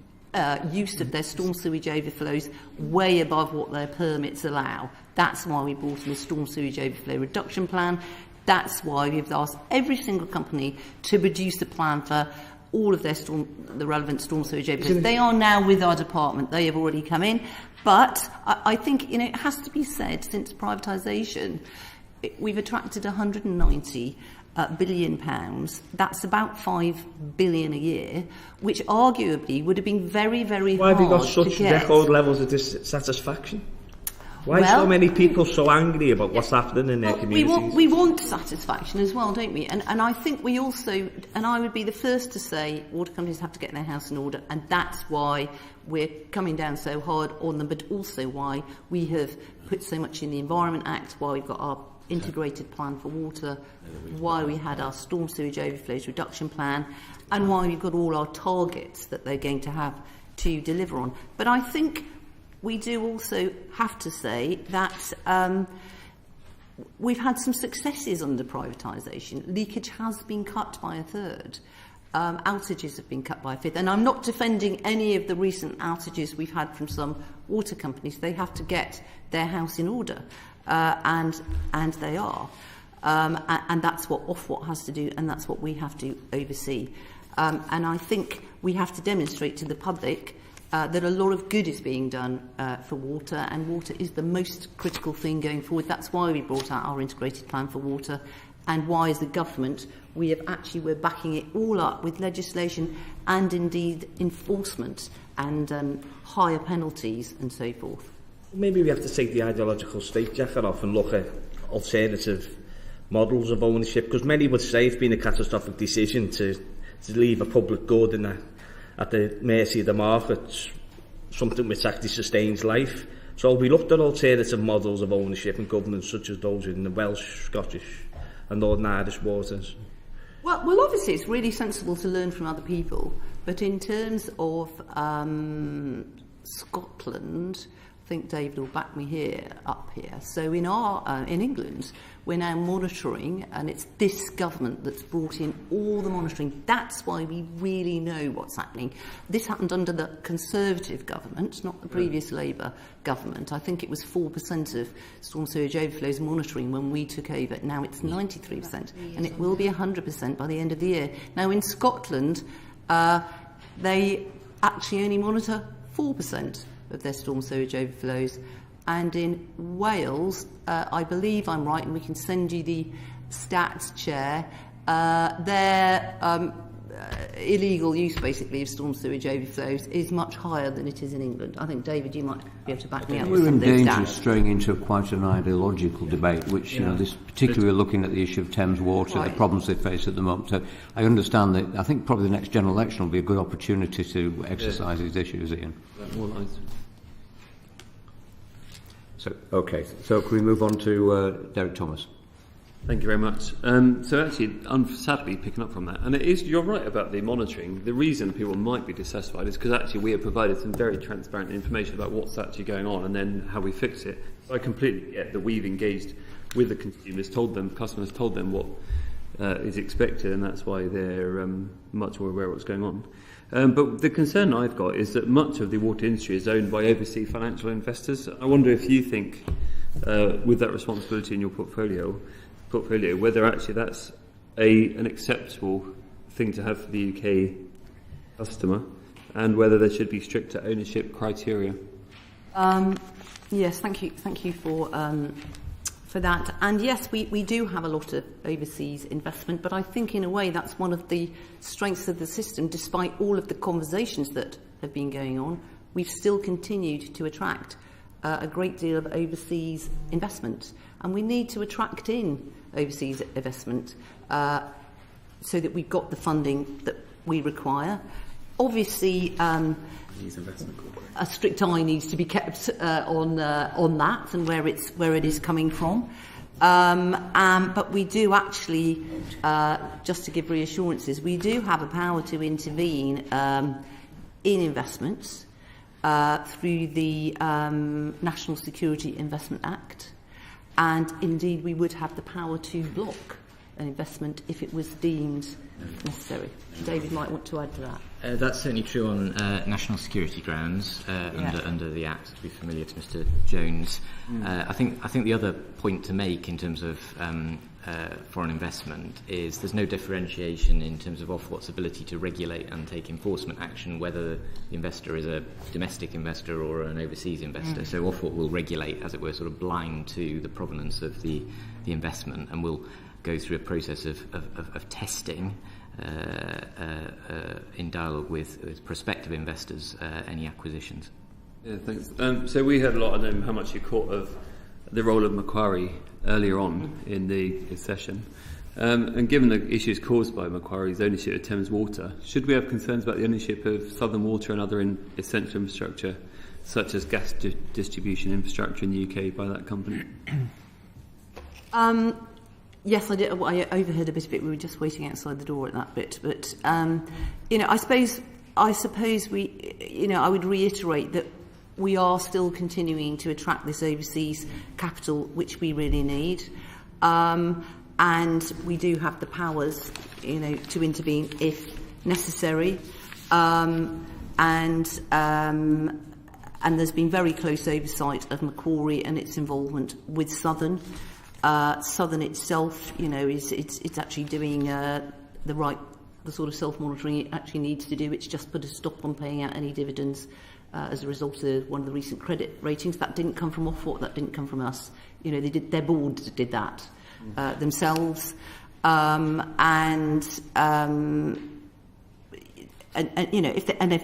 use of their storm sewage overflows way above what their permits allow. That's why we brought in a storm sewage overflow reduction plan. That's why we've asked every single company to produce a plan for all of the relevant storm sewage overflows. They are now with our department. They have already come in. But I think it has to be said, since privatisation, we've attracted £190 billion. That's about £5 billion a year, which arguably would have been very, very hard to get. Why have you got such record levels of dissatisfaction? Why are so many people so angry about what's happening in their communities? We want satisfaction as well, don't we? And I think we also, and I would be the first to say, water companies have to get their house in order, and that's why we're coming down so hard on them, but also why we have put so much in the Environment Act, why we've got our integrated plan for water, why we had our storm sewage overflows reduction plan, and why we've got all our targets that they're going to have to deliver on. But I think we do also have to say that we've had some successes under privatisation. Leakage has been cut by a third. Outages have been cut by a fifth. And I'm not defending any of the recent outages we've had from some water companies. They have to get their house in order. And they are. And that's what Ofwat has to do, and that's what we have to oversee. And I think we have to demonstrate to the public that a lot of good is being done for water, and water is the most critical thing going forward. That's why we brought out our integrated plan for water, and why, as the government, we're backing it all up with legislation and indeed enforcement and higher penalties and so forth. Maybe we have to take the ideological straitjacket off and look at alternative models of ownership, because many would say it's been a catastrophic decision to leave a public good at the mercy of the market, something which actually sustains life. So we looked at alternative models of ownership and governance, such as those in the Welsh, Scottish and Northern Irish waters. Well, obviously it's really sensible to learn from other people. But in terms of Scotland, I think David will back me up here. So in England, we're now monitoring, and it's this government that's brought in all the monitoring. That's why we really know what's happening. This happened under the Conservative government, not the previous Labour government. I think it was 4% of storm sewage overflows monitoring when we took over. Now it's 93%, and it will be 100% by the end of the year. Now in Scotland, they actually only monitor 4% of their storm sewage overflows. And in Wales, I believe I'm right, and we can send you the stats, Chair, their illegal use, basically, of storm sewage overflows is much higher than it is in England. I think, David, you might be able to back me up with We're some in of those danger stats. of straying into quite an ideological debate, which, you know, this particularly looking at the issue of Thames Water, the problems they face at the moment. So I understand that. I think probably the next general election will be a good opportunity to exercise these issues, Ian. So, okay. So can we move on to Derek Thomas? Thank you very much. So actually, sadly, picking up from that, and you're right about the monitoring. The reason people might be dissatisfied is because actually we have provided some very transparent information about what's actually going on and then how we fix it. So I completely get that we've engaged with the consumers, customers told them what is expected, and that's why they're much more aware of what's going on. But the concern I've got is that much of the water industry is owned by overseas financial investors. I wonder if you think, with that responsibility in your portfolio, whether actually that's an acceptable thing to have for the UK customer, and whether there should be stricter ownership criteria. Yes, thank you for that. And yes, we do have a lot of overseas investment, but I think in a way that's one of the strengths of the system. Despite all of the conversations that have been going on, we've still continued to attract a great deal of overseas investment, and we need to attract in overseas investment so that we've got the funding that we require. Obviously, a strict eye needs to be kept on that and where it is coming from. But we do actually, just to give reassurances, we do have a power to intervene in investments through the National Security Investment Act, and indeed we would have the power to block an investment if it was deemed necessary. David might want to add to that. That's certainly true on national security grounds under the Act, to be familiar to Mr. Jones. I think the other point to make in terms of foreign investment is there's no differentiation in terms of Ofwat's ability to regulate and take enforcement action, whether the investor is a domestic investor or an overseas investor. So Ofwat will regulate, as it were, sort of blind to the provenance of the investment, and will go through a process of testing in dialogue with prospective investors any acquisitions. Yeah, thanks. So we heard a lot, I don't know how much you caught of the role of Macquarie earlier on in the session. And given the issues caused by Macquarie's ownership of Thames Water, should we have concerns about the ownership of Southern Water and other essential infrastructure, such as gas distribution infrastructure in the UK, by that company? Yes, I did. I overheard a bit of it. We were just waiting outside the door at that bit. But I suppose we, I would reiterate that we are still continuing to attract this overseas capital, which we really need, and we do have the powers, to intervene if necessary, and there's been very close oversight of Macquarie and its involvement with Southern. Southern itself, it's actually doing the sort of self-monitoring it actually needs to do. It's just put a stop on paying out any dividends as a result of one of the recent credit ratings. That didn't come from Ofwat, that didn't come from us. Their board did that themselves. If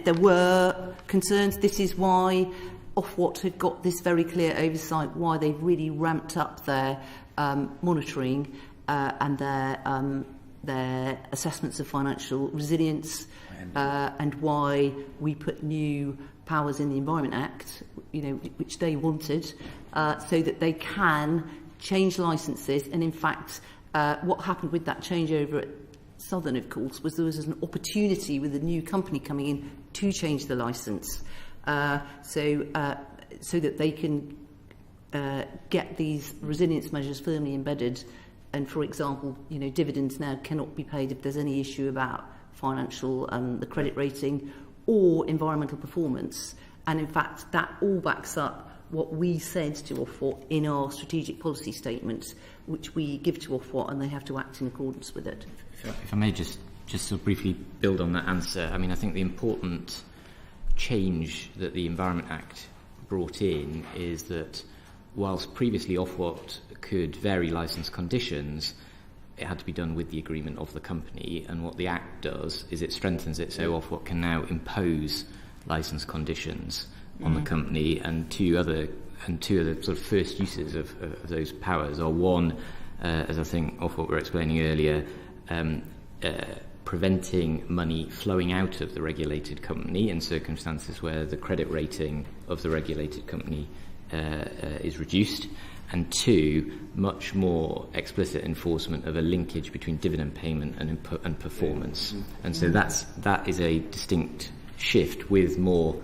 there were concerns, this is why Ofwat had got this very clear oversight, why they've really ramped up their monitoring and their assessments of financial resilience, and why we put new powers in the Environment Act, which they wanted, so that they can change licences. And in fact, what happened with that changeover at Southern, of course, was there was an opportunity with a new company coming in to change the licence, so that they can get these resilience measures firmly embedded. And, for example, dividends now cannot be paid if there's any issue about financial, the credit rating or environmental performance. And, in fact, that all backs up what we said to Ofwat in our strategic policy statement, which we give to Ofwat, and they have to act in accordance with it. If I may just sort of briefly build on that answer, I mean, I think the important change that the Environment Act brought in is that whilst previously Ofwat could vary licence conditions, it had to be done with the agreement of the company, and what the Act does is it strengthens it so Ofwat can now impose licence conditions on the company, and two other sort of first uses of those powers are, one, as I think Ofwat were explaining earlier, preventing money flowing out of the regulated company in circumstances where the credit rating of the regulated company is reduced, and two, much more explicit enforcement of a linkage between dividend payment and performance. And so that is a distinct shift with more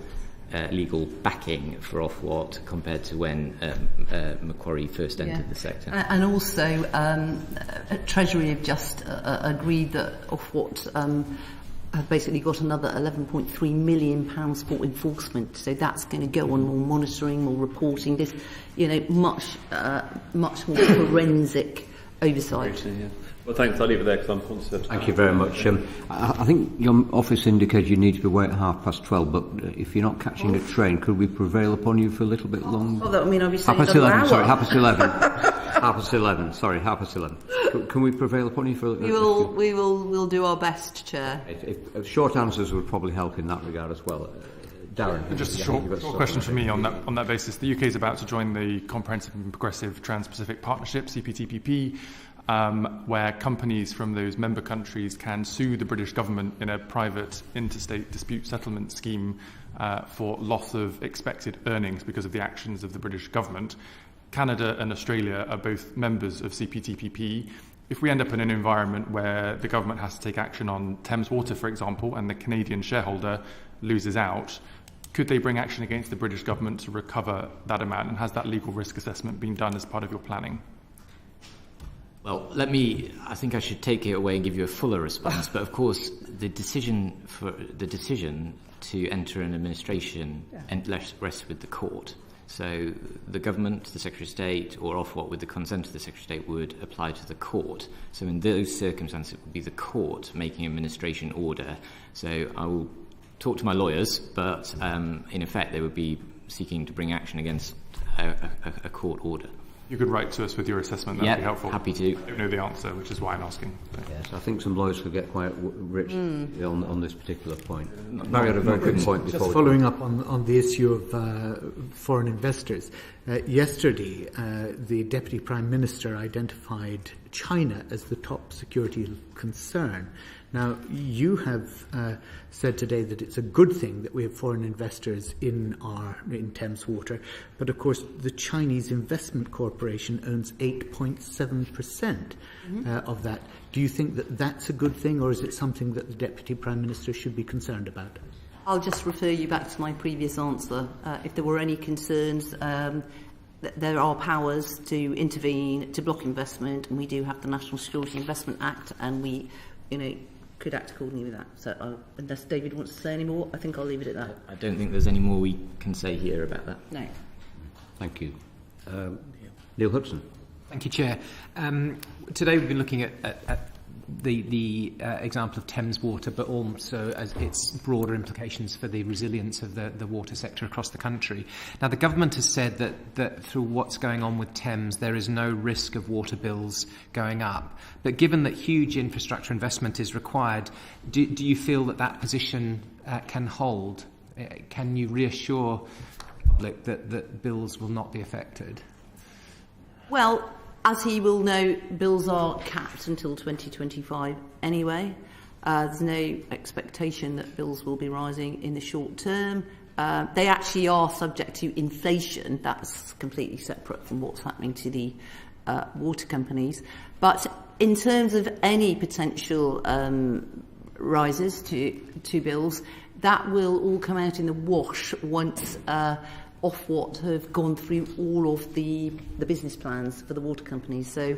legal backing for Ofwat compared to when Macquarie first entered the sector. And also, Treasury have just agreed that Ofwat have basically got another £11.3 million for enforcement. So that's going to go on more monitoring, more reporting. This, much more forensic oversight. Well, thanks. I'll leave it there because I'm conscious of time. Thank you very much. I think your office indicated you need to be away at 12:30, but if you're not catching a train, could we prevail upon you for a little bit longer? Oh, that would mean I'll be saying 11. Sorry, 11. Sorry, 11. Can we prevail upon you for? We'll do our best, Chair. If short answers would probably help in that regard as well. Darren, just a short question from me on that basis. The UK is about to join the Comprehensive and Progressive Trans-Pacific Partnership (CPTPP). Where companies from those member countries can sue the British government in a private interstate dispute settlement scheme for loss of expected earnings because of the actions of the British government. Canada and Australia are both members of CPTPP. If we end up in an environment where the government has to take action on Thames Water, for example, and the Canadian shareholder loses out, could they bring action against the British government to recover that amount? And has that legal risk assessment been done as part of your planning? Well, I think I should take it away and give you a fuller response. But of course, the decision to enter an administration rests with the court. So the government, the Secretary of State, or Ofwat with the consent of the Secretary of State would apply to the court. So in those circumstances, it would be the court making an administration order. So I will talk to my lawyers, but in effect, they would be seeking to bring action against a court order. You could write to us with your assessment, that would be helpful. Happy to. I don't know the answer, which is why I'm asking. Yes, I think some lawyers could get quite rich on this particular point. Barry had a very good point before. Just following up on the issue of foreign investors. Yesterday, the Deputy Prime Minister identified China as the top security concern. Now, you have said today that it's a good thing that we have foreign investors in Thames Water, but of course the Chinese Investment Corporation owns 8.7% of that. Do you think that that's a good thing, or is it something that the Deputy Prime Minister should be concerned about? I'll just refer you back to my previous answer. If there were any concerns, there are powers to intervene, to block investment, and we do have the National Security Investment Act, and we, could act accordingly with that. So unless David wants to say any more, I think I'll leave it at that. I don't think there's any more we can say here about that. No. Thank you. Neil Hudson. Thank you, Chair. Today we've been looking at the example of Thames Water, but also as its broader implications for the resilience of the water sector across the country. Now, the government has said that through what's going on with Thames, there is no risk of water bills going up. But given that huge infrastructure investment is required, do you feel that position can hold? Can you reassure the public that bills will not be affected? Well, as he will know, bills are capped until 2025 anyway. There's no expectation that bills will be rising in the short term. They actually are subject to inflation. That's completely separate from what's happening to the water companies. But in terms of any potential rises to bills, that will all come out in the wash once Ofwat have gone through all of the business plans for the water companies. So,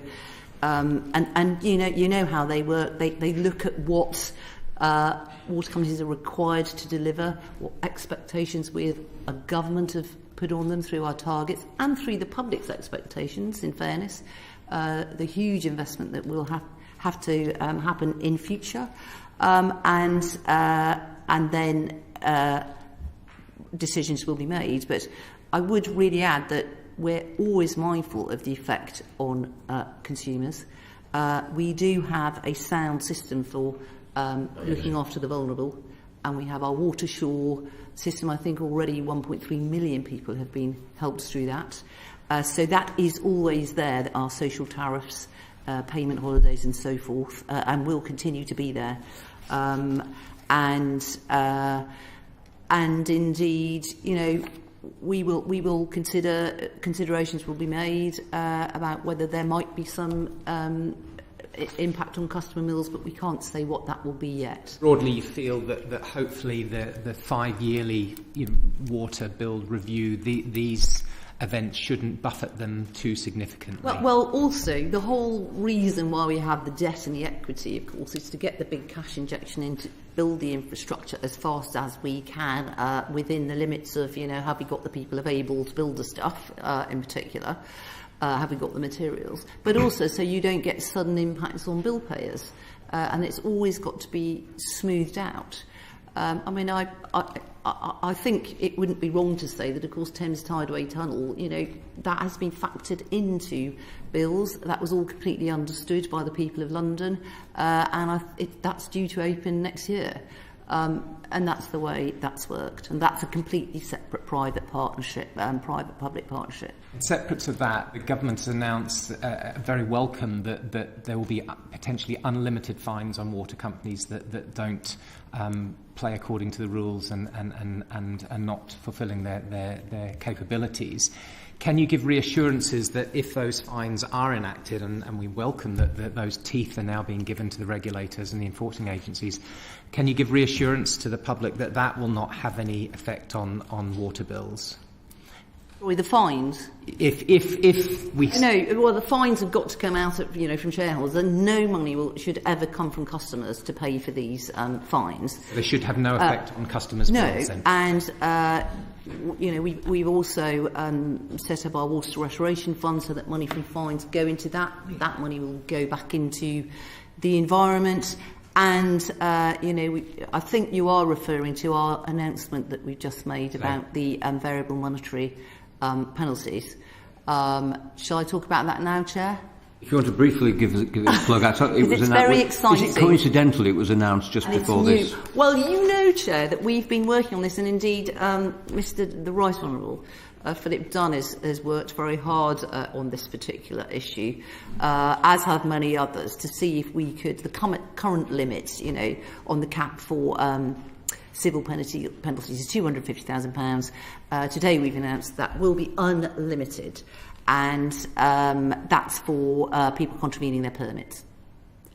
and you know how they work. They look at what water companies are required to deliver, what expectations we as a government have put on them through our targets and through the public's expectations, in fairness, the huge investment that will have to happen in future, and then decisions will be made. But I would really add that we're always mindful of the effect on consumers. We do have a sound system for looking after the vulnerable, and we have our Water Shore system. I think already 1.3 million people have been helped through that. So that is always there, our social tariffs, payment holidays and so forth, and will continue to be there. And indeed, you know, we will considerations will be made about whether there might be some impact on customer bills, but we can't say what that will be yet. Broadly, you feel that hopefully the 5-yearly water bill review, these events shouldn't buffet them too significantly. Well, also, the whole reason why we have the debt and the equity, of course, is to get the big cash injection in to build the infrastructure as fast as we can, within the limits of, you know, have we got the people available to build the stuff, in particular, have we got the materials, but also so you don't get sudden impacts on bill payers, and it's always got to be smoothed out. I mean, I think it wouldn't be wrong to say that, of course, Thames Tideway Tunnel, you know, that has been factored into bills. That was all completely understood by the people of London, and that's due to open next year. And that's the way that's worked. And that's a completely separate private partnership, private-public partnership. Separate to that, the government has announced very welcome that there will be potentially unlimited fines on water companies that don't play according to the rules and not fulfilling their capabilities. Can you give reassurances that if those fines are enacted, and we welcome that those teeth are now being given to the regulators and the enforcing agencies, can you give reassurance to the public that that will not have any effect on water bills? With the fines? If we... No, well, the fines have got to come out of, you know, from shareholders, and no money should ever come from customers to pay for these fines. They should have no effect on customers' bills, then? And you know, we've also set up our water restoration fund so that money from fines go into that. That money will go back into the environment. And, you know, I think you are referring to our announcement that we've just made about the variable monetary penalties. Shall I talk about that now, Chair? If you want to briefly give it a plug, I thought it's very exciting. Is it coincidental it was announced just before this? Well, you know, Chair, that we've been working on this, and indeed, the Right Honourable Philip Dunn has worked very hard on this particular issue, as have many others, to see if we could, the current limits, you know, on the cap for civil penalties is £250,000. Today we've announced that will be unlimited, and that's for people contravening their permits,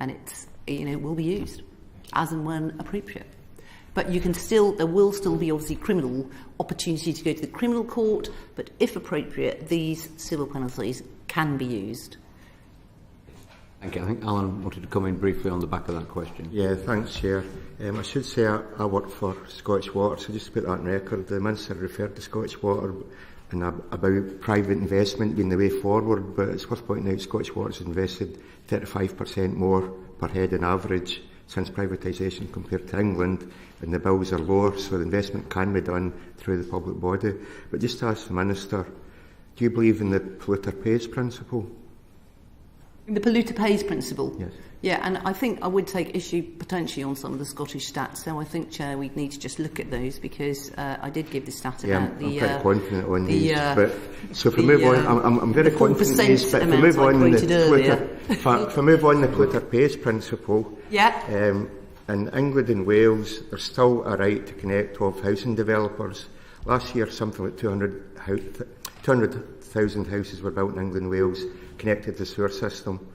and it's, you know, will be used as and when appropriate. But you can there will still be obviously criminal opportunity to go to the criminal court, but if appropriate, these civil penalties can be used. Thank you. I think Alan wanted to come in briefly on the back of that question. Yeah, thanks, Chair. I should say I work for Scottish Water, so just to put that on record, the Minister referred to Scottish Water and about private investment being the way forward, but it's worth pointing out Scottish Water has invested 35% more per head on average since privatisation compared to England, and the bills are lower, so the investment can be done through the public body. But just to ask the Minister, do you believe in the polluter pays principle? The polluter pays principle? Yes. Yeah, and I think I would take issue potentially on some of the Scottish stats, so I think, Chair, we'd need to just look at those, because I did give the stat about I'm the... pretty confident on these, but so if we move on, I'm very confident in these, but if we move on the polluter pays principle, in England and Wales, there's still a right to connect off housing developers. Last year, something like 200,000 houses were built in England and Wales. connected to the sewer system.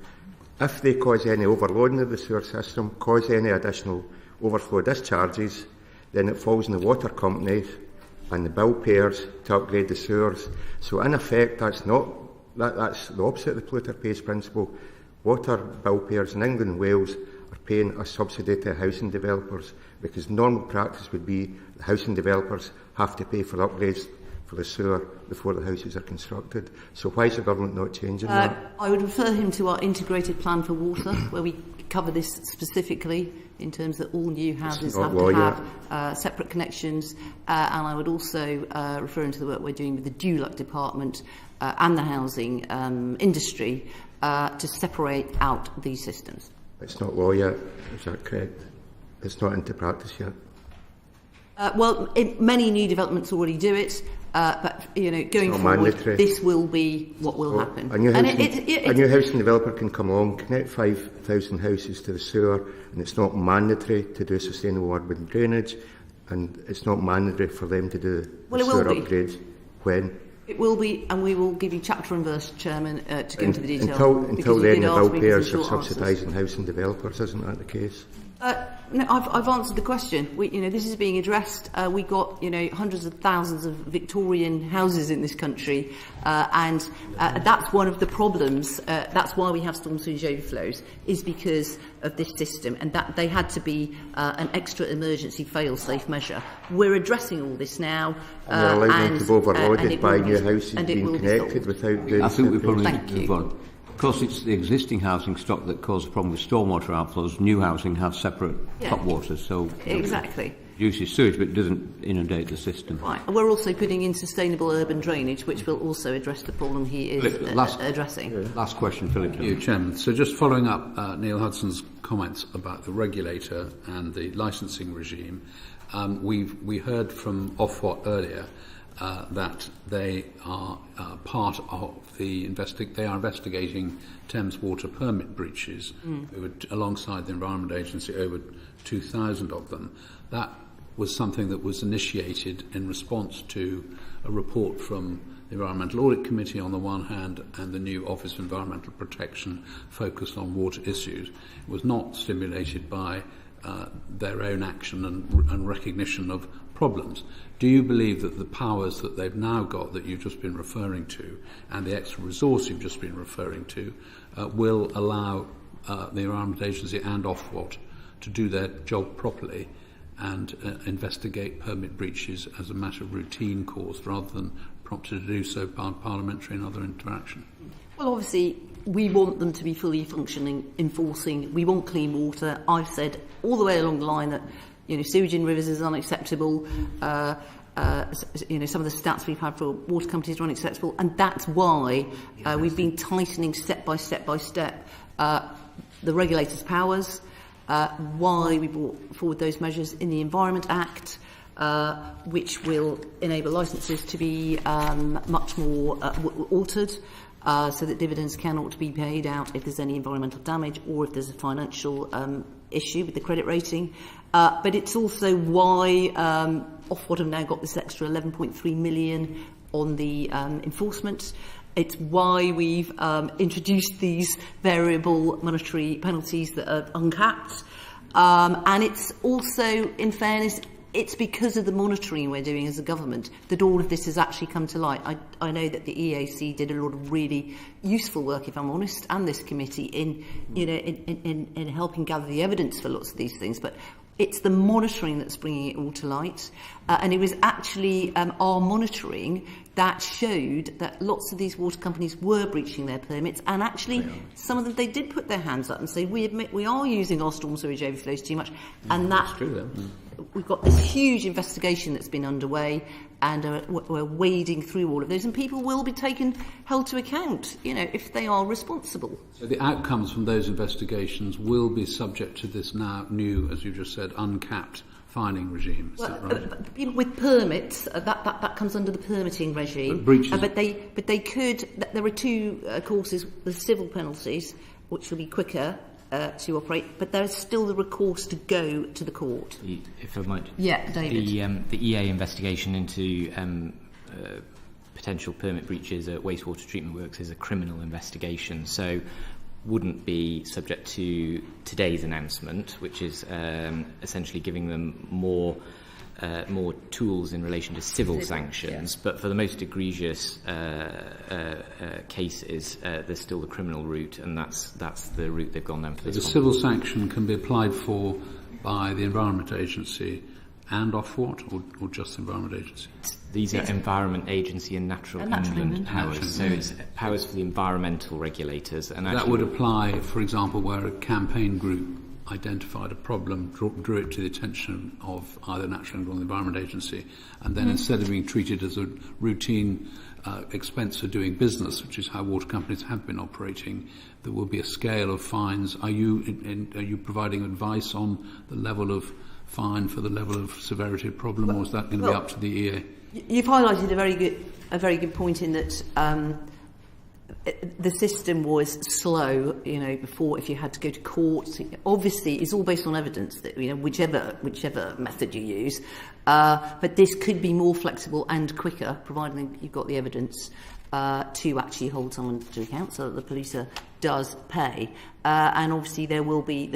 If they cause any overloading of the sewer system, cause any additional overflow discharges, then it falls on the water companies and the bill payers to upgrade the sewers. So in effect, that's the opposite of the polluter pays principle. Water bill payers in England and Wales are paying a subsidy to housing developers, because normal practice would be the housing developers have to pay for the upgrades for the sewer before the houses are constructed. So why is the government not changing that? I would refer him to our integrated plan for water, where we cover this specifically in terms that all new houses have to have separate connections, and I would also refer him to the work we're doing with the DULUC department and the housing industry to separate out these systems. It's not law yet, is that correct? It's not into practice yet? Many new developments already do it, but going forward, mandatory. This will be what will happen. A new housing developer can come along, connect 5,000 houses to the sewer, and it's not mandatory to do sustainable urban drainage, and it's not mandatory for them to do sewer upgrades. When? It will be, and we will give you chapter and verse, Chairman, to go into the details. Until then, the bill payers are subsidising housing developers, isn't that the case? No, I've answered the question. This is being addressed. We got hundreds of thousands of Victorian houses in this country, and that's one of the problems. That's why we have storm sewage overflows, is because of this system, and that they had to be an extra emergency fail-safe measure. We're addressing all this now, and they're allowed them to be overloaded by new houses being connected without doing. I think we probably need to move on. Of course, it's the existing housing stock that causes the problem with stormwater outflows. New housing has separate top water, so exactly reduces sewage, but it doesn't inundate the system. Right. We're also putting in sustainable urban drainage, which will also address the problem he is addressing. Last question, Philip. Thank you, Chairman. So just following up Neil Hudson's comments about the regulator and the licensing regime, we heard from Ofwat earlier that they are part of the they are investigating Thames Water permit breaches alongside the Environment Agency, over 2,000 of them. That was something that was initiated in response to a report from the Environmental Audit Committee on the one hand and the new Office of Environmental Protection focused on water issues. It was not stimulated by their own action and recognition of problems. Do you believe that the powers that they've now got, that you've just been referring to, and the extra resource you've just been referring to, will allow the Environment Agency and Ofwat to do their job properly and investigate permit breaches as a matter of routine course rather than prompted to do so by parliamentary and other interaction? Well, obviously, we want them to be fully functioning, enforcing. We want clean water. I've said all the way along the line that sewage in rivers is unacceptable. Some of the stats we've had for water companies are unacceptable, and that's why we've been tightening step by step the regulator's powers. Why we brought forward those measures in the Environment Act, which will enable licences to be much more altered, so that dividends cannot be paid out if there's any environmental damage or if there's a financial issue with the credit rating. But it's also why Ofwat have now got this extra 11.3 million on the enforcement. It's why we've introduced these variable monetary penalties that are uncapped. And it's also, in fairness, it's because of the monitoring we're doing as a government that all of this has actually come to light. I know that the EAC did a lot of really useful work, if I'm honest, and this committee in helping gather the evidence for lots of these things. But it's the monitoring that's bringing it all to light. And it was actually our monitoring that showed that lots of these water companies were breaching their permits, and actually some of them, they did put their hands up and say, we admit we are using our storm sewage overflows too much. And that's true. We've got this huge investigation that's been underway, and we're wading through all of those, and people will be held to account, if they are responsible. So the outcomes from those investigations will be subject to this now new, as you just said, uncapped fining regime. Is that right? With permits, that comes under the permitting regime. But they could. There are two courses: the civil penalties, which will be quicker to operate, but there is still the recourse to go to the court. If I might. Yeah, David. The EA investigation into potential permit breaches at wastewater treatment works is a criminal investigation, so wouldn't be subject to today's announcement, which is essentially giving them more tools in relation to civil sanctions. But for the most egregious cases, there's still the criminal route, and that's the route they've gone down for this one. The civil sanction can be applied for by the Environment Agency and Ofwat, or just the Environment Agency? These are Environment Agency and Natural Inland powers, so it's powers for the environmental regulators. And that would apply, for example, where a campaign group identified a problem, drew it to the attention of either Natural or the Environment Agency, and then instead of being treated as a routine expense for doing business, which is how water companies have been operating, there will be a scale of fines. Are you providing advice on the level of fine for the level of severity of problem, or is that going to be up to the EA? You've highlighted a very good point in that the system was slow, before, if you had to go to court. Obviously, it's all based on evidence that, whichever method you use. But this could be more flexible and quicker, providing you've got the evidence to actually hold someone to account, so that the polluter does pay. And obviously, there will be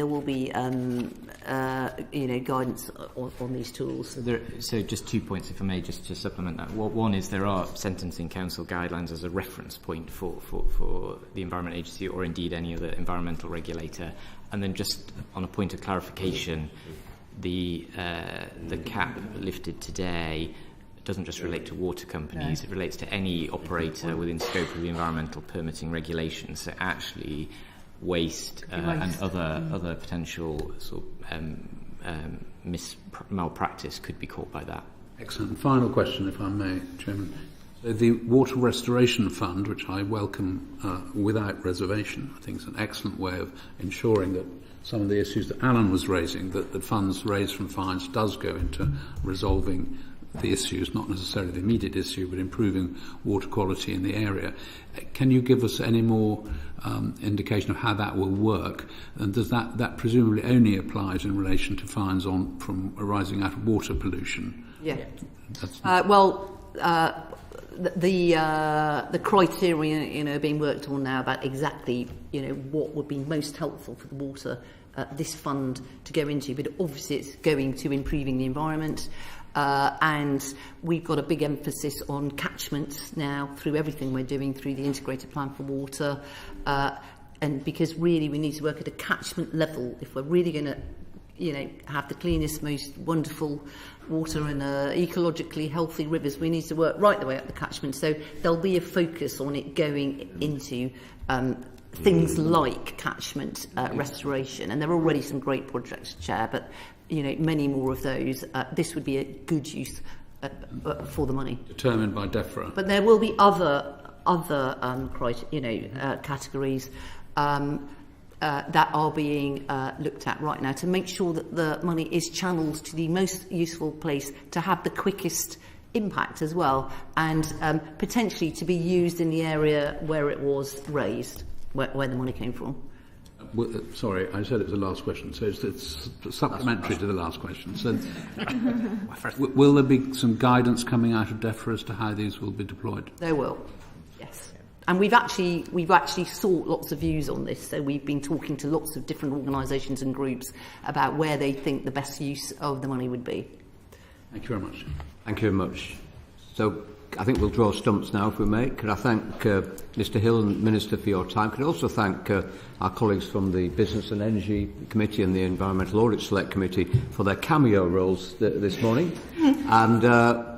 guidance on these tools. So just 2 points, if I may, just to supplement that. One is there are Sentencing Council guidelines as a reference point for the Environment Agency, or indeed any other environmental regulator. And then just on a point of clarification, the cap lifted today doesn't just relate to water companies, it relates to any operator within scope of the environmental permitting regulations. So actually waste and other potential sort of malpractice could be caught by that. Excellent. Final question, if I may, Chairman. So the Water Restoration Fund, which I welcome without reservation, I think is an excellent way of ensuring that some of the issues that Alan was raising, that funds raised from fines does go into resolving the issues, not necessarily the immediate issue, but improving water quality in the area. Can you give us any more indication of how that will work? And does that presumably only applies in relation to fines from arising out of water pollution? Yeah. The criteria, being worked on now about exactly, what would be most helpful for the water, this fund to go into. But obviously, it's going to improving the environment. And we've got a big emphasis on catchments now through everything we're doing through the Integrated Plan for Water. And because really we need to work at a catchment level if we're really going to, have the cleanest, most wonderful water and ecologically healthy rivers, we need to work right the way up the catchment. So there'll be a focus on it going into things like catchment restoration. And there are already some great projects, Chair, but many more of those. This would be a good use for the money. Determined by DEFRA. But there will be other categories that are being looked at right now to make sure that the money is channeled to the most useful place to have the quickest impact as well, and potentially to be used in the area where it was raised, where the money came from. Sorry, I said it was the last question, so it's supplementary to the last question. So, will there be some guidance coming out of DEFRA as to how these will be deployed? There will, yes. And we've actually sought lots of views on this. So we've been talking to lots of different organisations and groups about where they think the best use of the money would be. Thank you very much. Thank you very much. So I think we'll draw stumps now, if we may. Could I thank Mr Hill and Minister for your time? Could I also thank our colleagues from the Business and Energy Committee and the Environmental Audit Select Committee for their cameo roles this morning. And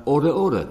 order.